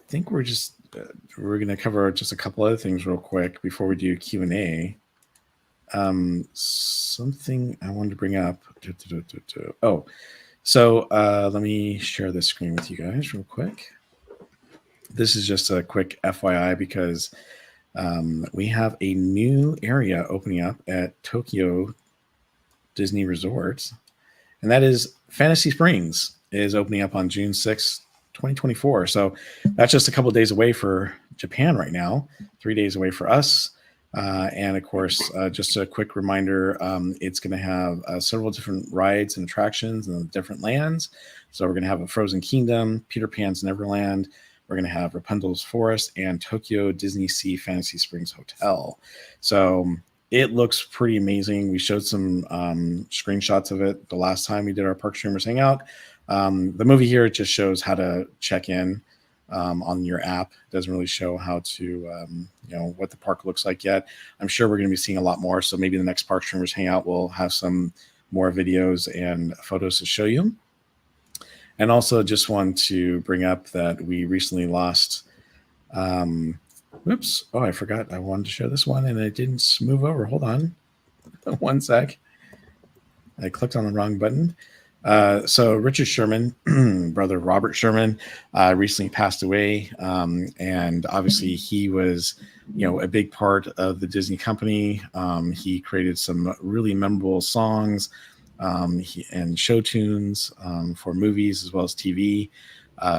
think we're going to cover just a couple other things real quick before we do Q&A. Something I wanted to bring up. Oh, so let me share this screen with you guys real quick. This is just a quick FYI because we have a new area opening up at Tokyo Disney Resorts, and that is Fantasy Springs is opening up on June 6th, 2024. So that's just a couple of days away for Japan right now, 3 days away for us. And of course, just a quick reminder, it's going to have several different rides and attractions in different lands. So we're going to have a Frozen Kingdom, Peter Pan's Neverland. We're going to have Rapunzel's Forest and Tokyo Disney Sea Fantasy Springs Hotel. So it looks pretty amazing. We showed some screenshots of it the last time we did our Park Streamers Hangout. The movie here just shows how to check in on your app. It doesn't really show how to, you know, what the park looks like yet. I'm sure we're going to be seeing a lot more. So maybe the next Park Streamers Hangout will have some more videos and photos to show you. And also just want to bring up that we recently lost, whoops. Oh, I forgot. I wanted to show this one and it didn't move over. Hold on 1 sec. I clicked on the wrong button. So Richard Sherman, brother Robert Sherman, recently passed away. And obviously he was, you know, a big part of the Disney company. He created some really memorable songs and show tunes for movies as well as TV.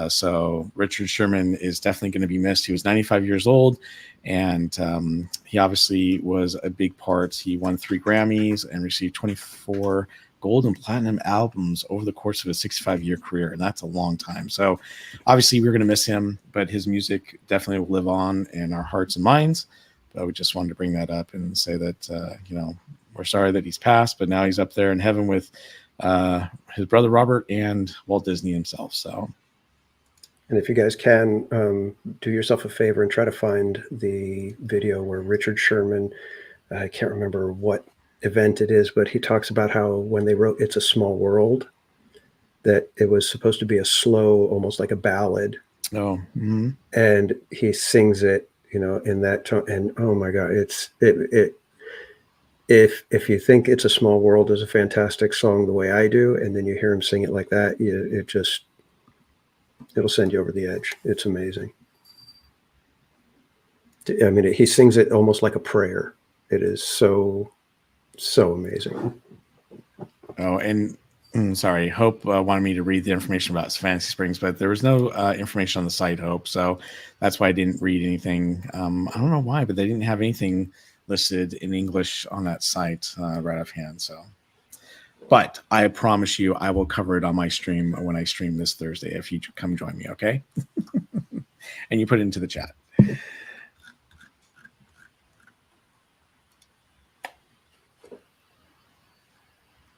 So Richard Sherman is definitely going to be missed. He was 95 years old, and he obviously was a big part. He won 3 Grammys and received 24 gold and platinum albums over the course of a 65-year career, and that's a long time. So obviously we're going to miss him, but his music definitely will live on in our hearts and minds. But we just wanted to bring that up and say that, you know, we're sorry that he's passed, but now he's up there in heaven with his brother Robert and Walt Disney himself. So And if you guys can, do yourself a favor and try to find the video where Richard Sherman, I can't remember what event it is, but he talks about how when they wrote It's a Small World, that it was supposed to be a slow, almost like a ballad. Oh, mm-hmm. And he sings it, in that tone. And oh my God, if you think It's a Small World is a fantastic song the way I do, and then you hear him sing it like that, it'll send you over the edge. It's amazing. I mean, he sings it almost like a prayer. It is so amazing. Oh, and sorry, Hope wanted me to read the information about Fantasy Springs, but there was no information on the site, Hope. So that's why I didn't read anything. I don't know why, but they didn't have anything listed in English on that site right offhand. So, but I promise you, I will cover it on my stream when I stream this Thursday. If you come join me, okay? And you put it into the chat.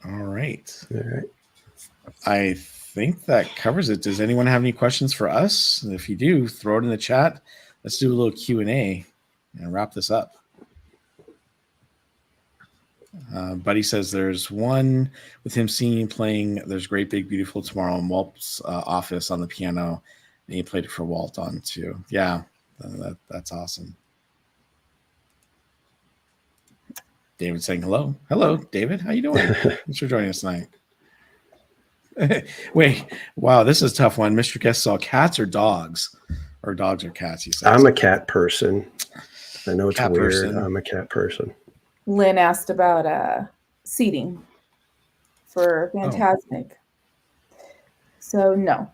All right. I think that covers it. Does anyone have any questions for us? And if you do, throw it in the chat. Let's do a little Q&A and wrap this up. Buddy says there's one with him singing, playing There's Great Big Beautiful Tomorrow in Walt's office on the piano. And he played it for Walt on too. Yeah, that's awesome. David saying hello. Hello, David. How you doing? Thanks for joining us tonight. Wait, wow, this is a tough one. Mr. Guest saw cats or dogs? Or dogs or cats, he says. I'm a cat person. I know it's Cat weird. person. I'm a cat person. Lynn asked about seating for Fantasmic. So no.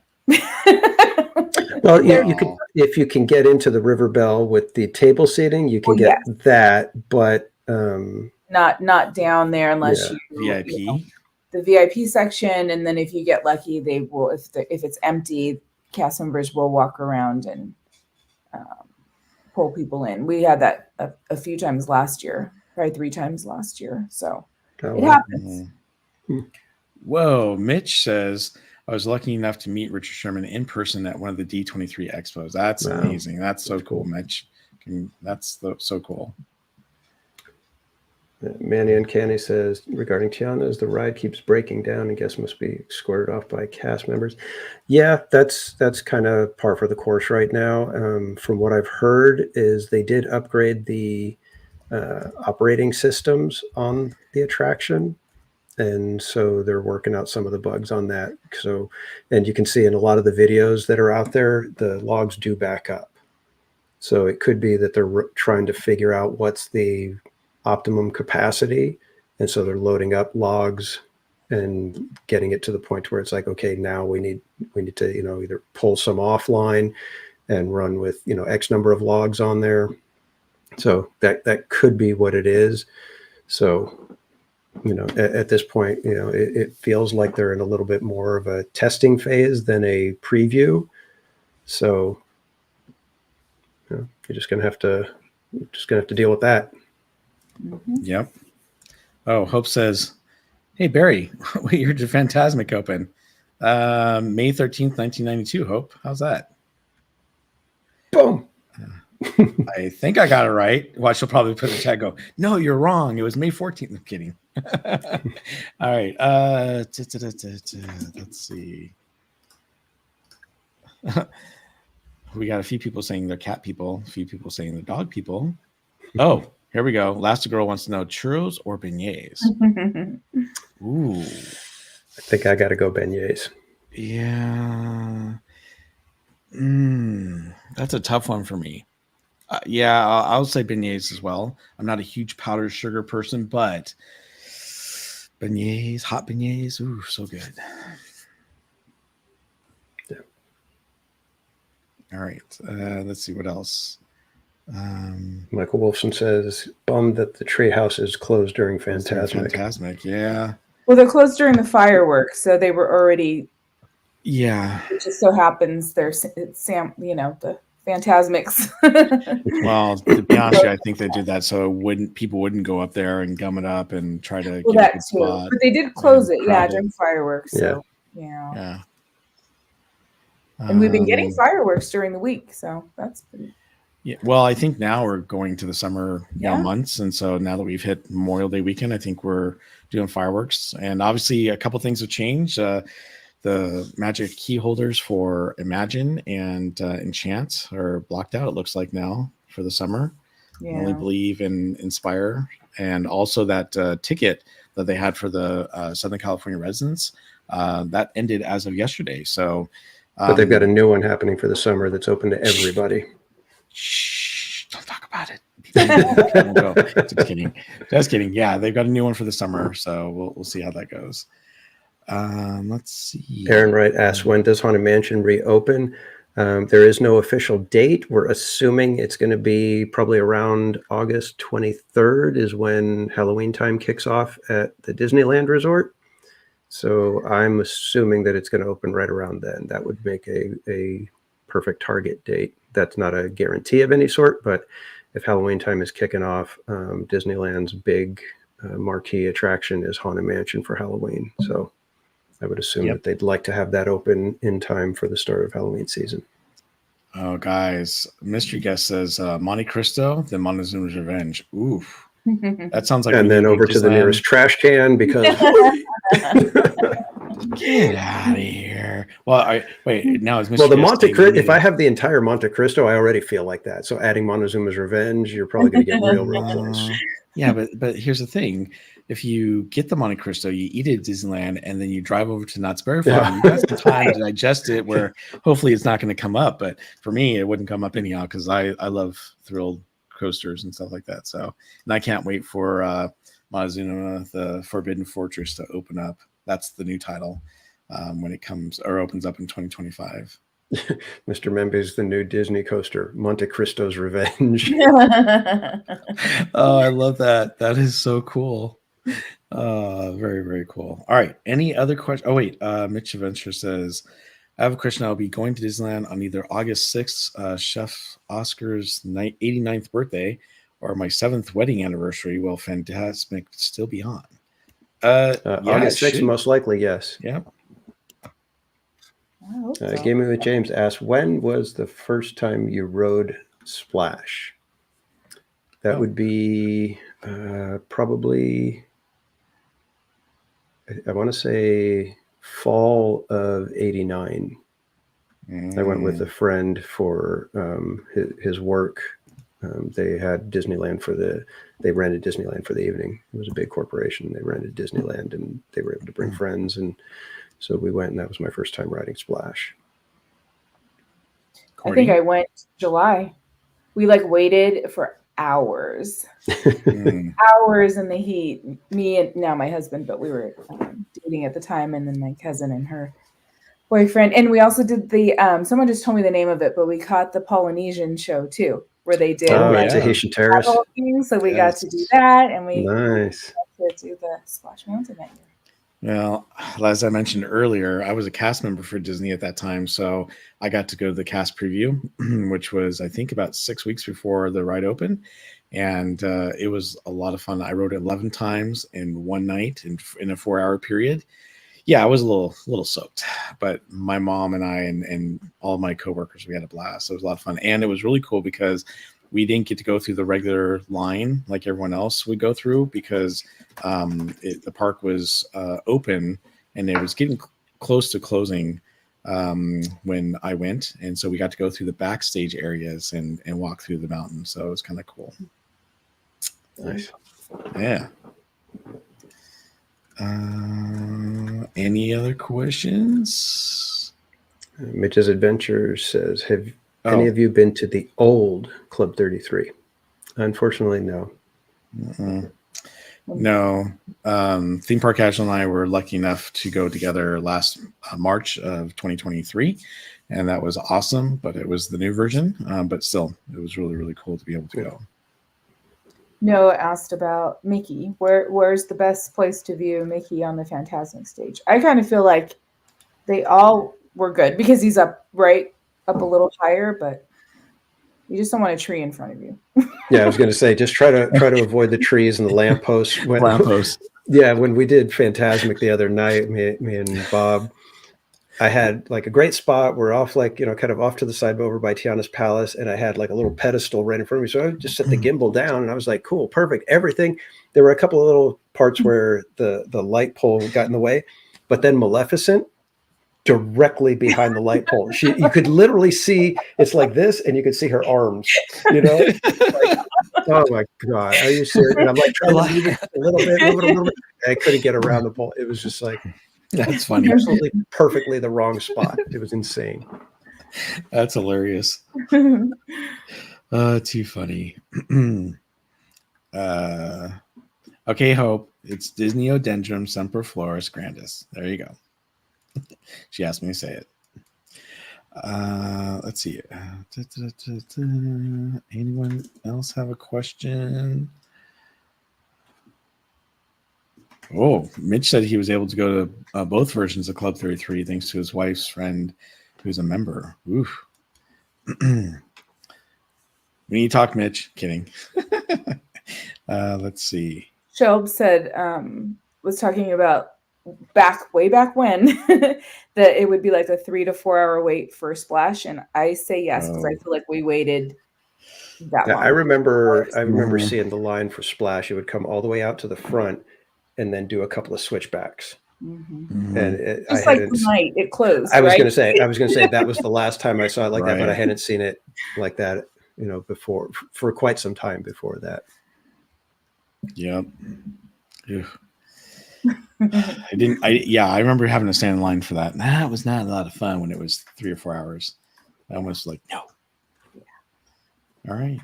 Well, you could, if you can get into the River Bell with the table seating, you can get that, but not down there unless you VIP. The VIP section, and then if you get lucky, they will. If it's empty, cast members will walk around and pull people in. We had that a few times last year, probably 3 times last year. So it happens. Whoa, Mitch says I was lucky enough to meet Richard Sherman in person at one of the D23 expos. That's amazing. That's so cool, Mitch. That's so cool. Manny Uncanny says, regarding Tiana, as the ride keeps breaking down and guests must be squared off by cast members. Yeah, that's kind of par for the course right now. From what I've heard is they did upgrade the operating systems on the attraction. And so they're working out some of the bugs on that. So, and you can see in a lot of the videos that are out there, the logs do back up. So it could be that they're trying to figure out what's the optimum capacity, and so they're loading up logs and getting it to the point where it's like, okay, now we need to either pull some offline and run with X number of logs on there. So that could be what it is. So at this point, it feels like they're in a little bit more of a testing phase than a preview. So you're just gonna have to deal with that. Mm-hmm. Yep. Oh, Hope says, hey, Barry, we heard your Fantasmic open. May 13th, 1992, Hope. How's that? Boom. I think I got it right. Well, she'll probably put in the chat go, no, you're wrong. It was May 14th. I'm kidding. All right. Let's see. We got a few people saying they're cat people, a few people saying they're dog people. Oh, here we go. Last girl wants to know churros or beignets. Ooh. I think I got to go beignets. Yeah. That's a tough one for me. Yeah, I'll say beignets as well. I'm not a huge powdered sugar person, but beignets, hot beignets, ooh, so good. Yeah. All right. Let's see what else. Michael Wolfson says, bummed that the treehouse is closed during Fantasmic. Fantasmic, yeah. Well, they're closed during the fireworks, so they were already. Yeah. It just so happens there's the Fantasmics. Well, to be honest, I think they did that so people wouldn't go up there and gum it up and try to get a good spot. But they did close it, during fireworks. So yeah. And we've been getting fireworks during the week, so that's pretty. Yeah, well, I think now we're going to the summer months, and so now that we've hit Memorial Day weekend, I think we're doing fireworks. And obviously, a couple things have changed. The magic key holders for Imagine and Enchant are blocked out. It looks like now for the summer. Yeah. I only believe in Inspire, and also that ticket that they had for the Southern California residents that ended as of yesterday. So, but they've got a new one happening for the summer that's open to everybody. Shh! Don't talk about it. Won't go. Just kidding. Just kidding. Yeah, they've got a new one for the summer, so we'll see how that goes. Let's see. Aaron Wright asks, when does Haunted Mansion reopen? There is no official date. We're assuming it's going to be probably around August 23rd is when Halloween time kicks off at the Disneyland Resort. So I'm assuming that it's going to open right around then. That would make a perfect target date. That's not a guarantee of any sort, but if Halloween time is kicking off, Disneyland's big marquee attraction is Haunted Mansion for Halloween. So I would assume that they'd like to have that open in time for the start of Halloween season. Oh, guys, mystery guest says Monte Cristo, then Montezuma's Revenge. Oof, that sounds like. And then over to the nearest trash can because. Get out of here! Well, wait. Now is well the Monte Cristo. If I have the entire Monte Cristo, I already feel like that. So adding Montezuma's Revenge, you're probably going to get real close. Yeah, but here's the thing: if you get the Monte Cristo, you eat it at Disneyland, and then you drive over to Knott's Berry Farm, you got some time to digest it. Where hopefully it's not going to come up, but for me, it wouldn't come up anyhow because I love thrilled coasters and stuff like that. So, and I can't wait for Montezuma, the Forbidden Fortress, to open up. That's the new title when it comes or opens up in 2025. Mr. Membe's the new Disney coaster, Monte Cristo's Revenge. Oh, I love that. That is so cool. Very, very cool. All right. Any other questions? Oh, wait. Mitch Adventure says, I have a question. I'll be going to Disneyland on either August 6th, Chef Oscar's 89th birthday, or my 7th wedding anniversary. Will Fantasmic still be on? August 6th, most likely, yes. Yeah. Gaming with James asks, when was the first time you rode Splash? That would be probably, I want to say fall of '89. I went with a friend for his work. They had Disneyland they rented Disneyland for the evening. It was a big corporation. They rented Disneyland and they were able to bring friends. And so we went, and that was my first time riding Splash. Cordy? I think I went July. We waited for hours, hours in the heat. Me and now my husband, but we were dating at the time, and then my cousin and her boyfriend. And we also did the, someone just told me the name of it, but we caught the Polynesian show too, where they did Tahitian Terrace. So we got to do that, and we got to do the Splash Mountain that year. Well, as I mentioned earlier, I was a cast member for Disney at that time, so I got to go to the cast preview, which was, I think, about 6 weeks before the ride opened, and it was a lot of fun. I rode it 11 times in one night in a 4-hour period. Yeah, I was a little soaked, but my mom and I and all my coworkers, we had a blast. So it was a lot of fun, and it was really cool because we didn't get to go through the regular line like everyone else would go through because the park was open and it was getting close to closing when I went. And so we got to go through the backstage areas and walk through the mountain. So it was kind of cool. Nice. Yeah. Any other questions? Mitch's Adventure says, have any of you been to the old Club 33? Unfortunately, no. No. Theme Park Casual and I were lucky enough to go together last March of 2023, and that was awesome, but it was the new version. But still, it was really, really cool to be able to go. Noah asked about Mickey. Where's the best place to view Mickey on the Fantasmic stage? I kind of feel like they all were good because he's up a little higher, but you just don't want a tree in front of you. Yeah, I was going to say, just try to avoid the trees and the lampposts. Lampposts. Yeah, when we did Fantasmic the other night, me and Bob, I had like a great spot. We're off, like, kind of off to the side over by Tiana's palace. And I had like a little pedestal right in front of me. So I would just set the gimbal down and I was like, cool, perfect. Everything. There were a couple of little parts where the light pole got in the way, but then Maleficent directly behind the light pole. You could literally see, it's like this, and you could see her arms, Like, oh my God. Are you serious? And I'm like trying to move it a little bit. I couldn't get around the pole. It was just like, That's funny. absolutely perfectly the wrong spot. It was insane. That's hilarious. Too funny. Okay, Hope. It's Disney Odendrum Semper Floris Grandis. There you go. She asked me to say it. Let's see. Anyone else have a question? Oh, Mitch said he was able to go to both versions of Club 33 thanks to his wife's friend who's a member. Oof. We need to talk, Mitch. Kidding. Let's see. Shelb said, was talking about way back when, that it would be like a 3 to 4 hour wait for Splash. And I say yes, because I feel like we waited that long. I remember seeing the line for Splash. It would come all the way out to the front and then do a couple of switchbacks. Mm-hmm. And just like the night it closed. I was right? going to say that was the last time I saw it like that, but I Right. hadn't seen it like that, before, for quite some time before that. Yep. Ew. I remember having to stand in line for that. That was not a lot of fun when it was 3 or 4 hours. I almost like, no. Yeah. All right.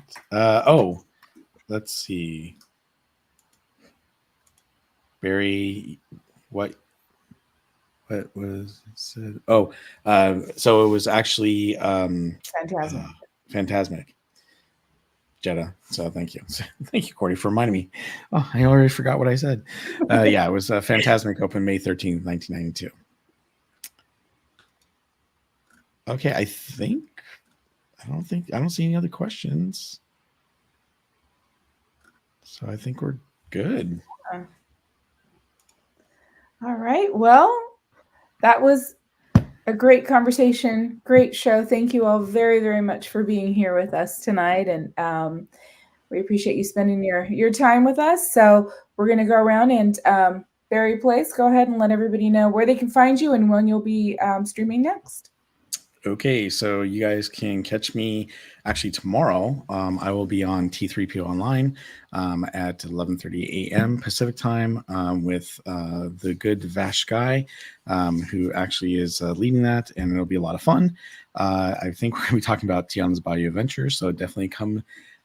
Let's see. Barry, what was said? So it was actually Fantasmic. Jetta. So thank you. Thank you, Cordy, for reminding me. Oh, I already forgot what I said. It was Fantasmic open May 13th, 1992. Okay, I don't see any other questions. So I think we're good. All right. Well, that was a great conversation, great show. Thank you all very, very much for being here with us tonight. And we appreciate you spending your time with us. So we're going to go around and Barry Place, go ahead and let everybody know where they can find you and when you'll be streaming next. Okay, so you guys can catch me actually tomorrow. I will be on T3PO Online at 11:30 a.m. Pacific time with the good Vash guy who actually is leading that, and it'll be a lot of fun. I think we're going to be talking about Tiana's Bayou Adventures, so definitely come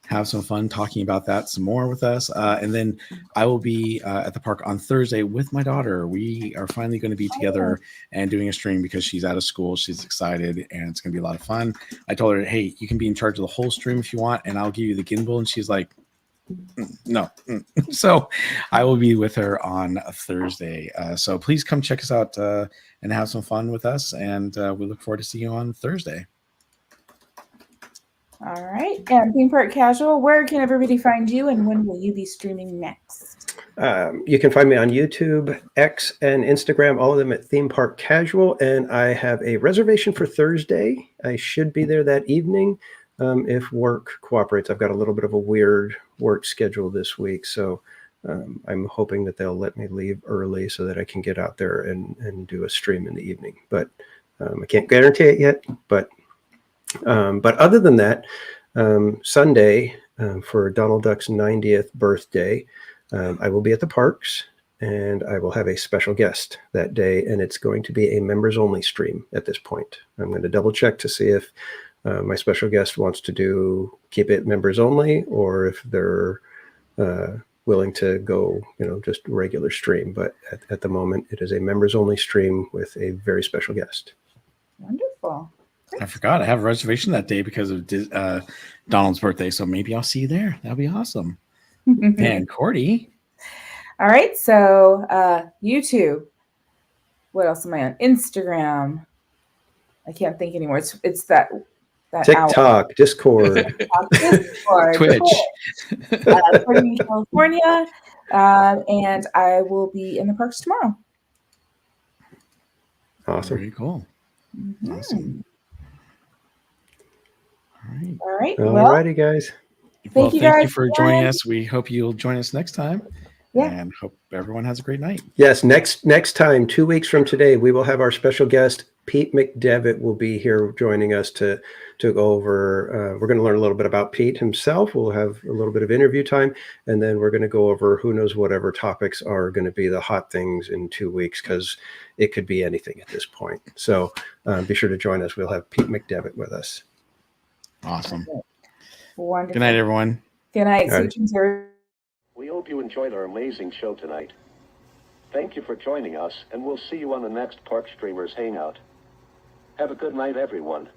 have some fun talking about that some more with us. And then I will be at the park on Thursday with my daughter. We are finally going to be together and doing a stream because she's out of school. She's excited and it's going to be a lot of fun. I told her, hey, you can be in charge of the whole stream if you want, and I'll give you the gimbal. And she's like, no. So I will be with her on a Thursday. So please come check us out and have some fun with us. And we look forward to seeing you on Thursday. All right. And Theme Park Casual, where can everybody find you and when will you be streaming next? You can find me on YouTube, X, and Instagram, all of them at Theme Park Casual. And I have a reservation for Thursday. I should be there that evening if work cooperates. I've got a little bit of a weird work schedule this week. So I'm hoping that they'll let me leave early so that I can get out there and do a stream in the evening. But I can't guarantee it yet. But other than that, Sunday for Donald Duck's 90th birthday, I will be at the parks and I will have a special guest that day. And it's going to be a members only stream at this point. I'm going to double check to see if my special guest wants to keep it members only or if they're willing to go, just regular stream. But at the moment, it is a members only stream with a very special guest. Wonderful. I forgot I have a reservation that day because of Donald's birthday. So maybe I'll see you there. That'll be awesome. And Cordy. All right. So YouTube. What else am I on? Instagram. I can't think anymore. It's that TikTok, hour. Discord. Twitch. In California. And I will be in the parks tomorrow. Awesome. Very cool. Awesome. All right. All right. All Well, righty, guys. thank you Thank guys you for joining us. We hope you'll join us next time. Yeah. And hope everyone has a great night. Yes, next time, 2 weeks from today, we will have our special guest, Pete McDevitt, will be here joining us to go over. We're going to learn a little bit about Pete himself. We'll have a little bit of interview time, and then we're going to go over who knows whatever topics are going to be the hot things in 2 weeks, because it could be anything at this point. So be sure to join us. We'll have Pete McDevitt with us. Awesome. Wonderful. Good night, everyone. Good night. All right. Sweet dreams, everyone. We hope you enjoyed our amazing show tonight. Thank you for joining us, and we'll see you on the next Park Streamers Hangout. Have a good night, everyone.